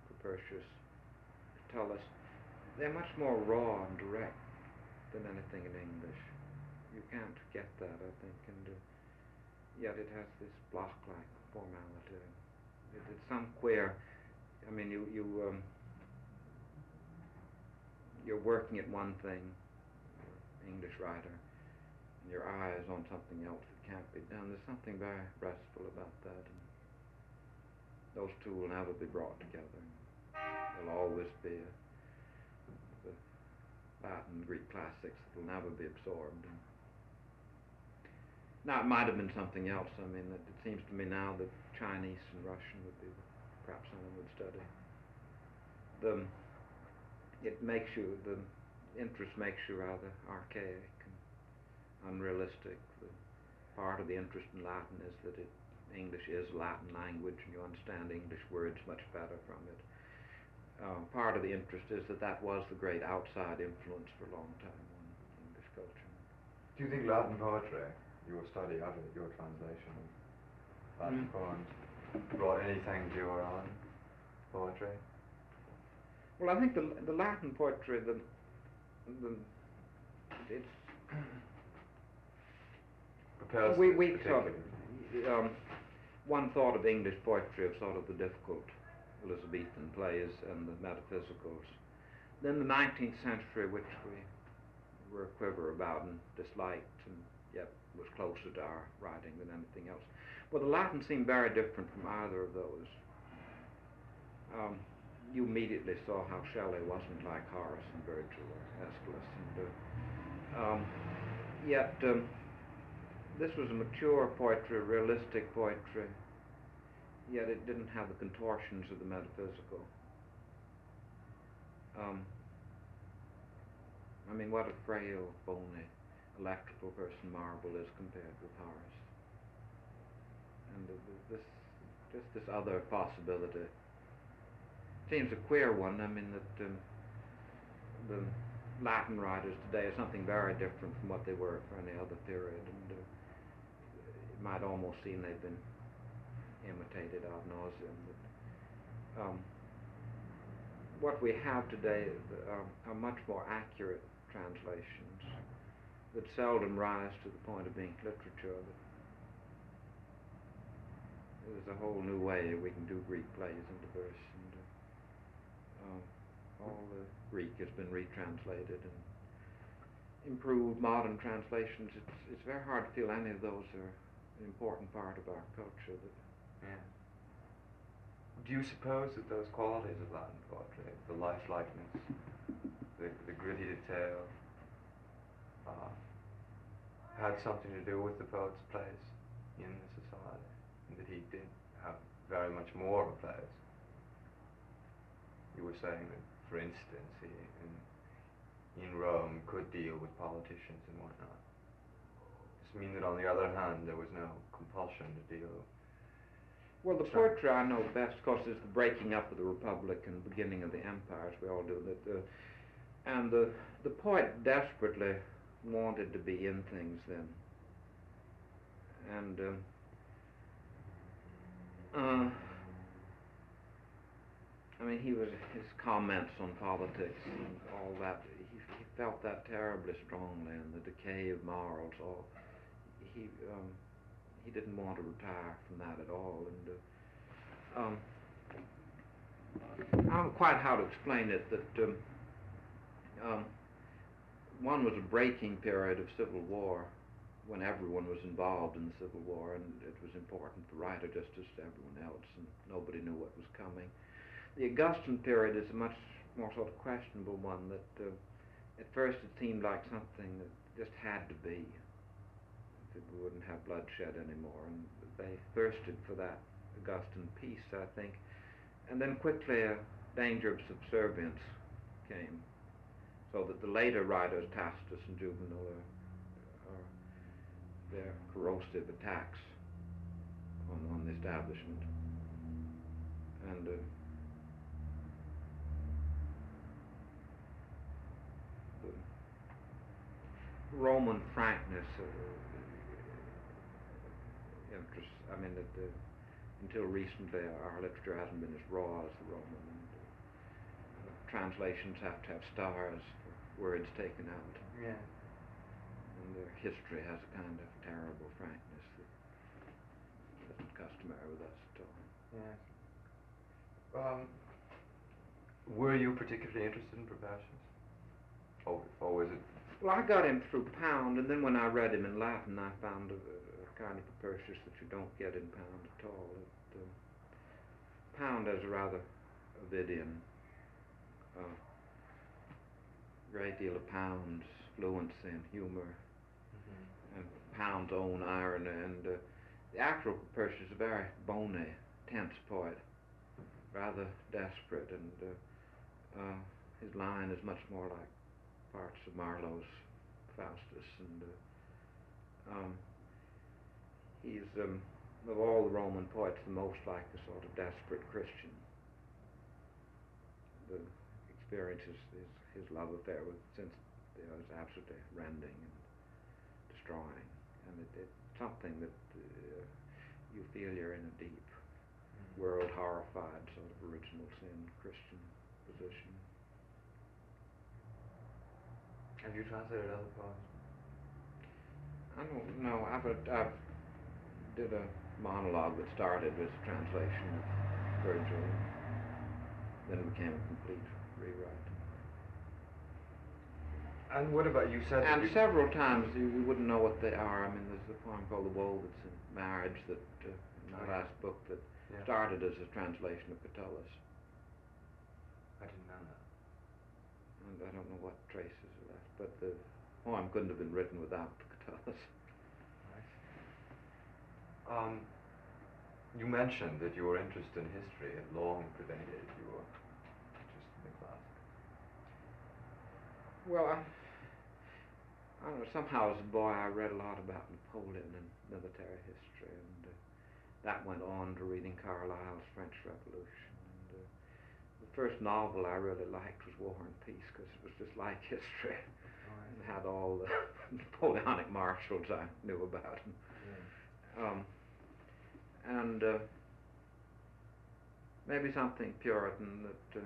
Propertius, tell us they're much more raw and direct than anything in English. You can't get that, I think, and yet it has this block-like formality. It's some queer. I mean, you're working at one thing, English writer, and your eye is on something else that can't be done. There's something very restful about that. And those two will never be brought together. There'll always be the Latin and Greek classics that will never be absorbed. And now, it might have been something else. I mean, it seems to me now that Chinese and Russian would be perhaps someone would study. The interest makes you rather archaic and unrealistic. Part of the interest in Latin is that English is Latin language and you understand English words much better from it. Part of the interest is that was the great outside influence for a long time on English culture. Do you think Latin poetry, your study of it, your translation of Latin poems, brought anything to your own poetry? Well, I think the Latin poetry, it's we sort of one thought of English poetry of sort of the difficult Elizabethan plays and the metaphysicals. Then the 19th century, which we were a quiver about and disliked, and yet was closer to our writing than anything else. Well, the Latin seemed very different from either of those. You immediately saw how Shelley wasn't like Horace and Virgil or Aeschylus, and yet this was a mature poetry, realistic poetry, yet it didn't have the contortions of the metaphysical. I mean, what a frail, bony, electrical person Marble is compared with Horace. And this other possibility seems a queer one. I mean, that the Latin writers today are something very different from what they were for any other period, and it might almost seem they've been imitated ad nauseum. But, what we have today are much more accurate translations that seldom rise to the point of being literature. There's a whole new way we can do Greek plays into verse, and all the Greek has been retranslated and improved modern translations. It's very hard to feel any of those are an important part of our culture. Yeah. Do you suppose that those qualities of Latin poetry, the lifelikeness, the gritty detail, had something to do with the poet's place in the society, and that he did have very much more of a place? You were saying that, for instance, he in Rome could deal with politicians and whatnot. Does it mean that on the other hand there was no compulsion to deal? Well, the poetry I know best, of course, is the breaking up of the Republic and beginning of the Empire, as we all do. And the poet desperately wanted to be in things then. And I mean, his comments on politics and all that, he felt that terribly strongly, and the decay of morals. He didn't want to retire from that at all, and I don't know quite how to explain it. That one was a breaking period of civil war, when everyone was involved in the Civil War, and it was important for the writer just as to everyone else, and nobody knew what was coming. The Augustan period is a much more sort of questionable one. That at first it seemed like something that just had to be. We wouldn't have bloodshed anymore, and they thirsted for that Augustan peace, I think. And then quickly a danger of subservience came, so that the later writers, Tacitus and Juvenal, are their corrosive attacks on the establishment. And Roman frankness interests. I mean, until recently, our literature hasn't been as raw as the Roman. And, translations have to have stars for words taken out. Yeah. And their history has a kind of terrible frankness that isn't customary with us at all. Yeah. Were you particularly interested in Propertius? Or was it? Well, I got him through Pound, and then when I read him in Latin, I found a kind of Propertius that you don't get in Pound at all. Pound has a rather Ovidian, great deal of Pound's fluency and humor, and Pound's own irony, and the actual Propertius is a very bony, tense poet, rather desperate, and his line is much more like parts of Marlowe's Faustus, and he's of all the Roman poets the most like a sort of desperate Christian. The experience is his love affair with Cynthia is absolutely rending and destroying, and it's something that you feel you're in a deep world horrified sort of original sin Christian position. Have you translated other poems? I don't know. I've did a monologue that started with a translation of Virgil, then it became a complete rewrite. And what about, you said and several times you wouldn't know what they are. I mean, there's a poem called The Woe That's in Marriage that in my last book that started as a translation of Catullus. I didn't know that. And I don't know what traces are left, but the poem couldn't have been written without Catullus. Right. You mentioned that your interest in history had long predated your interest in the classics. Well, I don't know, somehow as a boy I read a lot about Napoleon and military history, and that went on to reading Carlyle's French Revolution. And the first novel I really liked was War and Peace, because it was just like history. And had all the Napoleonic marshals I knew about. And maybe something Puritan that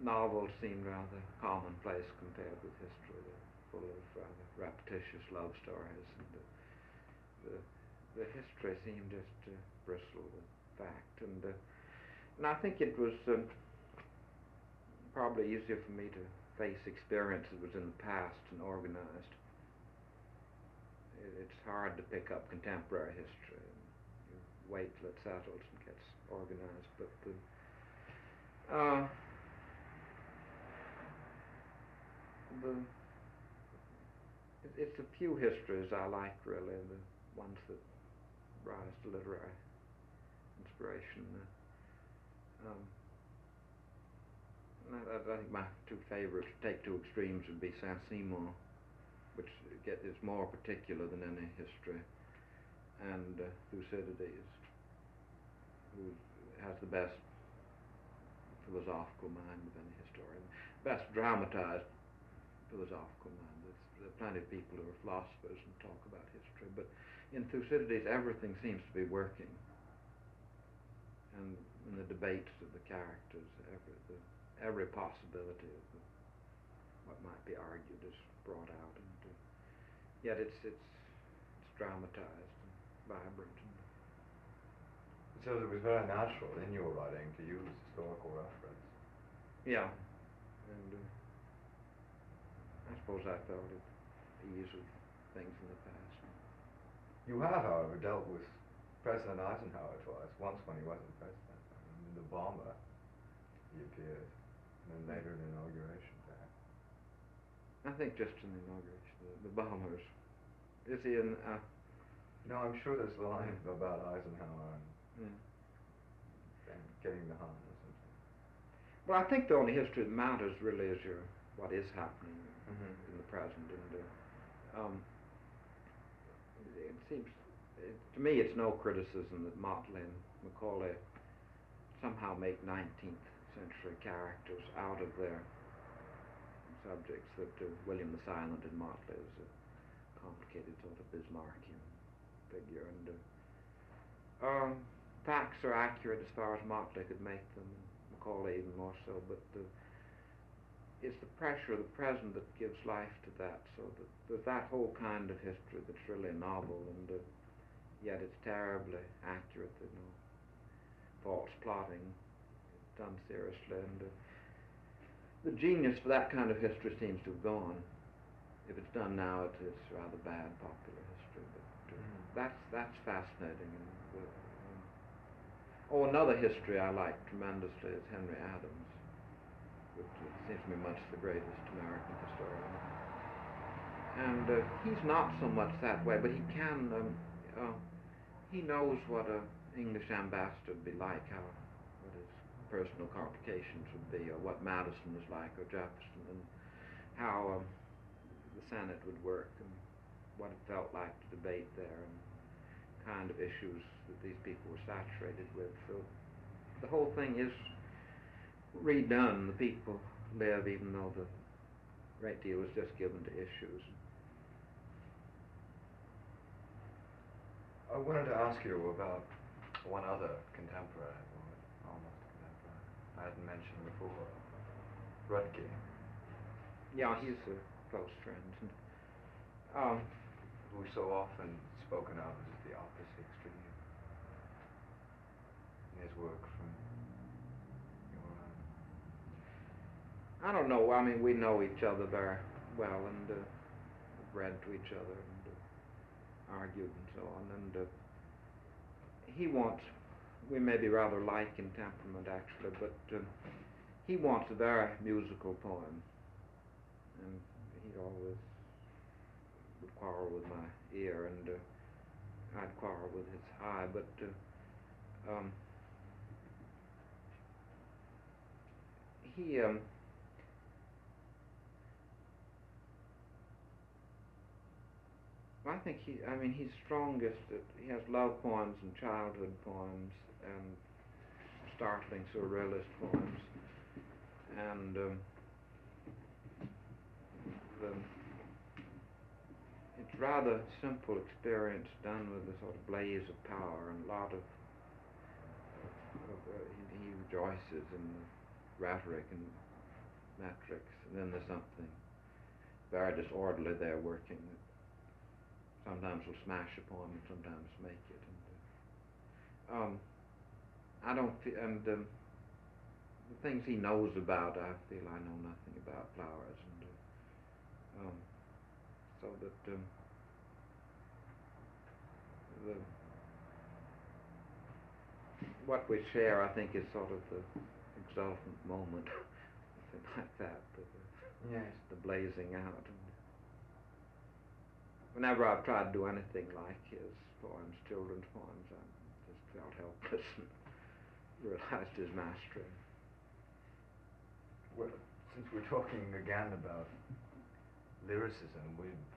novels seemed rather commonplace compared with history. They're full of rather repetitious love stories, and the history seemed just to bristle with fact. And I think it was probably easier for me to face experience that was in the past and organized. It's hard to pick up contemporary history. You wait till it settles and gets organized, but it's a few histories I like, really, the ones that rise to literary inspiration. I think my two favorites, to take two extremes, would be Saint-Simon, which is more particular than any history, and Thucydides, who has the best philosophical mind of any historian, best dramatized philosophical mind. There are plenty of people who are philosophers and talk about history, but in Thucydides everything seems to be working, and in the debates of the characters, every possibility of what might be argued is brought out, and yet it's dramatized and vibrant. So it was very natural in your writing to use historical reference. Yeah, and I suppose I felt at ease with things in the past. You have, however, dealt with President Eisenhower twice. Once when he wasn't president, in the bomber he appeared, and then later in the inauguration there. I think just in the inauguration, the bombers. Is he in? No, I'm sure there's a line about Eisenhower and getting the Han or something. Well, I think the only history that matters really is what is happening in the present, and it seems to me it's no criticism that Motley and Macaulay somehow make 19th century characters out of their subjects that William the Silent in Motley is a complicated sort of Bismarckian figure, and facts are accurate as far as Motley could make them, Macaulay even more so, but it's the pressure of the present that gives life to that, so that there's that whole kind of history that's really a novel, and yet it's terribly accurate, false plotting done seriously, and the genius for that kind of history seems to have gone. If it's done now, it's rather bad popular history, but that's fascinating. And, another history I like tremendously is Henry Adams, which seems to me much the greatest American historian. And he's not so much that way, but he can, he knows what an English ambassador would be like, what his personal complications would be, or what Madison was like, or Jefferson, and how the Senate would work, and what it felt like to debate there, and kind of issues that these people were saturated with. So the whole thing is redone. The people live, even though the great deal was just given to issues. I wanted to ask you about one other contemporary, or almost contemporary, I hadn't mentioned before, Rutger. Yeah, he's a close friend. Who's so often spoken of as the opposite extreme in his work from your own. I don't know. I mean, we know each other very well, and read to each other, and argued and so on, and we may be rather like in temperament actually, but he wants a very musical poem, and he always would quarrel with my ear, and I'd quarrel with his eye, but he I think he's strongest he has love poems and childhood poems and startling surrealist poems, and it's rather simple experience done with a sort of blaze of power, and a lot of he rejoices in the rhetoric and metrics, and then there's something very disorderly there working. Sometimes will smash a poem, and sometimes make it. And I don't feel, and the things he knows about, I feel I know nothing about flowers, and so that what we share, I think, is sort of the exultant moment, something like that. Yes. The blazing out. And whenever I've tried to do anything like his poems, children's poems, I just felt helpless and realized his mastery. Well, since we're talking again about lyricism,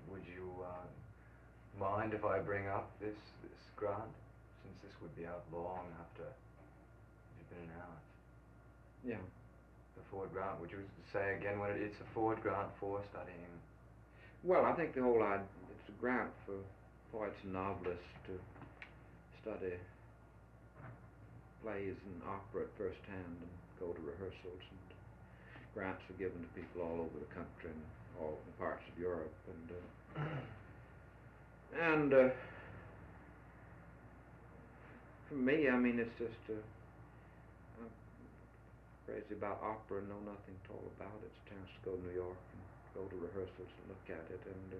would you mind if I bring up this grant, since this would be out long after you've been announced? Yeah. The Ford grant. Would you say again what it's a Ford grant for studying? Well, I think the whole idea, it's a grant for poets and novelists to study plays and opera at first hand and go to rehearsals, and grants are given to people all over the country and all parts of Europe, and for me, I mean, it's just I'm crazy about opera and know nothing at all about it. It's a chance to go to New York and go to rehearsals and look at it, and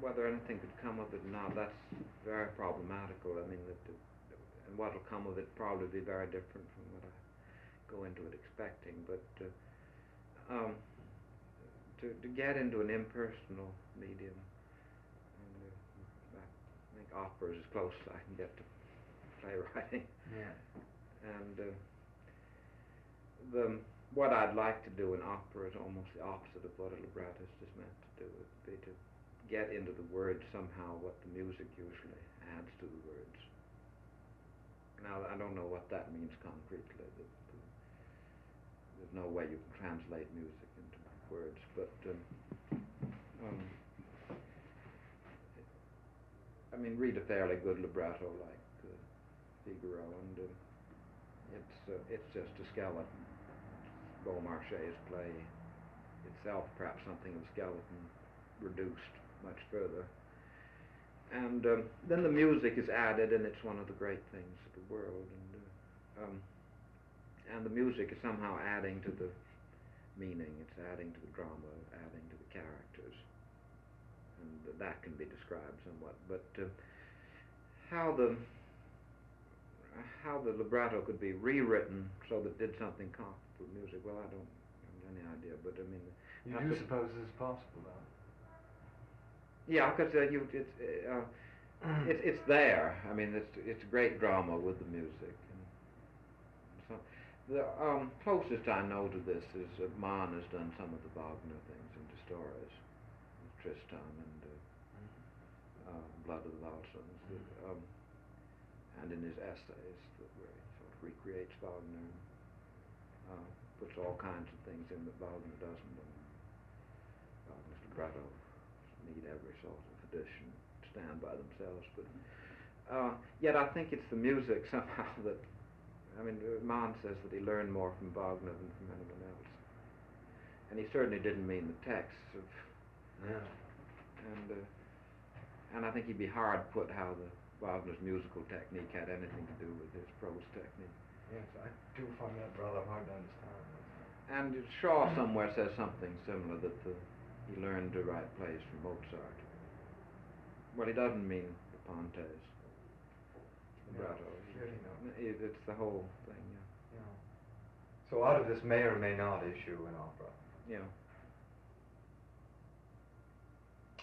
whether anything could come of it or not, that's very problematical. I mean, and what will come of it probably be very different from what I go into it expecting, but to get into an impersonal medium, and I think opera is as close as I can get to playwriting. Yeah. And what I'd like to do in opera is almost the opposite of what a librettist is meant to do. It'd be to get into the words somehow what the music usually adds to the words. Now, I don't know what that means concretely, but there's no way you can translate music into words, but I mean, read a fairly good libretto like Figaro, and it's just a skeleton. Beaumarchais' play itself, perhaps something of a skeleton reduced much further. And then the music is added, and it's one of the great things of the world. And the music is somehow adding to the meaning. It's adding to the drama, adding to the characters, and that can be described somewhat. But how the libretto could be rewritten so that it did something comparable to music, well, I don't have any idea. But I mean, you do suppose this is possible, though? Yeah, because it's there. I mean, it's great drama with the music. And so the closest I know to this is Mann has done some of the Wagner things into stories, Tristan and Blood of the Volsungs, and in his essays where he sort of recreates Wagner, puts all kinds of things in that Wagner doesn't. And Wagner's libretto need every sort of addition to stand by themselves, but yet I think it's the music somehow that, I mean, Mann says that he learned more from Wagner than from anyone else, and he certainly didn't mean the texts of, and I think he'd be hard put how the Wagner's musical technique had anything to do with his prose technique. Yes, I do find that rather hard to understand. And Shaw somewhere says something similar, that he learned to write plays from Mozart. Well, he doesn't mean the Pontes libretto. No, It's the whole thing, yeah. So out of this may or may not issue an opera. Yeah.